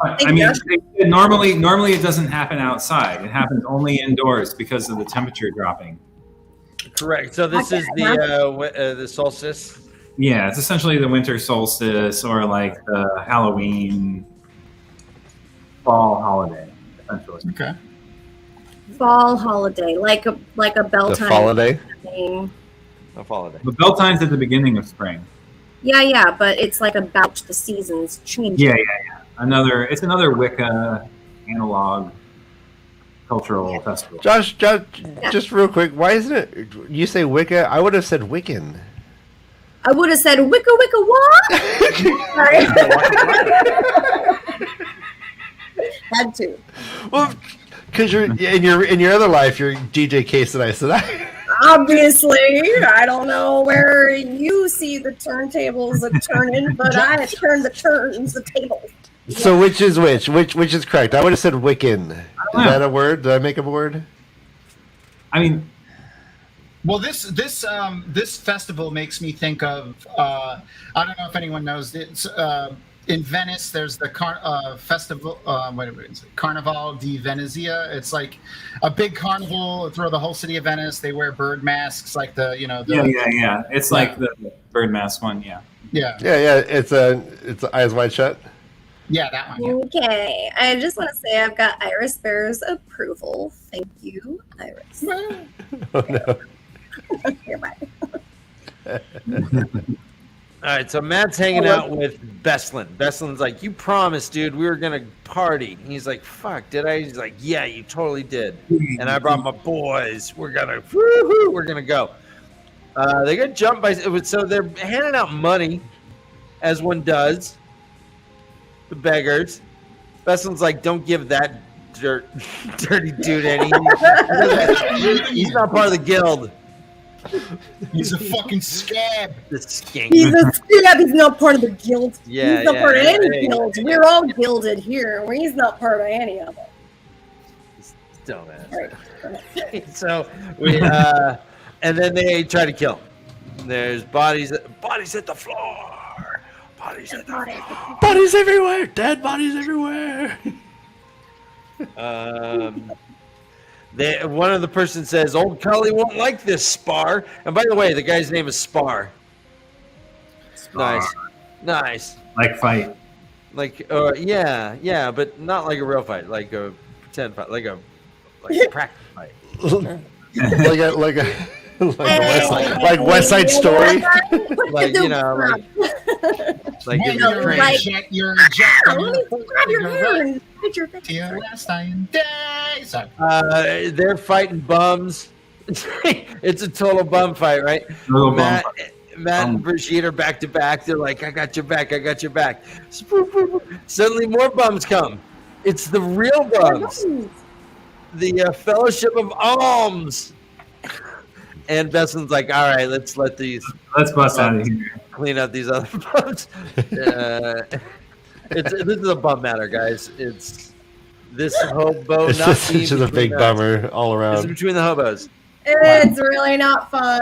I mean, normally it doesn't happen outside. It happens only indoors because of the temperature dropping. Correct. So this is the solstice. Yeah, it's essentially the winter solstice, or like the Halloween fall holiday, essentially. Okay. Fall holiday, like a Beltane. The holiday. A holiday. The Beltane's at the beginning of spring. Yeah, but it's like about the seasons changing. Yeah. It's another Wicca analog cultural festival. Josh, just real quick, why isn't it? You say Wicca? I would have said Wiccan. I would have said Wicca what? Had to. Well, because you're in your other life, you're DJ Case and I said Obviously, I don't know where you see the turntables turning, but I turn the tables. So which is which? Which is correct? I would have said Wiccan. Is that a word? Did I make up a word? I mean, well, this festival makes me think of I don't know if anyone knows it's in Venice. There's the festival. Carnival di Venezia. It's like a big carnival through the whole city of Venice. They wear bird masks, like the. Yeah. It's like the bird mask one. Yeah. It's Eyes Wide Shut. Yeah, that one. Yeah. Okay, I just want to say I've got Iris Bear's approval. Thank you, Iris. Oh no. Here, bye. All right, so Matt's hanging out with Beslin. Beslin's like, "You promised, dude, we were gonna party." And he's like, "Fuck, did I?" He's like, "Yeah, you totally did." And I brought my boys. We're gonna go. They got jumped by. So they're handing out money, as one does. The beggars. Beslin's like, "Don't give that dirty dude any." He's not part of the guild. He's a fucking scab. The skink. He's a scab. He's not part of the guild. Yeah, he's not part of any guild. We're all gilded here. He's not part of any of them. Dumbass. Right. So we and then they try to kill him. There's bodies at the floor. Bodies everywhere. Bodies everywhere. Dead bodies everywhere. One of the person says, "Old Cully won't like this, Spar." And by the way, the guy's name is Spar. Nice. Like fight. Like, yeah, but not like a real fight, like a pretend fight, like a practice fight. like West Side Story. Like, you know, like When you're Let me grab your hair and put your face. your last dying day. Sorry. they're fighting bums. It's a total bum fight, right? Total bum Matt fight. and Brigitte are back to back. They're like, I got your back. Suddenly more bums come. It's the real bums. The Fellowship of Alms. And Bessen's like, all right, let's bust out of here. Clean up these other bums. This is a bum matter, guys. It's this hobo. It's just a big bummer all This is around. between the hobos. It's really not fun.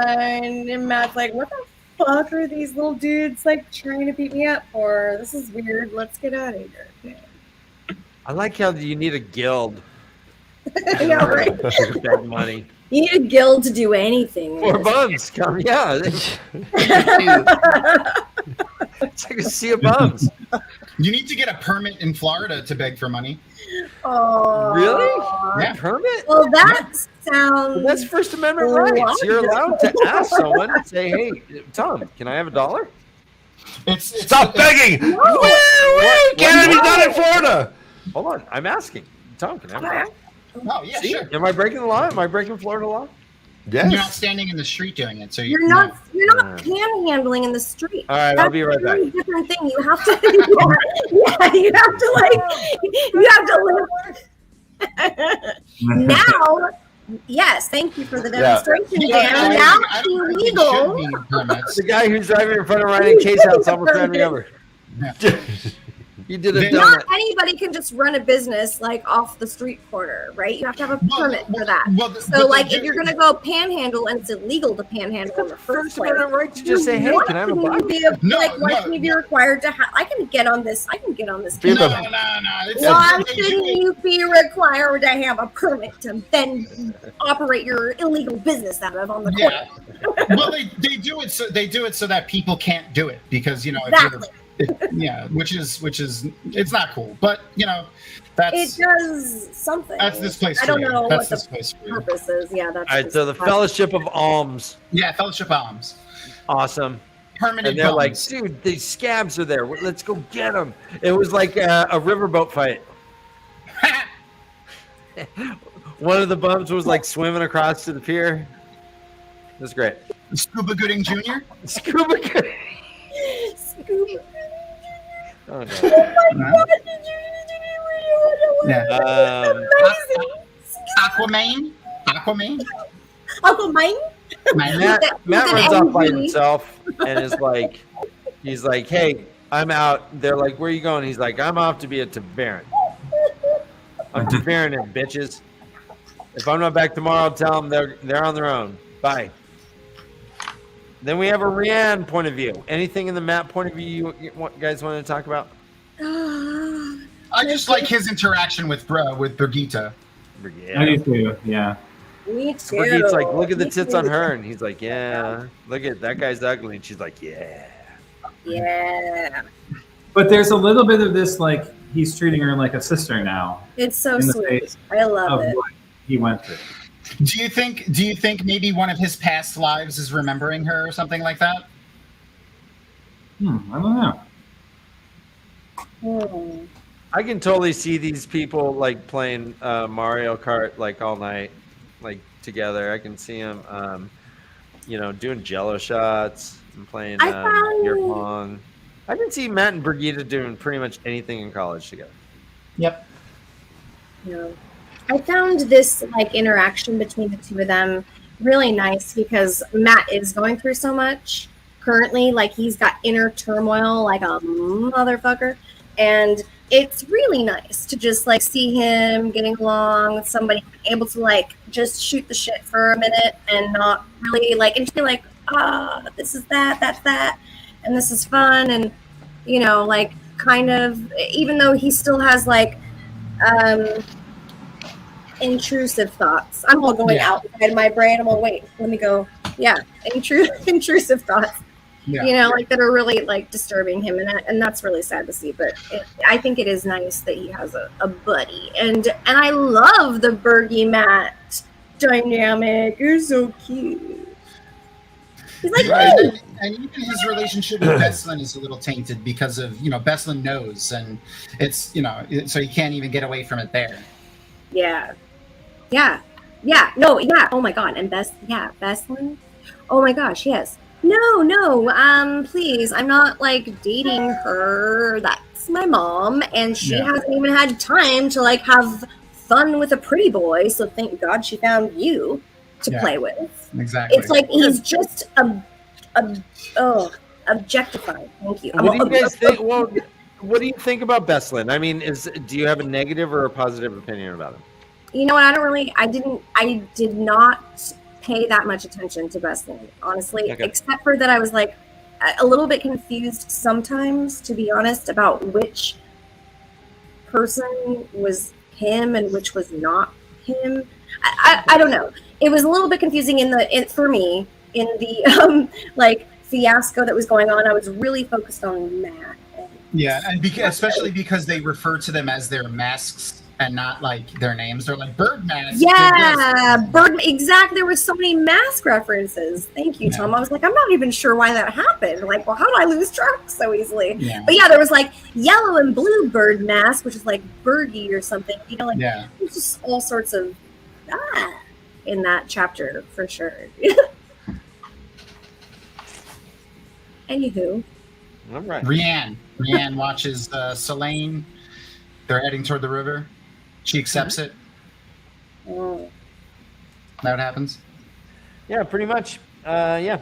And Matt's like, what the fuck are these little dudes like trying to beat me up for? This is weird. Let's get out of here. I like how you need a guild Yeah, right. to beg money. You need a guild to do anything. in More this. bums come, yeah. It's like a sea of bums. You need to get a permit in Florida to beg for money. Oh, Really? Yeah. Permit? Well, that sounds. That's First Amendment rights. You're allowed to ask someone and say, "Hey, Tom, can I have $1?" It's Stop begging! No. Can't be done in Florida. Hold on, I'm asking. Tom, can I have $1? Oh yeah, See, sure. am I breaking the law? Am I breaking Florida law? You're not Yes. standing in the street doing it, so You're not panhandling in the street. All right, That's I'll be right a very back. different thing. You have to, yeah, you have to now. Yes, thank you for the demonstration, Dan. Now it's illegal. The guy who's driving in front of Ryan Case House almost ran me over. He did a Not donut. anybody can just run a business like off the street corner, right? You have to have a permit for that. But So, like, if you're gonna go panhandle and it's illegal to panhandle in the first place, Amendment right to just say, "Hey, can I have a why buck?" why shouldn't you be required to have? I can get on this. No. Why shouldn't you be required to have a permit to then operate your illegal business out of on the corner? Yeah. Well, they do it so that people can't do it because if Exactly. which is it's not cool, but that's It does something. that's this place. I don't for you. know That's what this the place for you. purpose is. Yeah, that's. All right, so the Fellowship of Alms, Yeah, Fellowship Alms, awesome. permanent. And they're like, bombs. "Dude, these scabs are there. Let's go get them." It was like a riverboat fight. One of the bums was like swimming across to the pier. It was great. Scuba Gooding Jr. Scuba. Scuba. Oh, no. Yeah. Amazing. Aquaman. Uncle Mike. Matt runs off by himself and is like, he's like, "Hey, I'm out." They're like, "Where are you going?" He's like, "I'm off to be a TAVERN. I'm TAVERN it, bitches. If I'm not back tomorrow, I'll tell them they're on their own. Bye." Then we have a Rianne point of view. Anything in the Matt point of view you guys want to talk about? I just like his interaction with Brigitte. I do too. Yeah. Me too. Brigitte's like, "Look at the tits on her," and he's like, "Yeah. Look at that guy's ugly," and she's like, "Yeah." Yeah. But there's a little bit of this, like, he's treating her like a sister now. It's so In the sweet. face I love Of it. what he went through. Do you think maybe one of his past lives is remembering her or something like that? I don't know. I can totally see these people like playing Mario Kart like all night, like together. I can see them, doing Jello shots and playing beer pong. I can see Matt and Brigitte doing pretty much anything in college together. Yep. Yeah. I found this like interaction between the two of them really nice because Matt is going through so much currently. Like he's got inner turmoil like a motherfucker. And it's really nice to just like see him getting along with somebody able to like just shoot the shit for a minute and not really like and just be like, this is that, that's that, and this is fun. And you know, like kind of, even though he still has like intrusive thoughts. I'm all going outside my brain. I'm all, wait, let me go. Yeah, intrusive thoughts. Yeah. You know, like that are really like disturbing him, and that's really sad to see. But I think it is nice that he has a buddy, and I love the Bergie Matt dynamic. You're so cute. He's like, hey. And even his relationship with Beslin is a little tainted because of, you know, Beslin knows, and it's, you know, so he can't even get away from it there. Yeah. No, yeah. Oh my god, and Beslin. Oh my gosh, yes. No, please. I'm not like dating her. That's my mom, and she hasn't even had time to like have fun with a pretty boy. So thank God she found you to play with. Exactly. It's like he's just objectified. Thank you. What do you guys think? Well, what do you think about Beslin? I mean, do you have a negative or a positive opinion about him? You know what? I did not pay that much attention to Beslin, honestly, except for that I was like a little bit confused sometimes, to be honest, about which person was him and which was not him. I don't know. It was a little bit confusing for me in the like fiasco that was going on. I was really focused on Matt. And especially because they refer to them as their masks and not like their names. They're like bird masks. Yeah, bird. Exactly. There were so many mask references. Thank you, Tom. I was like, I'm not even sure why that happened. Like, well, how do I lose track so easily? Yeah. But yeah, there was like yellow and blue bird mask, which is like Bergie or something. You know, like there's just all sorts of in that chapter for sure. Anywho. All right. Rianne watches Selene. They're heading toward the river. She accepts it. Oh. That what happens? Yeah, pretty much. Yeah.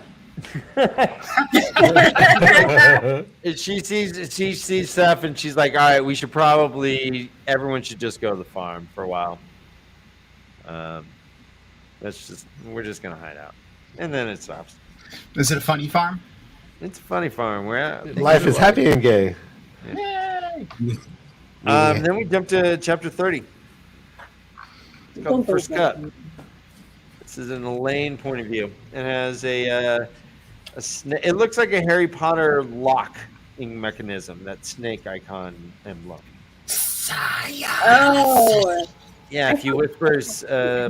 She sees stuff and she's like, all right, everyone should just go to the farm for a while. We're just gonna hide out. And then it stops. Is it a funny farm? It's a funny farm. Life is happy and gay. Yay! Then we jump to chapter 30. It's called The First Cut. This is an Elaine point of view. It has it looks like a Harry Potter locking mechanism, that snake icon emblem. Oh. Yeah, if you whisper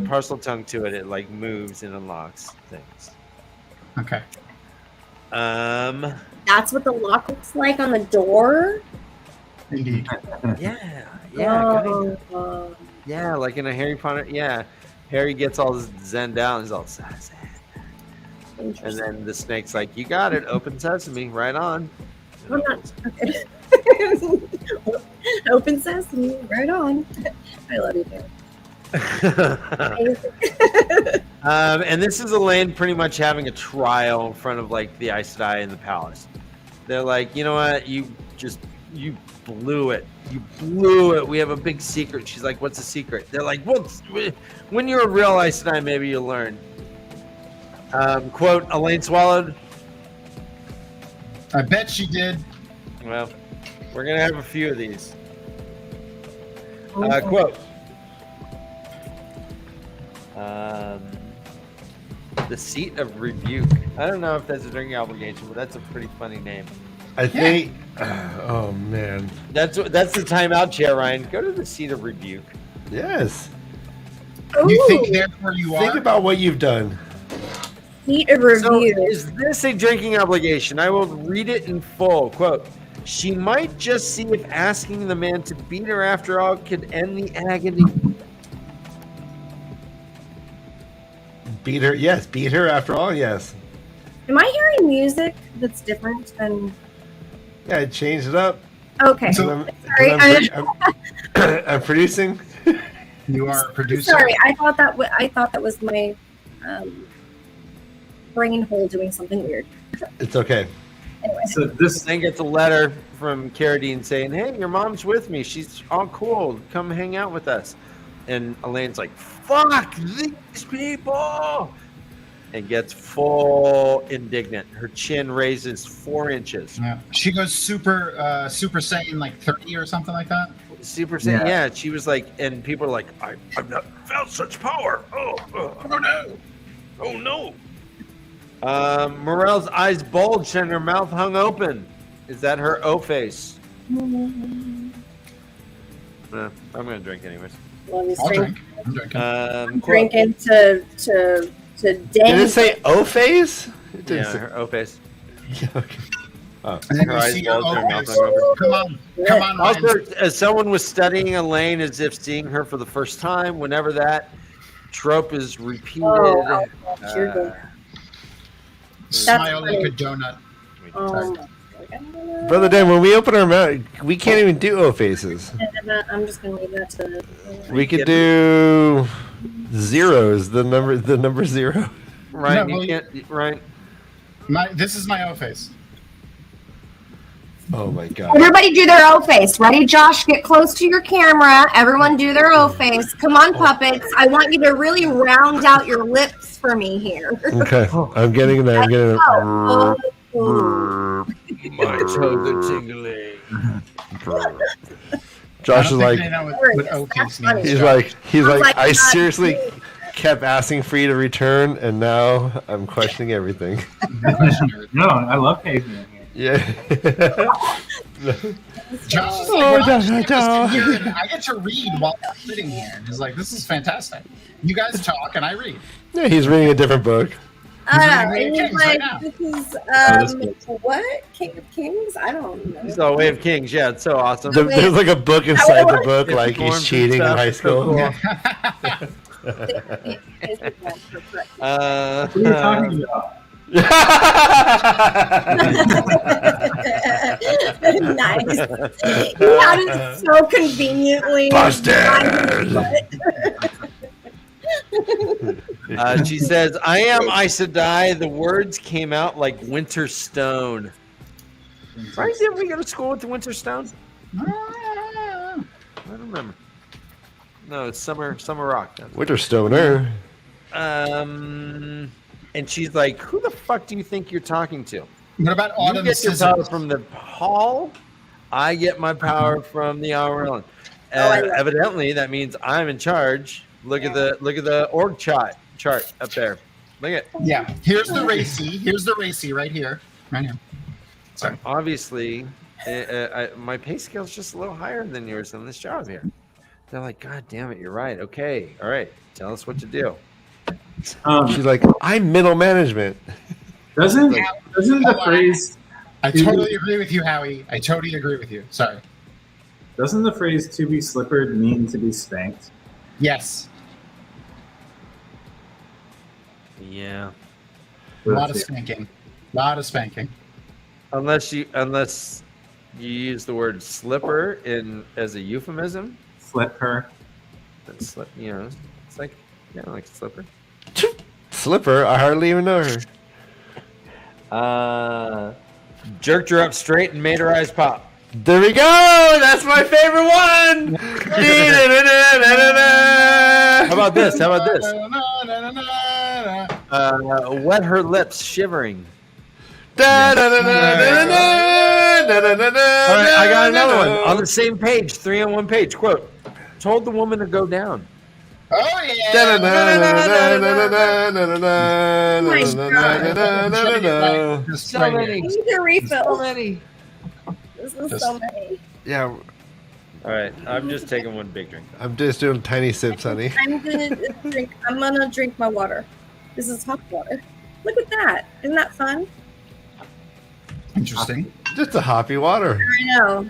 parcel tongue to it, it like moves and unlocks things. Okay. That's what the lock looks like on the door. Indeed. Yeah, kinda. Yeah, like in a Harry Potter. Yeah, Harry gets all zenned out and he's all sad. And then the snake's like, "You got it, open sesame, right on." I'm not. Okay. Open sesame, right on. I love you, Dan. And this is Elaine pretty much having a trial in front of like the Aes Sedai in the palace. They're like, you know what? You blew it. You blew it. We have a big secret. She's like, what's the secret? They're like, well, when you're a real Aes Sedai, maybe you'll learn. Quote, Elaine swallowed. I bet she did. Well, we're going to have a few of these. Quote. The Seat of Rebuke. I don't know if that's a drinking obligation, but that's a pretty funny name. I think. Oh man. That's the timeout chair, Ryan. Go to the Seat of Rebuke. Yes. You think therefore you are? Think about what you've done. Seat of Rebuke. So is this a drinking obligation? I will read it in full. Quote. She might just see if asking the man to beat her after all could end the agony. Beat her, yes. Beat her after all, yes. Am I hearing music that's different than? Yeah, I changed it up. Okay. So, sorry, I'm producing. You are a producer. Sorry, I thought that was my brain hole doing something weird. It's okay. Anyway. So this thing gets a letter from Carradine saying, "Hey, your mom's with me. She's all cool. Come hang out with us." And Elaine's like, "Fuck these people!" and gets full indignant. Her chin raises 4 inches. Yeah. She goes super Saiyan like 30 or something like that. Super Saiyan, yeah. She was like, and people are like, I've not felt such power. Oh no. Oh no. Morelle's eyes bulged and her mouth hung open. Is that her O face? I'm gonna drink anyways. I'll drink. I'm drinking. I'm drinking to Did Dane. it say O face? Yeah, her O face. Okay. And then Her you eyes see her bulged, her mouth face. hung open. Come on, Also, Ryan. as someone was studying Elaine as if seeing her for the first time, whenever that trope is repeated, Oh, you're good. Smile funny. like a donut. Oh, Brother Dan, when we open our mouth, we can't even do O faces. I'm just gonna leave that to. We could do zeros, the number 0. Ryan, No, well, you can't, Ryan. This is my O face. Oh my god. Everybody do their O face. Ready, Josh? Get close to your camera. Everyone do their O face. Come on, puppets. I want you to really round out your lips for me here. Okay, I'm getting there. I'm getting Oh, there. oh. My toes are tingling. Josh is I don't like, think they know what That's O face funny. means. he's like, like, I God, seriously kept asking for you to return, and now I'm questioning everything. No, I love pavement here. Yeah. Josh is Oh, like, no, well, no, no. I get to read while I'm sitting here. He's like, this is fantastic. You guys talk and I read. Yeah, he's reading a different book. I don't know. King of It Kings was right like, now. this is what? King of Kings? I don't know. So, Way of Kings, yeah, it's so awesome. There's like a book inside the book, It's like he's forms cheating in and high stuff. school. So What are you talking about? Nice. You had it so conveniently. Busted! she says, I am Aes Sedai. The words came out like Winter Stone. Right? Didn't we go to school with the Winter Stone? I don't remember. No, it's Summer Rock. That's Winter Stoner. And she's like, who the fuck do you think you're talking to? What about You Autumn get your power Scissors? from the hall. I get my power from the Auron. I love Evidently, that means I'm in charge. Look at the org chart up there. Look at. Yeah. Here's the racy. Here's the racy right here. Right here. Sorry. Obviously, my pay scale is just a little higher than yours on this job here. They're like, God damn it, you're right. Okay, all right, tell us what to do. She's like, I'm middle management. Doesn't the phrase I totally agree with you, Howie. I totally agree with you. Sorry. doesn't the phrase "to be slippered" mean to be spanked? Yes. Yeah, A lot of spanking. A lot of spanking. unless you use the word slipper as a euphemism. Flip her. Then slip, it's like like a slipper. Slipper, I hardly even know her. Jerked her up straight and made her eyes pop. There we go! That's my favorite one! How about this? Wet her lips, shivering. All right, I got another one on the same page, 3 on 1 page. Quote: told the woman to go down. Oh, yeah. So many. I need a refill. So many. This is so many. Yeah, All right, I'm just taking one big drink. I'm just doing tiny sips, honey. I'm gonna drink my water. This is hot water. Look at that. Isn't that fun? Interesting. Just a hoppy water. I know.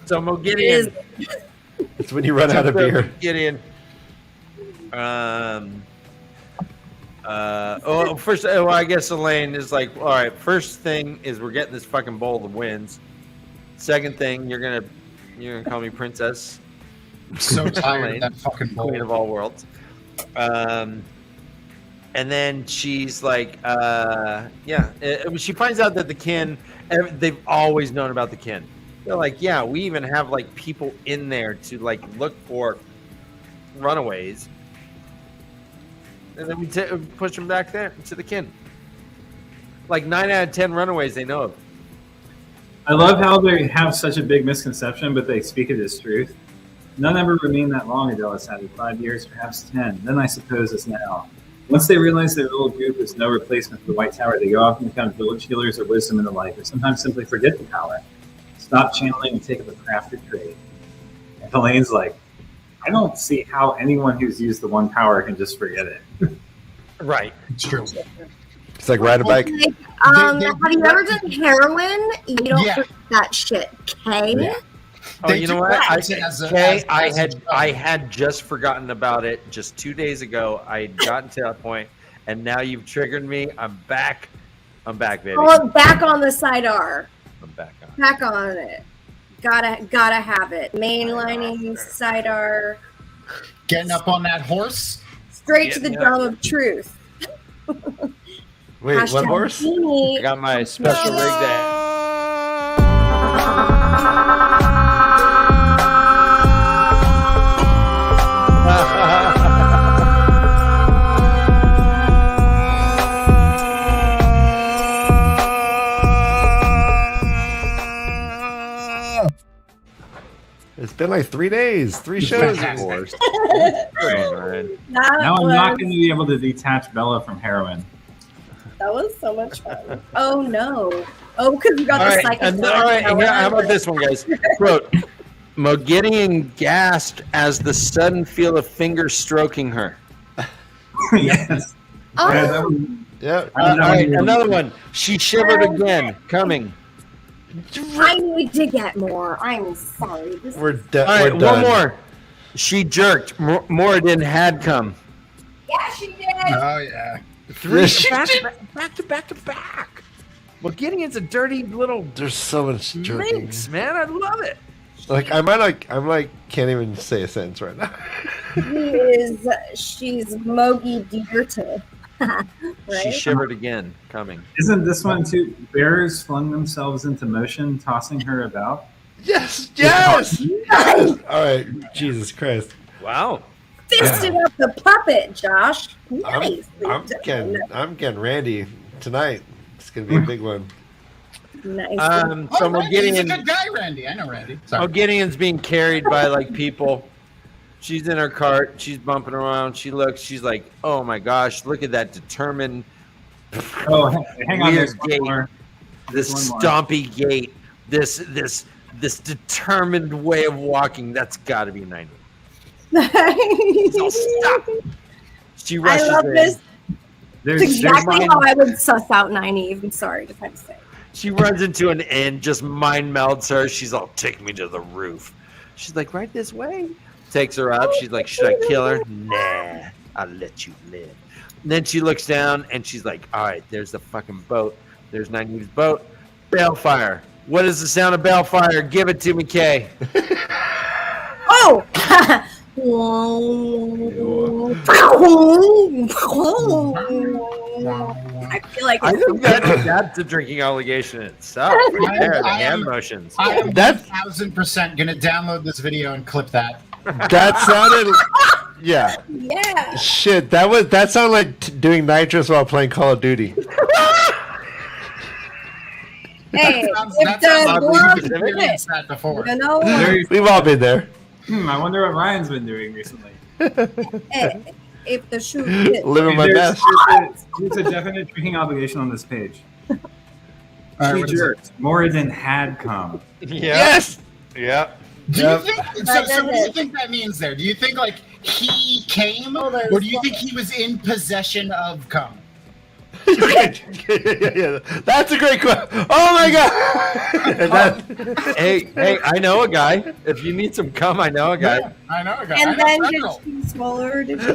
So It Gideon. is. It's when you run out of beer. Gideon. First, I guess Elaine is like, all right, first thing is we're getting this fucking bowl of wins. Second thing, you're gonna call me princess, I'm so tired Elaine, of that fucking queen of bowl. all worlds. And then she's like, she finds out that the kin, they've always known about the kin. They're like, yeah, we even have like people in there to like look for runaways. and then we push them back there to the kin. Like 9 out of 10 runaways they know of. I love how they have such a big misconception, but they speak it as truth. None ever remained that long, Adela added. 5 years, perhaps 10. Then I suppose it's now. Once they realize their little group is no replacement for the White Tower, they go off and become village healers or wisdom and the like, or sometimes simply forget the power. Stop channeling and take up a crafted trade. And Helene's like, I don't see how anyone who's used the one power can just forget it. Right. It's true. It's like ride a bike. Like, have you ever done heroin? You don't forget that shit, okay? Yeah. Oh, you know what? I I had just forgotten about it just 2 days ago. I had gotten to that point, and now you've triggered me. I'm back. I'm back, baby. Oh, back on the side R. I'm back on. Back on it. Gotta have it. Mainlining side R. Getting up on that horse. Straight to the dome of truth. Wait, what horse? I got my special rig there. It's been like 3 days, 3 shows. Fantastic. Of course. Now I'm not going to be able to detach Bella from heroin. That was so much fun. Oh no. Oh, because we got All the right, psychic. all right. How about this one, guys? Quote: Mogedion gasped as the sudden feel of fingers stroking her. Yes. Oh, Yeah, that was- Yeah. All right, another one. She shivered again. Coming. I need to get more. I'm sorry. This We're All right, we're done. one more. She jerked. Moradin had come. yeah, she did. Oh yeah. Three back to back. Well, Gideon's a dirty little There's so much jerking. minx, man. I love it. Like I'm can't even say a sentence right now. She's Mogi Dierta. She Right? shivered again. Coming. Isn't this one too? Bears flung themselves into motion, tossing her about. Yes, yes, yes. All right, Jesus Christ. Wow. Fisted up the puppet, Josh. Nice. I'm getting Randy tonight. It's gonna be a big one. Nice. So Randy, he's a Mogedion. good guy, Randy. I know Randy. Sorry. Gideon's being carried by like people. She's in her cart. She's bumping around. She looks. She's like, "Oh my gosh! Look at that determined, Oh, hang on. weird There's one gait. more. This One more. stompy gait. This determined way of walking. That's got to be 90. So stop. She I rushes love in. this. There's, It's exactly there's how I would suss out 90. I'm sorry, just have to say. She runs into an inn, just mind melds her. She's all, take me to the roof. She's like, right this way. Takes her up. She's like, should I kill her? Nah, I'll let you live. And then she looks down and she's like, all right, there's the fucking boat. There's 90's boat. Balefire. What is the sound of balefire? Give it to me, Kay. Oh! I feel like I think that's a drinking obligation in itself. Right there, the hand motions. I am That- 1000% gonna download this video and clip that. That sounded, yeah. yeah. Shit, that sounded like doing nitrous while playing Call of Duty. Hey, Sounds- if that the sounds glove like we've fit, experienced that before. you know, We've all been there. I wonder what Ryan's been doing recently. hey, if the shoe fits. Living my There's- best. There's a definite drinking obligation on this page. All right, She what is it? jerked. Moradin had come. Yes. Yeah. Do Yep. you think so? What do you think that means there? Do you think like he came, or do you think he was in possession of cum? Yeah. That's a great question. Oh my god. And that- Hey, I know a guy. If you need some cum, I know a guy. Yeah, I know a guy. And I know then several. did she swallow? Did she?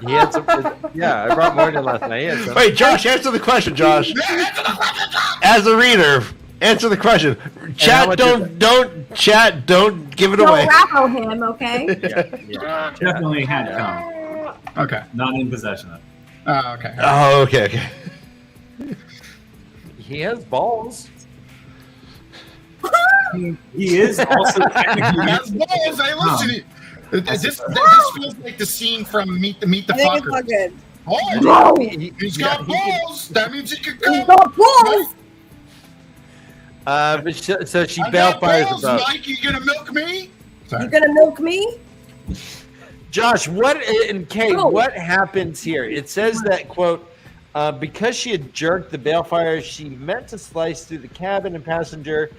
He had some. Yeah, I brought more than last night. He had some. Wait, Josh, answer the question, Josh. As a reader, answer the question. Chat, much don't chat, don't give it away. Don't rattle him, okay? Yeah. Definitely had come. Okay. Not in possession of. Oh, okay. Oh, okay. He has balls. He is also technically. That's balls. I listen to you. This feels like the scene from Meet the I think it's all Fuckers. good. Oh, he's got balls. That means he can He's come. got balls. So she I bail got fires balls, the boat. Mike. You gonna milk me? You gonna milk me? Josh, Kay, Oh. what happens here? It says that, quote, because she had jerked the balefire, she meant to slice through the cabin and passenger.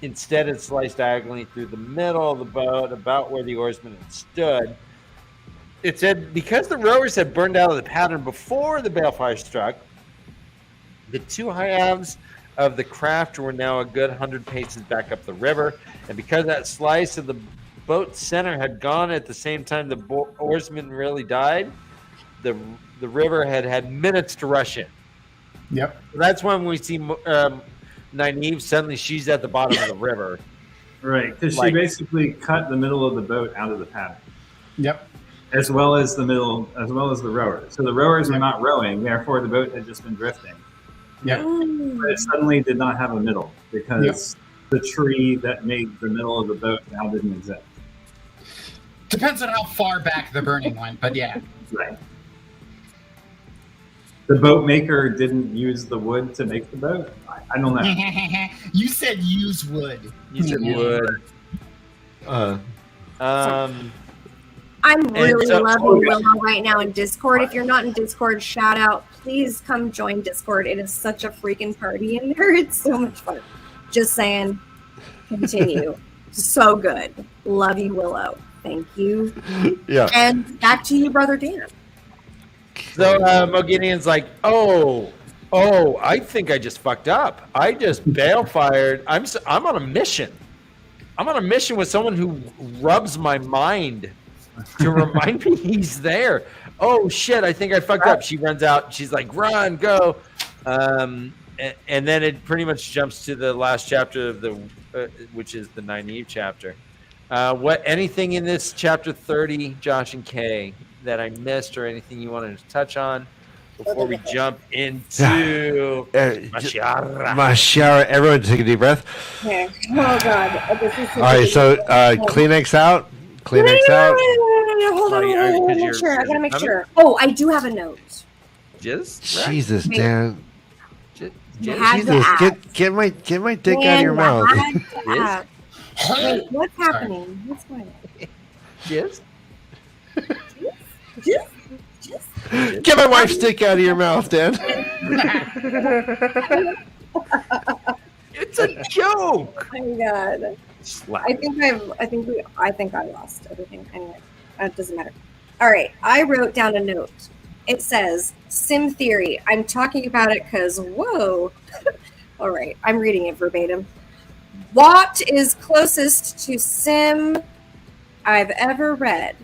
Instead, it sliced diagonally through the middle of the boat, about where the oarsman had stood. It said, because the rowers had burned out of the pattern before the balefire struck, the two halves of the craft were now a good 100 paces back up the river. And because that slice of the boat's center had gone at the same time the oarsman really died, the river had minutes to rush in. Yep. That's when we see Nynaeve. Suddenly she's at the bottom of the river. Right, because she basically cut the middle of the boat out of the pattern. Yep. As well as the rowers. So the rowers were not rowing, therefore the boat had just been drifting. Yep. But it suddenly did not have a middle because the tree that made the middle of the boat now didn't exist. Depends on how far back the burning went, but yeah. Right. The boat maker didn't use the wood to make the boat? I don't know. You said use wood. You said wood. I'm really so- loving Willow right now in Discord. If you're not in Discord, shout out. Please come join Discord. It is such a freaking party in there. It's so much fun. Just saying. Continue. So good. Love you, Willow. Thank you. Yeah. And back to you, Brother Dan. So Moginian's like, oh, I think I just fucked up. I just bail-fired. I'm on a mission. I'm on a mission with someone who rubs my mind to remind me he's there. Oh, shit, I think I fucked up. She runs out. She's like, run, go. And then it pretty much jumps to the last chapter of which is the Nynaeve chapter. Anything in this chapter 30, Josh and Kay, that I missed or anything you wanted to touch on before we jump into Mashara? Mashara, everyone take a deep breath. Okay. Oh, God. This is All right, so Kleenex out. Kleenex out. Hold on. I gotta make sure. Oh, I do have a note. Jizz? Jesus, Wait. Dan. Had to Jesus, ask. get my dick out of your mouth. Wait, what's happening? What's going on? Jizz? Just Get my wife's dick out of your mouth, Dan. It's a joke. Oh my God. Slap. I think I lost everything. Anyway, it doesn't matter. All right, I wrote down a note. It says Sim Theory. I'm talking about it because whoa. All right, I'm reading it verbatim. What is closest to Sim I've ever read?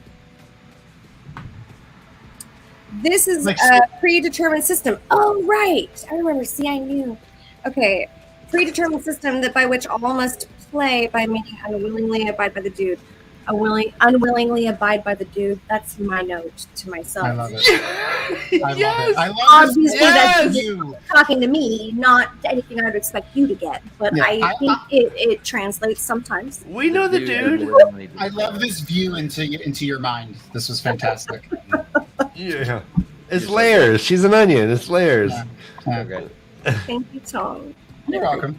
This is a predetermined system. Oh, right. I remember. See, I knew. Okay. Predetermined system that by which all must play by making unwillingly abide by the dude. Unwillingly abide by the dude. That's my note to myself. I love it. I love Obviously, that's this. you talking to me, not anything I would expect you to get. But Yeah, I think it translates sometimes. We know the dude. I love this view into your mind. This was fantastic. Yeah. It's layers. She's an onion. It's layers. Okay. Thank you, Tom. You're welcome.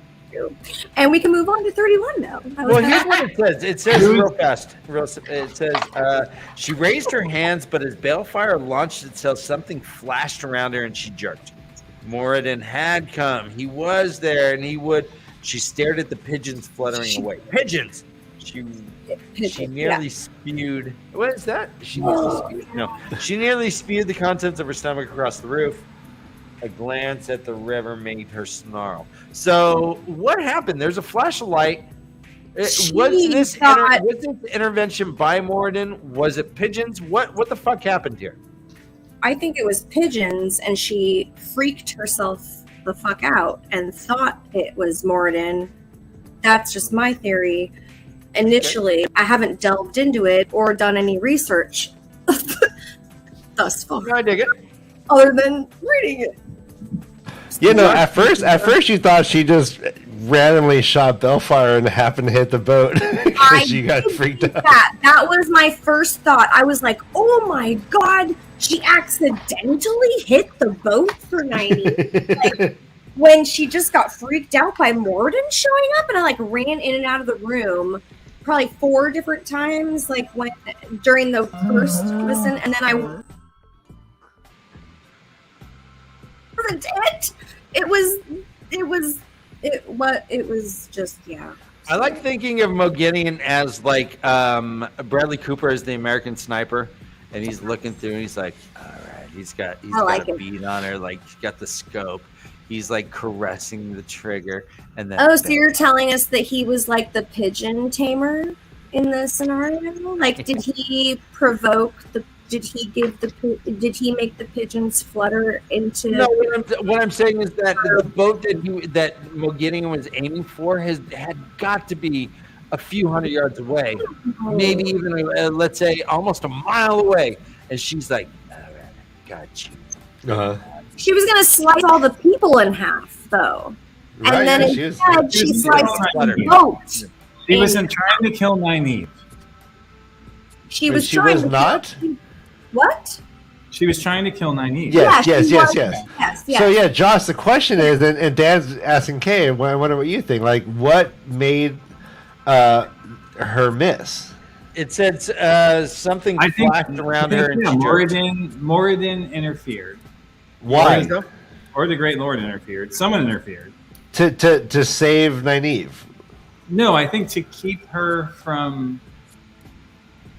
And we can move on to 31 now. Well, here's what it says. It says real fast. It says, she raised her hands, but as balefire launched itself, something flashed around her and she jerked. Moradin had come. He was there and he would. She stared at the pigeons fluttering away. Pigeons! She nearly spewed. What is that? She nearly spewed the contents of her stomach across the roof. A glance at the river made her snarl. So what happened? There's a flash of light. Was this intervention by Moradin? Was it pigeons? What the fuck happened here? I think it was pigeons, and she freaked herself the fuck out and thought it was Moradin. That's just my theory. Initially, I haven't delved into it or done any research thus far. I dig it. Other than reading it. You know, at first you thought she just randomly shot Bellfire and happened to hit the boat because you got freaked out. That was my first thought. I was like, oh my God, she accidentally hit the boat for 90. Like, when she just got freaked out by Morden showing up, and I like ran in and out of the room probably 4 different times, like when during the first listen, and then I wasn't it. It was just, yeah. I like thinking of Mogideon as like Bradley Cooper as the American Sniper, and he's looking through and he's like, all right, he's got a bead on her, like he's got the scope. He's like caressing the trigger, and then so you're telling us that he was like the pigeon tamer in the scenario? Like, did he provoke the? Did he make the pigeons flutter into? No, what I'm saying is that the boat that Mogideon was aiming for had got to be a few hundred yards away, maybe even let's say almost a mile away, and she's like, all right, got you. She was going to slice all the people in half, though. Right, and then instead, she sliced the boat. She wasn't trying to kill Nynaeve. She was not? What? She was trying to kill Nynaeve. Yes. So, yeah, Josh, the question is, and Dan's asking Kay, I wonder what you think. Like, what made her miss? It said something flashed around her. And Moradin interfered. Why? Or the Great Lord interfered. Someone interfered. To save Nynaeve. No, I think to keep her from.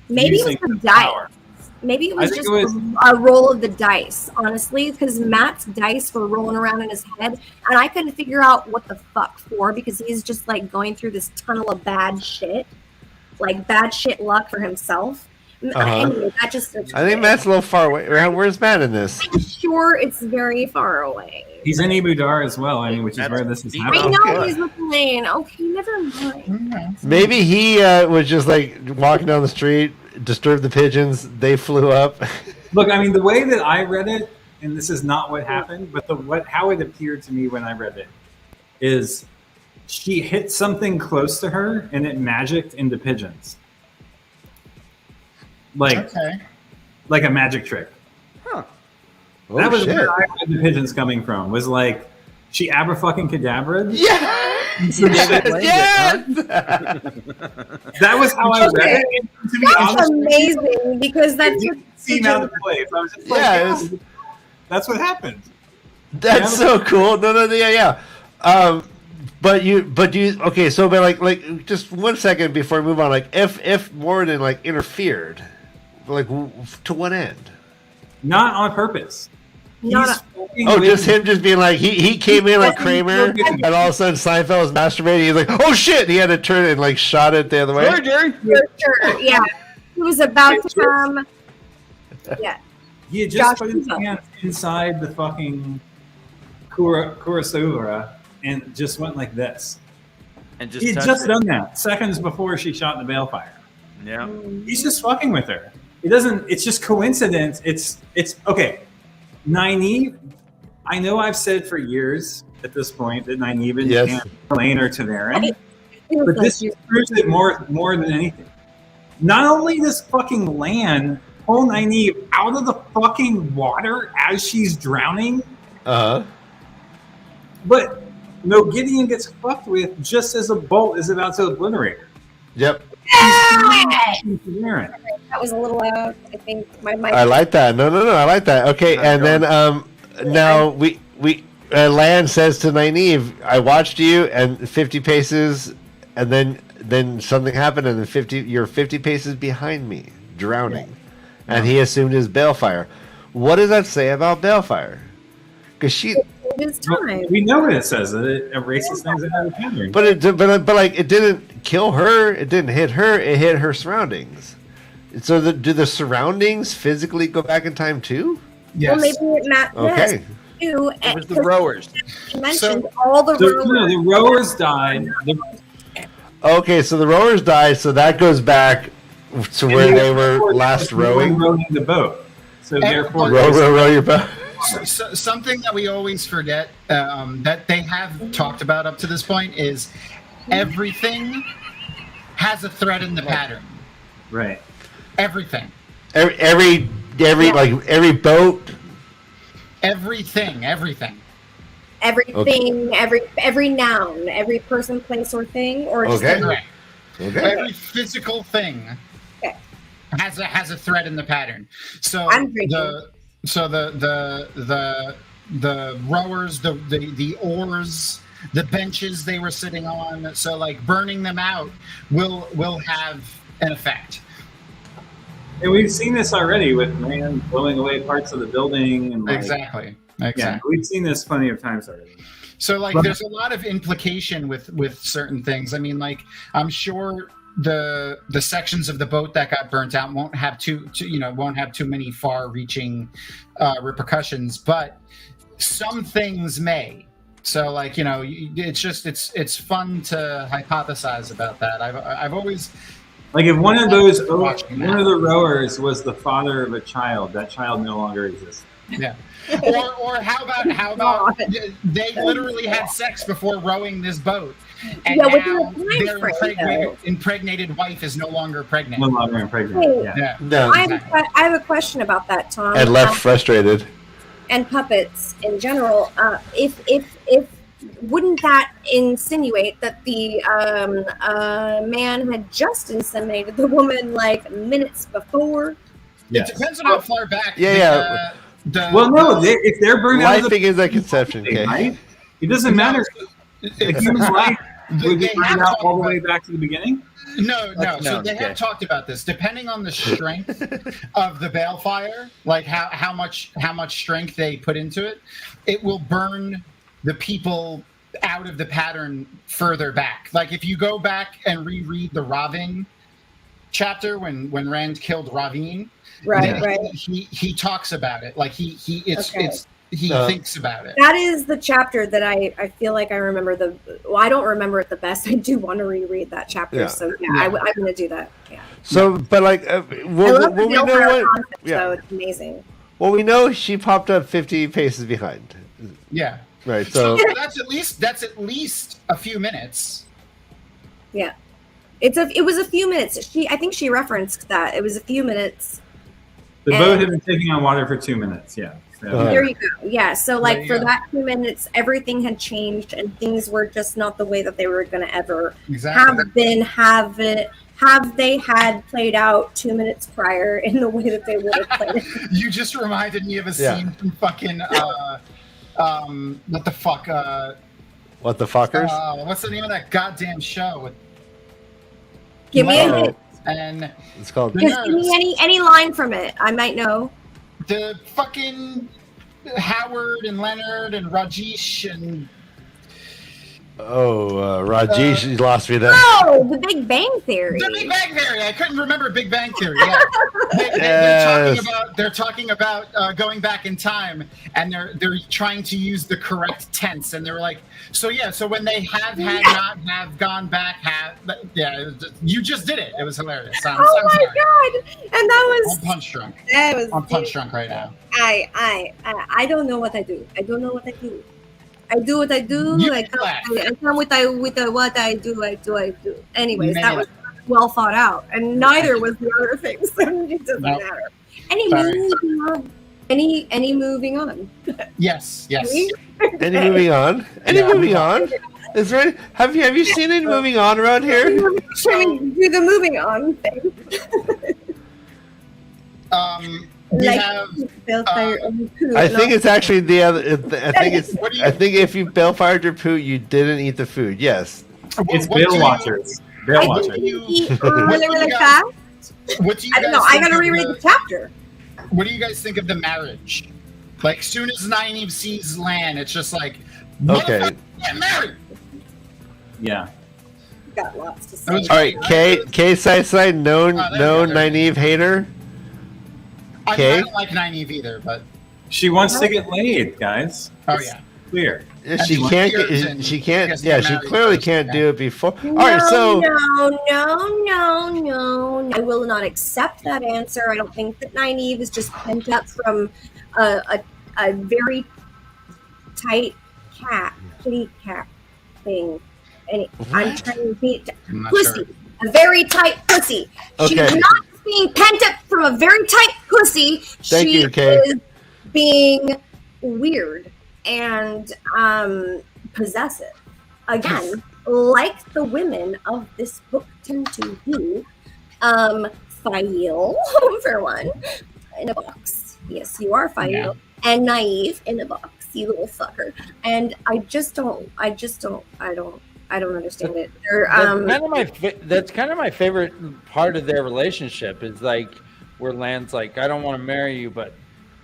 Maybe it was the dice. Maybe it was just a roll of the dice, honestly, because Matt's dice were rolling around in his head, and I couldn't figure out what the fuck for, because he's just like going through this tunnel of bad shit, like bad shit luck for himself. Anyway, I think Matt's a little far away. Where's Matt in this? I'm sure it's very far away. He's in Ibudar as well, which is where this is happening. I know he's with Lane. Okay, never mind. Maybe he was just like walking down the street, disturbed the pigeons, they flew up. Look, I mean, the way that I read it, and this is not what happened, but how it appeared to me when I read it is she hit something close to her and it magicked into pigeons. Like a magic trick. Huh. That was where I read the pigeons coming from. Was like she abra-fucking-cadabraed. Yeah. That was how I read it. To be honest, amazing because that's what seemed out of place. I was just like, that's what happened. That's so cool. No. But you okay? So, but like, just 1 second before we move on. Like, if Morden like interfered. Like, to what end? Not on purpose. Just him just being like, he came in like Kramer, and all of a sudden Seinfeld was masturbating. He's like, oh shit! He had to turn it and like shot it the other way. Sure, Jerry. Sure, yeah. He was about to come. Yeah. He had just put his hands inside the fucking Kurosura and just went like this. And he had just done that seconds before she shot the balefire. Yeah. He's just fucking with her. It doesn't. It's just coincidence. It's okay. Nynaeve. I know I've said for years at this point that Nynaeve and Lane are TAVERN, but this proves it more than anything. Not only does fucking Lan pull Nynaeve out of the fucking water as she's drowning, but Mogideon gets fucked with just as a bolt is about to obliterate her. Yep. That was a little I think my mic. I like that. No, I like that. Okay, and then now we Lan says to Nynaeve, I watched you and 50 paces, and then something happened, and then you're 50 paces behind me, drowning, and he assumed his balefire. What does that say about balefire? Because she. We know what it says. It erases things that have happened. But like it didn't kill her. It didn't hit her. It hit her surroundings. So do the surroundings physically go back in time too? Yes. Well, maybe it Matt. Okay. Too, it was the rowers. You mentioned all the rowers. No, the rowers died. Okay, so the rowers died. So that goes back to where they were last rowing. Rowing the boat. So therefore, row your boat. something that we always forget that they have talked about up to this point is everything has a thread in the pattern. Right. Everything. Every like every boat. Everything. Everything, every noun, every person, place, or thing, or just Okay. Correct. Okay. Every physical thing Okay. has a thread in the pattern. So I'm drinking. the rowers, the oars, the benches they were sitting on. So like burning them out will have an effect. And we've seen this already with man blowing away parts of the building and like, Exactly. Yeah, we've seen this plenty of times already. So like there's a lot of implication with certain things. I mean, like I'm sure the sections of the boat that got burnt out won't have too many far-reaching repercussions, but some things may. So like it's fun to hypothesize about that. I've always like if one of the rowers was the father of a child, that child no longer exists. Yeah. Or how about they literally had sex before rowing this boat, and now their impregnated wife is no longer pregnant. No longer impregnated. Yeah. No. I have a question about that, Tom. And left frustrated. And puppets in general. If wouldn't that insinuate that the man had just inseminated the woman like minutes before? It depends on how far back. If they're burned out, Life begins at conception. Okay. Right? It doesn't matter. A human life would be burned out all the way back to the beginning. No. So they have talked about this. Depending on the strength of the balefire, like how much strength they put into it, it will burn the people out of the pattern further back. Like if you go back and reread the Ravin chapter when Rand killed Ravin, right. He talks about it. Like he thinks about it. That is the chapter that I feel like I remember I don't remember it the best. I do want to reread that chapter. Yeah. So I'm going to do that. Yeah. So, but like, I love the we know what? concept, so it's amazing. Well, we know she popped up 50 paces behind. Yeah. Right. So that's at least a few minutes. Yeah. It was a few minutes. I think she referenced that. It was a few minutes. The boat had been taking on water for 2 minutes. Yeah. So. There you go. Yeah. So like for go. that 2 minutes, everything had changed and things were just not the way that they were going to ever Exactly. have they had played out 2 minutes prior in the way that they would have played it. You just reminded me of a scene from fucking what the fuck? what the fuckers? What's the name of that goddamn show? Give me a hint. And It's called. Just give me any line from it. I might know. the fucking Howard and Leonard and Rajesh and Rajesh, you lost me there. Oh, The Big Bang Theory. The Big Bang Theory. I couldn't remember Big Bang Theory. Yeah. They're talking about going back in time, and they're trying to use the correct tense, and they're like, so when they had not have gone back, you just did it. It was hilarious. I'm God! And that was I'm punch drunk. I'm punch drunk right now. I don't know what I do. I don't know what I do. I do what I do. You I come laugh. with what I do. Anyways, that was well thought out, and neither was the other thing. So it doesn't matter. Any moving on? Yes. Any moving on? Moving on? Is there any, have you seen any moving on around here? Do the moving on thing. I think it's actually the other. I think if you bail fired your poo, you didn't eat the food. Yes. It's bail watchers. Bail watchers. What do you I don't know. I gotta reread the chapter. What do you guys think of the marriage? Like, soon as Nynaeve sees Lan, it's just like, okay, get married. Yeah. Got lots to say. All right, K side known Nynaeve hater. I don't like Nynaeve either, but she wants to get laid, guys. Oh yeah, clear. She can't. She can't. Yeah, she clearly can't do it before. All right, so no. I will not accept that answer. I don't think that Nynaeve is just pent up from a a very tight kitty cat thing. And I'm trying to beat pussy. Sure. A very tight pussy. Okay. She's not being pent up from a very tight pussy. Thank you, Kay. Is being weird and possessive. Again, like the women of this book tend to do. Fail, for one, in a box. Yes, you are Fail. Yeah. And naive in a box, you little fucker. And I don't understand it. That's kind of my favorite part of their relationship is like where Lan's like, I don't want to marry you, but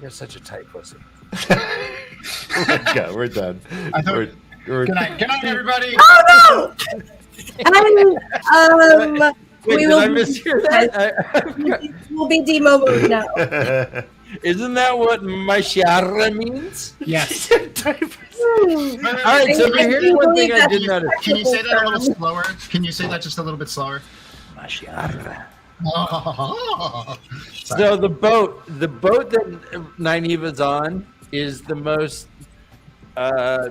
you're such a tight pussy. Oh my God, we're done. Good night, everybody. Oh no! Wait, we did I mishear that? We'll be demobilized now. Isn't that what Mashara means? Yes. All right, so here's one thing I did notice. Can you say that a little slower? Can you say that just a little bit slower? Mashara. Oh. So the boat that Nynaeva's on is the most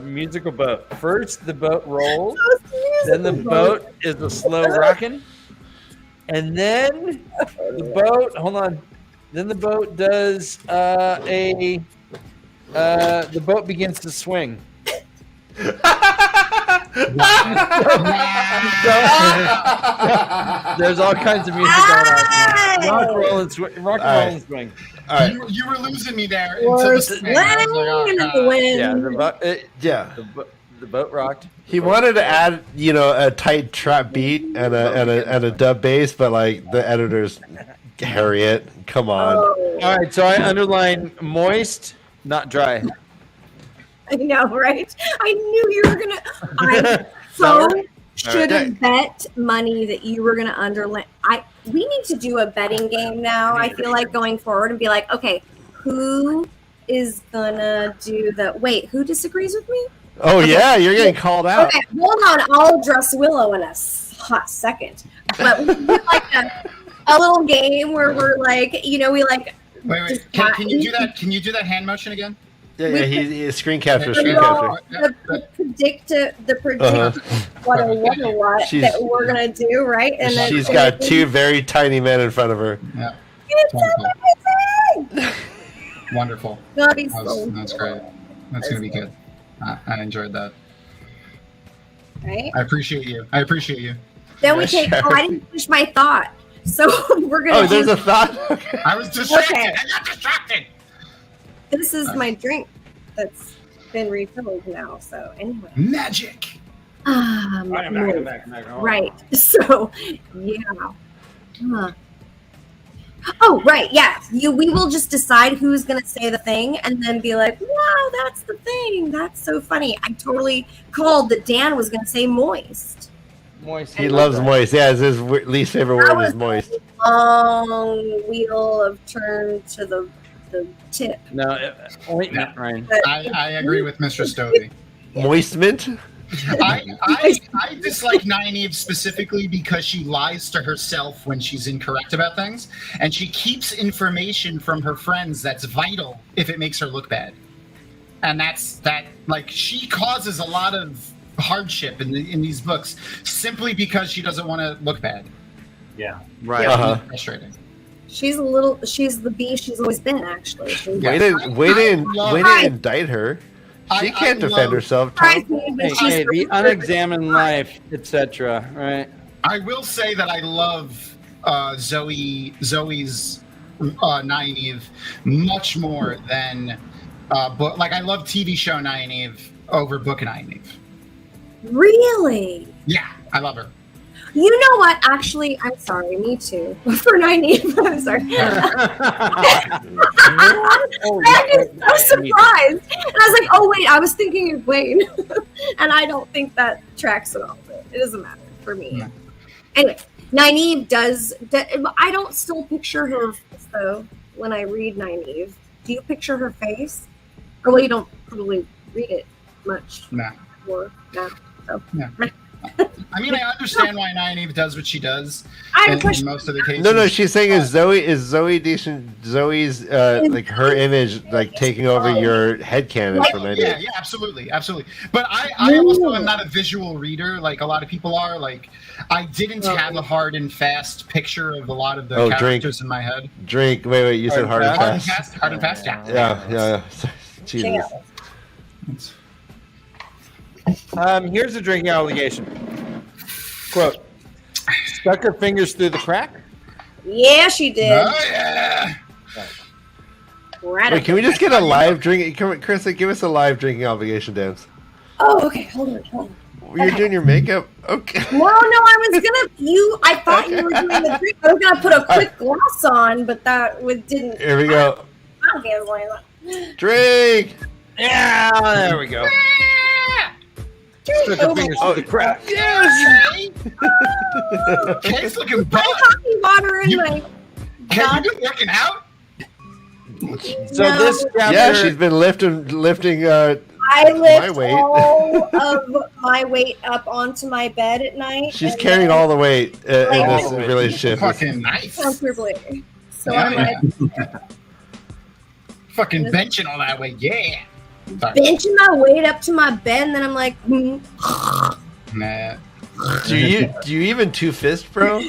musical boat. First, the boat rolls, then the boat is a slow rocking, and then the boat. Hold on. Then the boat does the boat begins to swing. There's all kinds of music going on. Rock, roll, and swing. All right. You were losing me there. Until the wind. Yeah, the boat rocked. He wanted to add, a tight trap beat and a dub bass, but like the editors, Harriet, come on. Oh. All right, so I underline moist, not dry. I know, right? I knew you were gonna. I should have bet money that you were gonna underline. We need to do a betting game now. I feel like going forward and be like, okay, who is gonna do the? Wait, who disagrees with me? Oh yeah, you're getting called out. Okay, hold on. I'll address Willow in a hot second. But we do like a little game where we're like, we like. Wait. Can you do that? Can you do that hand motion again? Yeah, he's screen capture. The predict what that we're gonna do, right? And then she's got two very tiny men in front of her. Yeah. Wonderful. That's great. That's gonna be good. I enjoyed that. Right. I appreciate you. Then we take. Oh, I didn't finish my thought. So we're gonna. Oh, there's a thought. I was distracted. Okay. I got distracted. This is my drink that's been refilled now. So anyway. Magic. Right. So yeah. Oh, right. Yeah. We will just decide who's going to say the thing and then be like, wow, that's the thing. That's so funny. I totally called that Dan was going to say moist. Moist. He loves moist. Yeah, his least favorite word is moist. Long wheel of turn to the tip. No, ointment, Ryan. I agree with Mr. Stovey. Moistment? I dislike Nynaeve specifically because she lies to herself when she's incorrect about things, and she keeps information from her friends that's vital if it makes her look bad. And she causes a lot of hardship in these books simply because she doesn't want to look bad. Yeah. Right. Uh-huh. Frustrating. She's the bee she's always been, actually. Way to indict her. She can't defend herself. Hey, the unexamined life, etc. Right. I will say that I love Zoe's Nynaeve much more than book. Like I love TV show Nynaeve over book Nynaeve. Really? Yeah, I love her. You know what? Actually, I'm sorry. Me too. For Nynaeve, I'm sorry. I'm just so surprised. And I was like, oh, wait, I was thinking of Wayne. And I don't think that tracks at all. But it doesn't matter for me. Yeah. Anyway, Nynaeve does. I don't still picture her face, though, when I read Nynaeve. Do you picture her face? Or, well, you don't probably read it much. No. Or, no. So, yeah. I mean, I understand why Nynaeve does what she does I have a in question. most of the cases. No, she's saying is Zoe decent? Zoe's like her image like taking over your headcanon for Nynaeve. Yeah, absolutely. But I also am not a visual reader like a lot of people are. Like, I didn't have a hard and fast picture of a lot of the characters in my head. Drink. Wait. You said hard and fast. Hard and fast. Yeah. Jesus. Here's a drinking obligation. Quote, stuck her fingers through the crack. Yeah, she did. Oh, yeah. Wait, can we just get a live drink? Come on, Chris, give us a live drinking obligation dance. Oh, okay. Hold on. You're doing your makeup? Okay. No, I was gonna. I thought you were doing the drink. I was gonna put a quick gloss on, but that didn't. Here we go. Okay, Drink. Yeah, there we go. Stuck her fingers through the crack. Kate's looking buff. Coffee water in my. Kate, you been working out? So this chapter, Yeah, she's been lifting. I lift my weight. all of my weight up onto my bed at night. She's carrying all the weight in this relationship. Fucking nice. Comfortably. So Yeah, I'm like fucking benching all that weight. Yeah. Sorry. benching my weight up to my bed, and then I'm like, Nah. Do you even two fist, bro?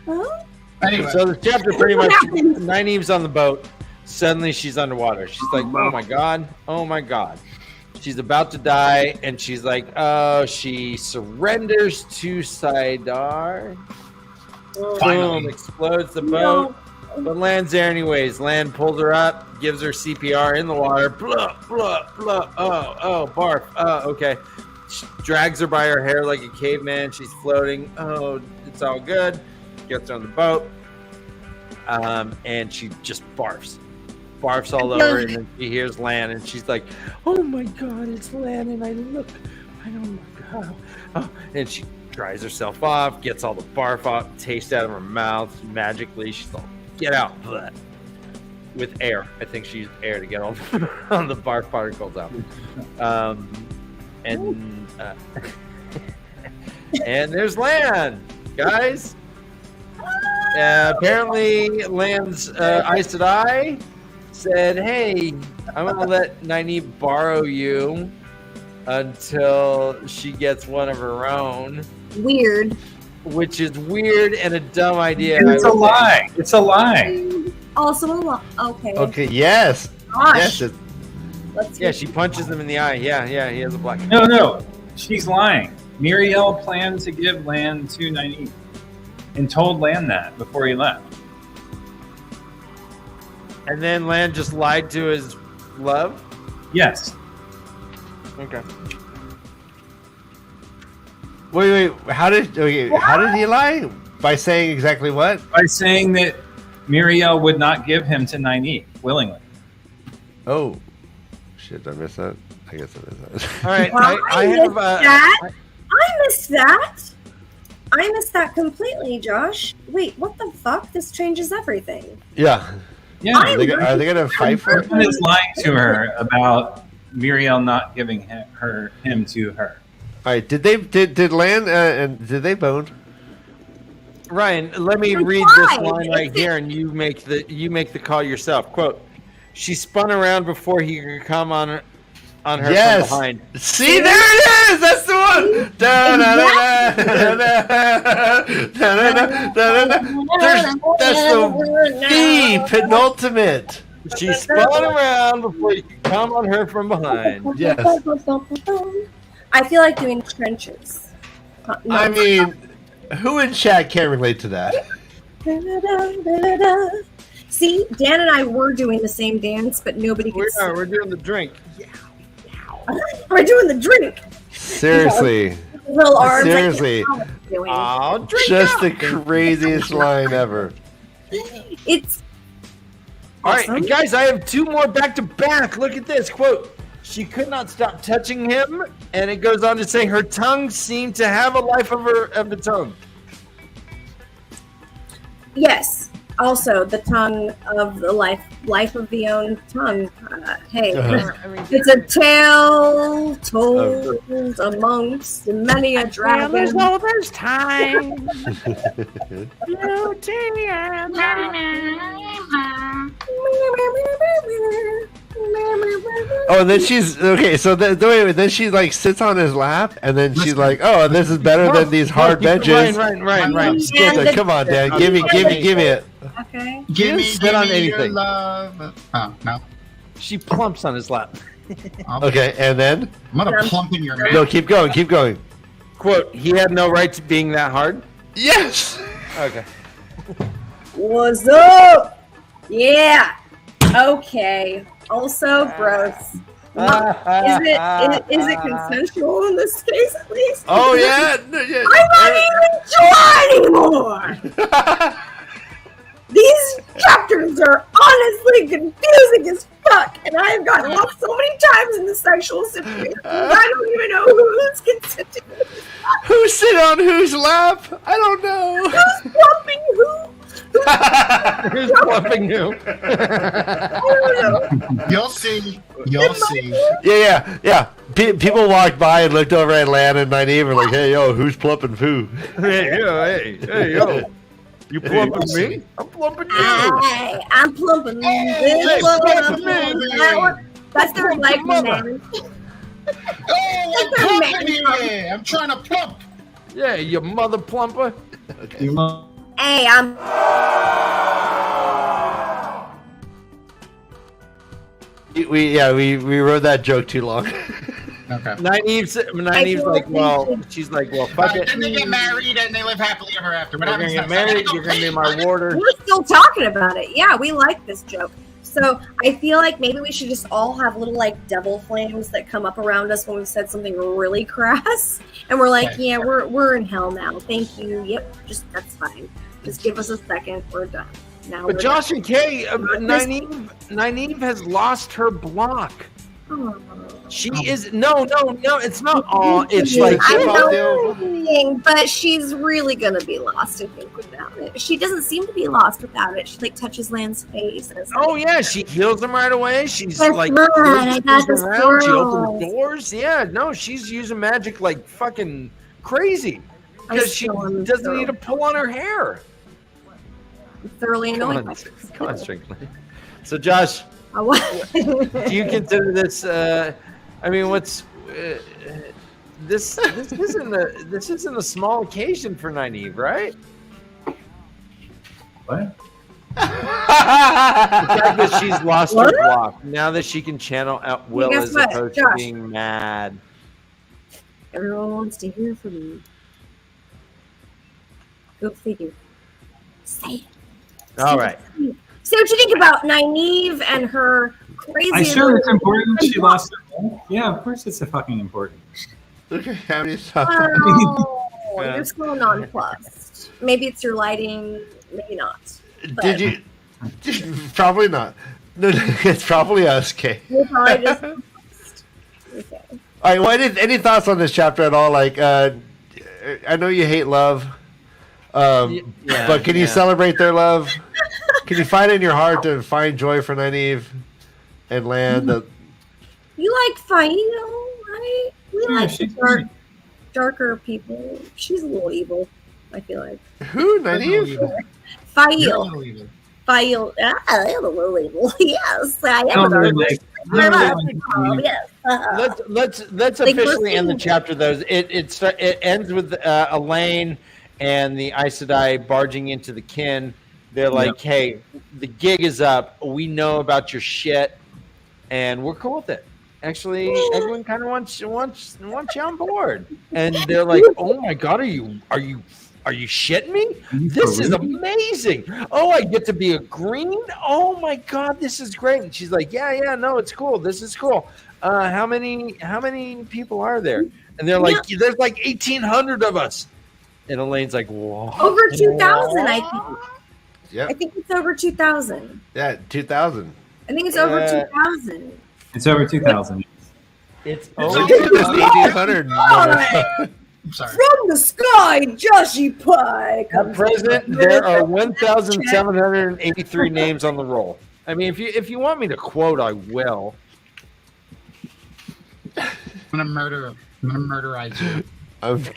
huh? Anyway, so the chapter pretty much, Nynaeve's on the boat. Suddenly she's underwater. She's like, oh my god. She's about to die, and she's like, oh, she surrenders to Saidar. Boom, explodes the boat, but lands there anyways. Land pulls her up, gives her CPR in the water. Blah, blah, blah. Oh, barf. Okay. Drags her by her hair like a caveman. She's floating. Oh, it's all good. Gets her on the boat. And she just barfs all over, and then she hears Lan, and she's like, oh my god, it's Lan, and I don't know. Oh. And she dries herself off, gets all the barf off, taste out of her mouth magically. She's all, get out. Bleh. With air. I think she used air to get all the barf particles out. And there's Lan, guys. Apparently, Lan's Aes Sedai said, hey, I'm going to let Nynaeve borrow you until she gets one of her own. Weird. Which is weird and a dumb idea. It's a lie. It's a lie. Also a lie. Okay. Okay. Yes. Gosh. Yes. Yeah, she punches him in the eye. Yeah, he has a black. No. She's lying. Miriel planned to give Lan to Nynaeve and told Lan that before he left. And then Lan just lied to his love? Yes. Okay. Wait. How did he lie? By saying exactly what? By saying that Miriel would not give him to Nynaeve willingly. Oh, shit! I missed that. I guess I missed that. All right. Well, I have I missed that. I missed that completely, Josh. Wait, what the fuck? This changes everything. Yeah. Yeah. Are they gonna fight for it? Everyone is lying to her about Miriel not giving him to her. All right. Did Lan and did they bone? Ryan, let me read this line right here, and you make the call yourself. Quote: she spun around before he could come on her from behind. See, there it is. That's the one. That's the penultimate. She spun around before he could come on her from behind. Yes. I feel like doing trenches. I mean, who in chat can't relate to that? See, Dan and I were doing the same dance, but nobody could see. We're doing the drink. We're doing the drink. Seriously. Little arms. Seriously. Oh, drink Just up. the craziest line ever. It's All awesome. right, guys, I have two more back to back. Look at this quote. She could not stop touching him, and it goes on to say her tongue seemed to have a life of its own. Yes. Also, the tongue of the life of the own tongue. Hey, it's a tale told amongst many a dragon. Well, there's time. Oh, and then she's okay. So then she like sits on his lap, and then she's like, "Oh, this is better than these hard benches." Right. Come on, Dan, give me it. Okay. Give me spit on your anything. love. Oh no. She plumps on his lap. Okay, and then I'm gonna plump in your mouth. no, keep going. Quote: He had no right to being that hard. Yes. Okay. What's up? Yeah. Okay. Also gross. Is it consensual in this case at least? Oh yeah. No, yeah. I'm not even sure anymore. These chapters are honestly confusing as fuck, and I have gotten lost so many times in the sexual situation. I don't even know who's consenting. Who sit on whose lap? I don't know. Who's plumping who? Who's plumping who? I don't know. You'll see. You'll see. Yeah. People walked by and looked over at Lan and Nynaeve and were like, "Hey, yo, who's plumping who?" Hey, yo. You plumping me? I'm plumping you. I'm plumping this one. That one. That's their like name. Oh, I'm plumping here. I'm trying to plump. Yeah, you mother plumper. Hey, I'm. We wrote that joke too long. Okay. Nynaeve's like, well, she's like, well, fuck it. Then they get married and they live happily ever after. What We're gonna happens get next? married. You're gonna be my warder. We're still talking about it. Yeah, we like this joke. So I feel like maybe we should just all have little like devil flames that come up around us when we've said something really crass, and we're like, Okay. yeah, we're in hell now. Thank you. Yep, just that's fine. Just give us a second. We're done. Now. But we're Josh done. and Kay, Nynaeve has lost her block. Oh. She is no. It's not all. It's like I know, but she's really gonna be lost. I think without it, she doesn't seem to be lost without it. She like touches Lan's face. And it's like, oh yeah, she heals him right away. She's That's like right, I got goes the around. She squirrels. opens doors. Yeah, no, she's using magic like fucking crazy because she doesn't need to pull on her hair. I'm thoroughly annoyed. Come on, Strickland. So Josh, do you consider this? I mean, what's this? This isn't a small occasion for Nynaeve, right? What? The fact that she's lost her block now that she can channel at will Guess as what, opposed to Josh? being mad. Everyone wants to hear from you. Go figure. Say it. All right. So what you think about Nynaeve and her crazy? I sure it's important she lost her block. Yeah, of course it's a fucking important. Look at how many stuff. Oh, Yeah. you're so nonplussed. Maybe it's your lighting. Maybe not. But Did you? Probably not. No, it's probably us, Kay. You're probably just nonplussed. Okay. All right. Well, any thoughts on this chapter at all? Like, I know you hate love, but can you celebrate their love? Can you find in your heart to find joy for Nynaeve and Lan? You like Fail, right? We Yeah, like she's darker people. She's a little evil, I feel like. Who? Nynaeve? You're a Fail. little evil. Fail. I am a little evil. Yes, I am a don't dark. really Yes. Let's Like, officially end the listen. chapter though. It ends with Elaine and the Aes Sedai barging into the kin. They're like, hey, the gig is up. We know about your shit, and we're cool with it. Actually, everyone kind of wants you on board. And they're like, oh my god, are you shitting me? This is amazing. Oh, I get to be a green. Oh my god, this is great. And she's like, yeah, no, it's cool. This is cool. How many people are there? And they're like, there's like 1,800 of us. And Elaine's like, whoa. Over 2,000, I think. Yep. I think it's over 2,000. Yeah, 2000. I think it's over 2,000. It's over 2,000. It's It's over. 1,800. Sorry. From the sky, Joshy Pie. At present, there are 1,783 names on the roll. I mean, if you want me to quote, I will. I'm gonna murderize you. I'm so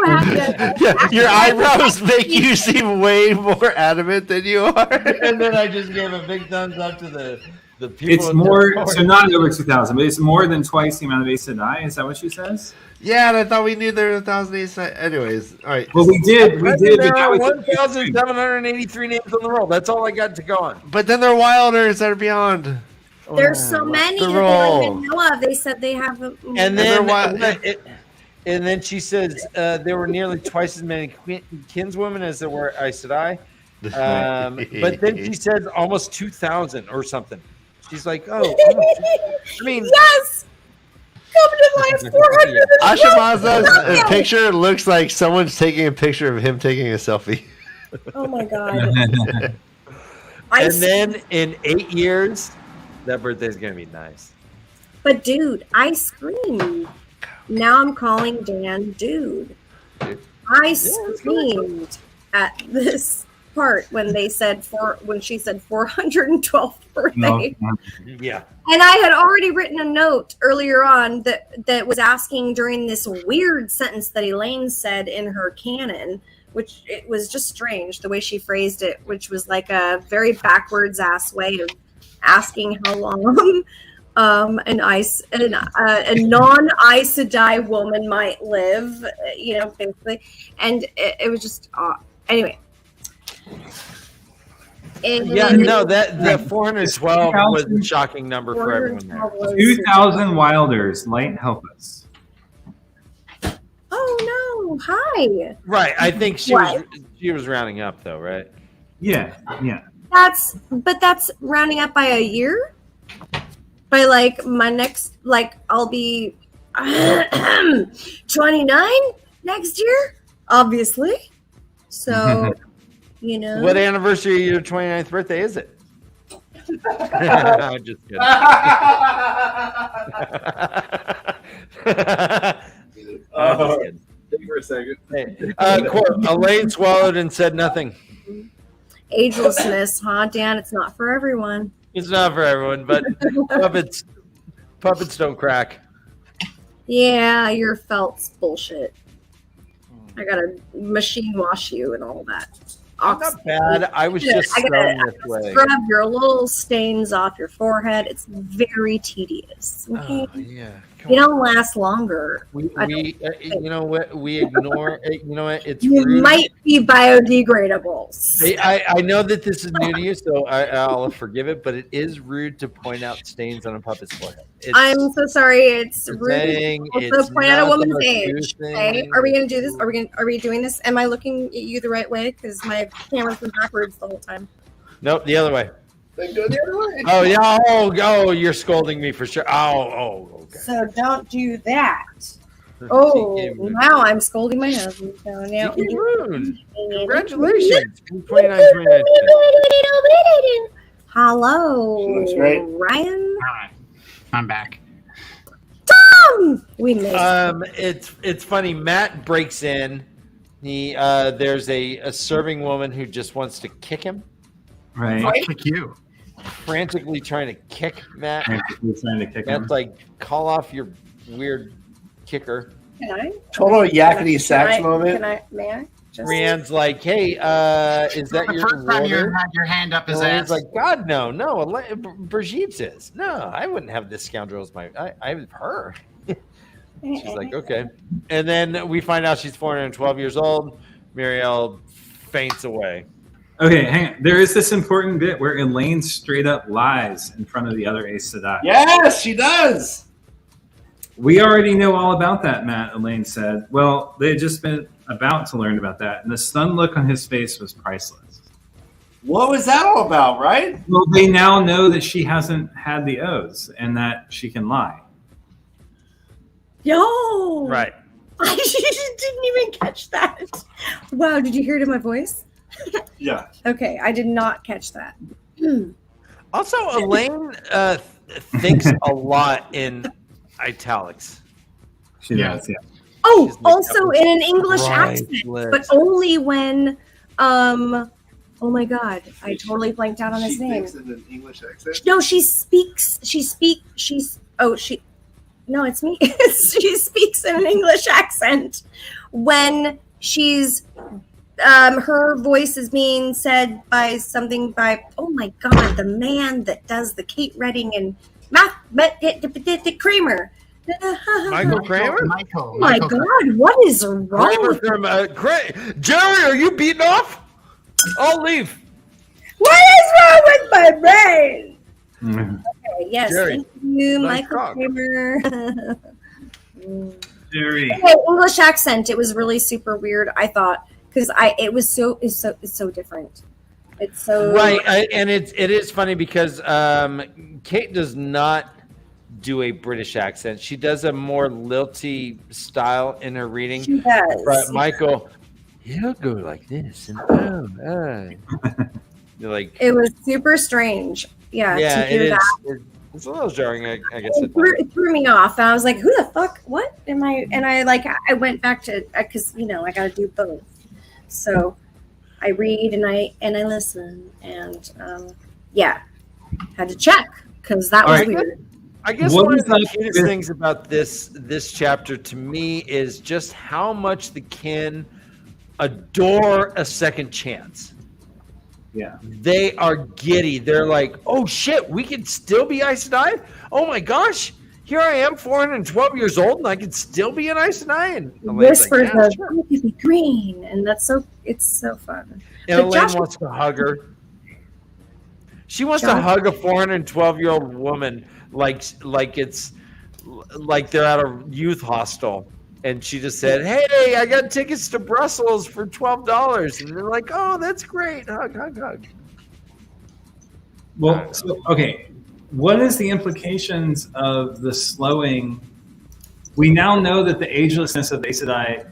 happy. Yeah, your eyebrows make you seem way more adamant than you are. And then I just gave a big thumbs up to the people. It's more, so not over 2,000, but it's more than twice the amount of Aes Sedai. Is that what she says? Yeah, and I thought we knew there were 1,000 Aes Sedai. Anyways, all right. Well, we did. There But are that was 1,783 names on the roll. That's all I got to go on. But then there are wilders that are beyond. There's so many that they don't even know of. They said they have. And then she says there were nearly twice as many kinswomen as there were Aes Sedai. But then she says almost 2,000 or something. She's like, oh, I mean, yes. Coming in like 400. Ashamaza's picture looks like someone's taking a picture of him taking a selfie. Oh my god. And then in 8 years, that birthday's gonna be nice. But dude, I screamed. Now I'm calling Dan dude. I screamed at this part when they said when she said 412th birthday. No. Yeah. And I had already written a note earlier on that was asking during this weird sentence that Elaine said in her canon, which it was just strange the way she phrased it, which was like a very backwards ass way of asking how long a non-Aes Sedai woman might live, basically. And it was just anyway. The 412 was a shocking number for everyone there. 2,000 wilders. Light, help us. Oh no! Hi. Right. I think she was rounding up though, right? Yeah. That's rounding up by a year. By like my next, I'll be 29 next year, obviously. So. What anniversary of your 29th birthday is it? I'm just kidding. For a second. Hey, quote, Elaine swallowed and said nothing. Agelessness, huh, Dan? It's not for everyone. It's not for everyone, but puppets don't crack. Yeah, your felt's bullshit. I gotta machine wash you and all that. Not bad. I was just thrown this way. Scrub your little stains off your forehead. It's very tedious. Okay? Oh, yeah. You don't last longer. You know what? We ignore it. You know what? It's you rude. might be biodegradable. I know that this is new to you, so I'll forgive it, but it is rude to point out stains on a puppet's forehead. I'm so sorry. It's rude to also point out a woman's age. Okay? Are we going to do this? Are we doing this? Am I looking at you the right way? Because my camera's been backwards the whole time. Nope, the other way. Then go the other way. Oh, yeah. Oh, you're scolding me for sure. Oh, okay. So don't do that. Oh, now I'm scolding my husband. So now rude. Congratulations. 29. Hello, Right. Ryan. Alright, I'm back. Tom. We missed. It's funny. Matt breaks in. There's a serving woman who just wants to kick him. Right. I'll kick you. Frantically trying to kick Matt. Matt's Matt's like, call off your weird kicker. Can I? Total yakety sax moment. May I? Just... Brienne's like, hey, is that The your first time you warder? had your hand up his Brienne's ass. like, God, no. Brigitte is. No, I wouldn't have this scoundrel as my. I have her. She's like, okay. And then we find out she's 412 years old. Muriel faints away. Okay, hang on. There is this important bit where Elaine straight up lies in front of the other Aes Sedai. Yes, she does. We already know all about that, Matt, Elaine said. Well, they had just been about to learn about that, and the stunned look on his face was priceless. What was that all about, right? Well, they now know that she hasn't had the oaths and that she can lie. Yo! Right. I didn't even catch that. Wow, did you hear it in my voice? Yeah. Okay, I did not catch that. Also, Elaine thinks a lot in italics. She does, yeah. Oh, She's like, also in an English accent, but only when oh my god, I totally blanked out on his name. She thinks in an English accent? No, no, it's me. She speaks in an English accent when she's her voice is being said by oh my god, the man that does the Kate Redding and Kramer. Michael Kramer? Michael. Oh my god, what is wrong with From, Jerry, are you beaten off? I'll leave. What is wrong with my brain? Okay, yes, Jerry, thank you, nice Michael talk. Kramer. Jerry. Okay, English accent. It was really super weird. I thought because it's so different. It's so Right, and it is funny because Kate does not do a British accent. She does a more lilty style in her reading. She does. But Michael, he'll go like this and you're like, It was super strange. Yeah, yeah, to hear it is. that. It's a little jarring, I guess. It threw me off. I was like, "Who the fuck? What am I?" And I went back to because I got to do both. So I read and I listen and had to check because that was weird. I guess What one is of the that- cutest things about this chapter to me is just how much the kin adore a second chance. Yeah. They are giddy. They're like, oh shit, we can still be Aes Sedai? Oh my gosh, here I am, 412 years old, and I can still be an Aes Sedai? And Elaine's Whispers like, yeah, of sure. "You could be green," and it's so fun. And But Elaine Josh- wants to hug her. She wants to hug a 412-year-old woman like it's like they're at a youth hostel. And she just said, hey, I got tickets to Brussels for $12. And they're like, oh, that's great. Hug, hug, hug. Well, so, okay. What is the implications of the slowing? We now know that the agelessness of Aes Sedai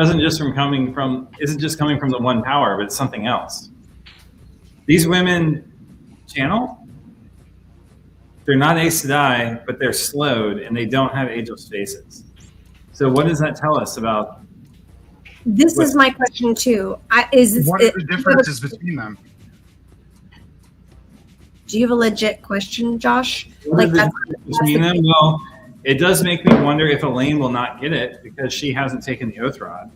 isn't just coming from the one power, but it's something else. These women channel. They're not Aes Sedai, but they're slowed and they don't have ageless faces. So what does that tell us about? This is my question too. What are the differences between them? Do you have a legit question, Josh? What are the differences between them? Well, it does make me wonder if Elaine will not get it because she hasn't taken the Oath Rod.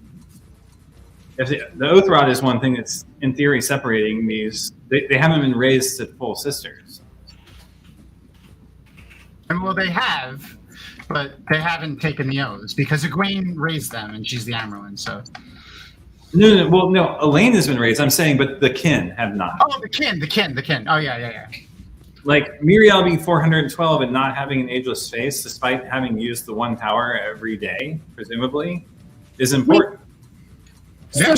If the Oath Rod is one thing that's in theory separating these. They haven't been raised to full sisters. And well, they have, but they haven't taken the oaths because Egwene raised them, and she's the Amerlin. So No. Well, no. Elaine has been raised. I'm saying, but the kin have not. oh, the kin. Oh yeah. Like Miriel being 412 and not having an ageless face, despite having used the one power every day, presumably, is important. Yeah.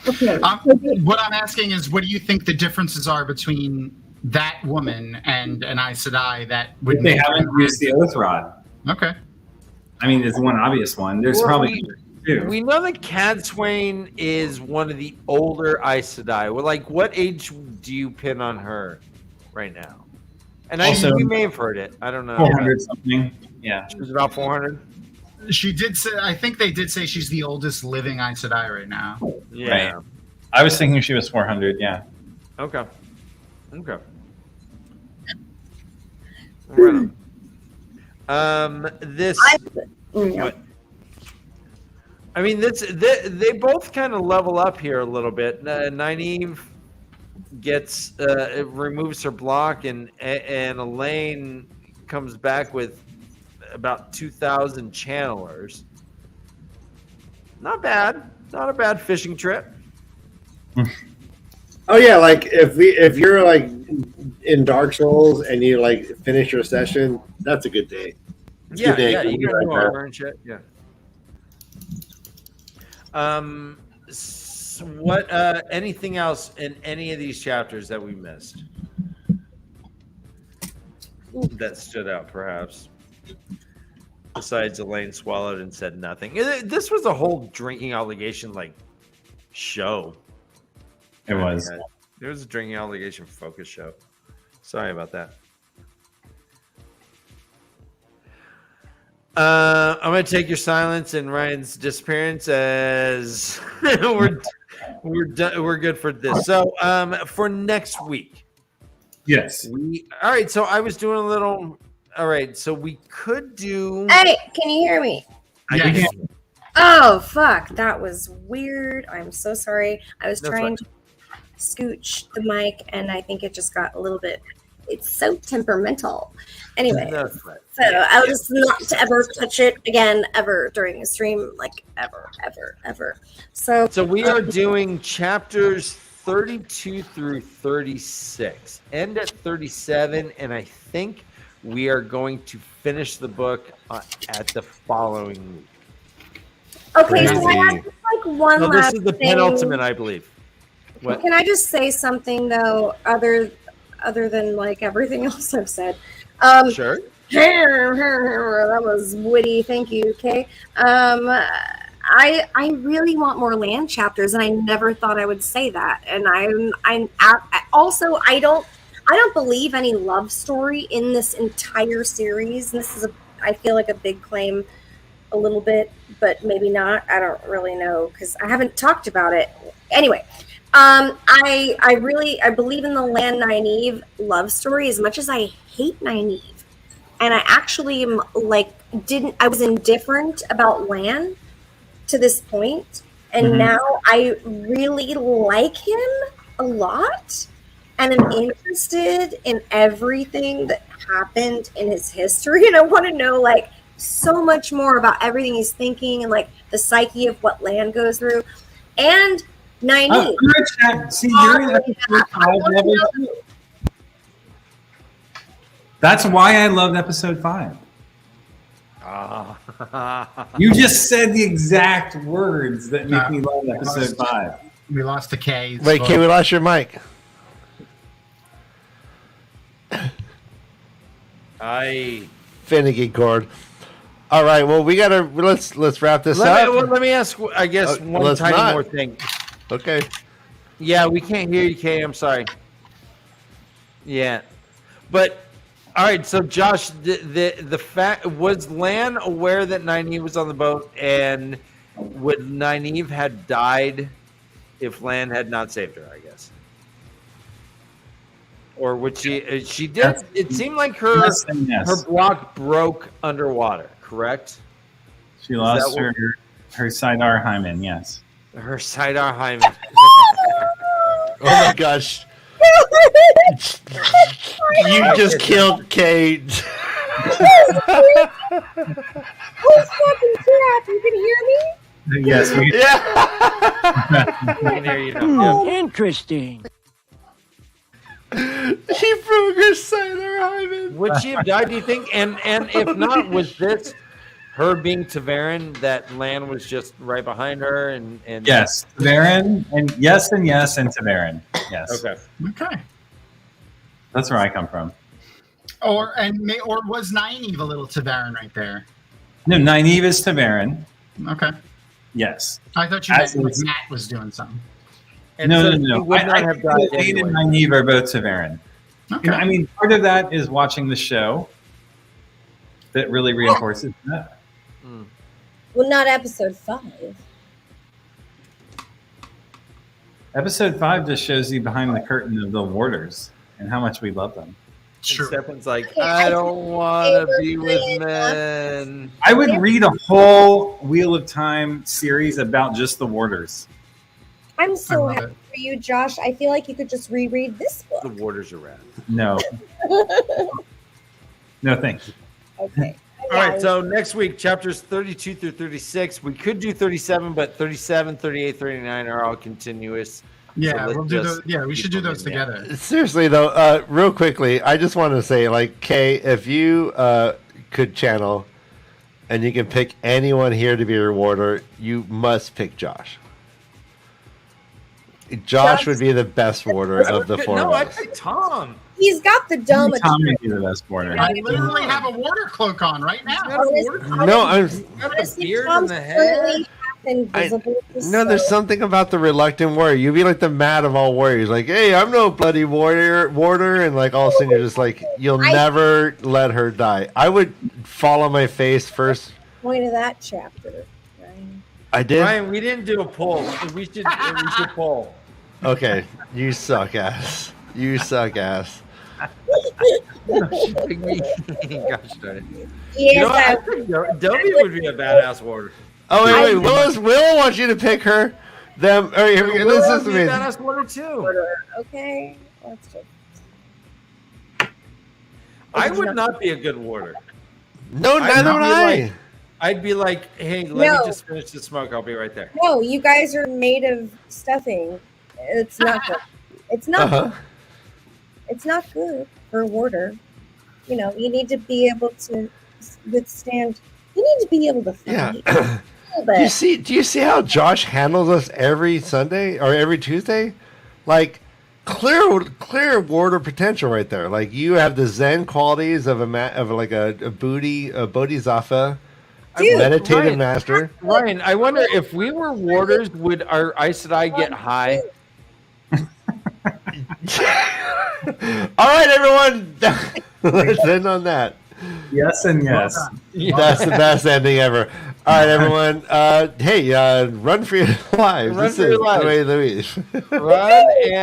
Okay. What I'm asking is, what do you think the differences are between that woman and an Aes Sedai that would If they haven't used the Oath Rod. Okay. I mean, it's one obvious one. There's probably two. We know that Cadsuane is one of the older Aes Sedai. Well, like, what age do you pin on her right now? And Also, we may have heard it. I don't know. 400 something. Yeah. She was about 400. She did say. I think they did say she's the oldest living Aes Sedai right now. Yeah. Right. I was thinking she was 400. Yeah. Okay. Right on. This. What? I mean, they both kind of level up here a little bit. Nynaeve gets removes her block, and Elaine comes back with about 2,000 channelers. Not bad. Not a bad fishing trip. Oh yeah, like if you're like in Dark Souls and you like finish your session, that's a good day. It's a Yeah, good day. yeah, you got Like new that. armor and shit. Yeah. What? Anything else in any of these chapters that we missed that stood out, perhaps? Besides, Elaine swallowed and said nothing. This was a whole drinking obligation like show. It was. It was a drinking obligation focus show. Sorry about that. I'm going to take your silence and Ryan's disappearance as we're good for this. So for next week. Yes. All right. So I was doing a little. All right. So we could do. Hey, can you hear me? Yeah. Oh, fuck. That was weird. I'm so sorry. I was That's trying to scooch the mic, and I think it just got a little bit. It's so temperamental. Anyway, That's right. so I'll just not ever touch it again, ever during a stream, like ever. So We are doing chapters 32 through 36. End at 37, and I think we are going to finish the book at the following week. okay, so I have just, like one No, last this is the thing. penultimate, I believe. What? Can I just say something though, other than like everything else I've said? Sure. That was witty. Thank you. Okay. I really want more land chapters, and I never thought I would say that. And also I don't believe any love story in this entire series. This is I feel like a big claim, a little bit, but maybe not. I don't really know because I haven't talked about it. Anyway, I believe in the Lan Nynaeve love story as much as I hate Nynaeve. And I actually am I was indifferent about Lan to this point, and now I really like him a lot, and I'm interested in everything that happened in his history, and I want to know like so much more about everything he's thinking and like the psyche of what Lan goes through, and Nynaeve. See, you're in episode 5 level 2. That's why I loved episode 5. You just said the exact words that make me love episode 5. We lost the K. Wait, Kay, we lost your mic. Finicky cord. All right, well, let's wrap this up. Let me ask, I guess, one tiny more thing. Okay. Yeah, we can't hear you, Kay. I'm sorry. Yeah, but all right. So, Josh, the fact was Lan aware that Nynaeve was on the boat, and would Nynaeve had died if Lan had not saved her? I guess, or would she? She did. It seemed like her block broke underwater. Correct. She lost her sidearm hymen. Yes. Her sidearm hymen. Oh my gosh. You just killed Kate. Holy fucking crap! You can hear me? Yes. I can hear you now. Yeah. Interesting. She broke her sidearm hymen. Would she have died, do you think? And if not, was this her being TAVERN that Lan was just right behind her? And yes, TAVERN, and yes, and TAVERN. Yes. Okay. That's where I come from. Or was Nynaeve a little TAVERN right there? No, Nynaeve is TAVERN. Okay. Yes. I thought you meant like Matt was doing something. And no. He would not have died anyway. and Nynaeve are both TAVERN. Okay. I mean, part of that is watching the show that really reinforces that. Well, not episode 5. Episode 5 just shows you behind the curtain of the warders and how much we love them. Sure. Stefan's like, I don't want to be with men. I would read a whole Wheel of Time series about just the warders. I'm so I love happy for you, Josh. I feel like you could just reread this book. The warders are rad. No. No, thank you. Okay. All right, so next week, chapters 32 through 36. We could do 37, but 37, 38, 39 are all continuous. Yeah, So we'll do those. Yeah, we should do those together. Seriously though, real quickly, I just want to say, like, Kay, if you could channel, and you can pick anyone here to be your warder, you must pick Josh. Josh would be the best warder of the four No, of I us. picked Tom. He's got the dome. Tom would be the best warder. I literally have a water cloak on right now. He's got a No, I'm. Got the beard and the head. invisible. No, there's something about the reluctant warrior. You'd be like the mad of all warriors. Like, hey, I'm no bloody warrior. And like all of a sudden you're just like, you'll never let her die. I would fall on my face first. Point of that chapter, right? I did. Ryan, we didn't do a poll. We should poll. Okay, you suck ass. You suck ass. Gosh darn it. Yes, You know what? I think Dobie would be a badass warrior. Oh wait, Will wants you to pick her. Them. All right, here we go. This is Will be a amazing. badass warrior too. Okay, let's just. I would not be a good warder. No, neither would I. I'd be like, hey, let me just finish the smoke. I'll be right there. No, you guys are made of stuffing. It's not good. It's not. Good. It's not good for a warder. You know, you need to be able to withstand. You need to be able to fight. Yeah. Do you see how Josh handles us every Sunday or every Tuesday? Like clear warder potential right there. Like you have the Zen qualities of a bodhisattva, meditative master. Ryan, I wonder if we were warders, would our Aes Sedai get high? All right, everyone. Let's end on that. Yes and yes. That's the best ending ever. All right, everyone. Hey, run for your lives. Run for your lives. Louise. Run and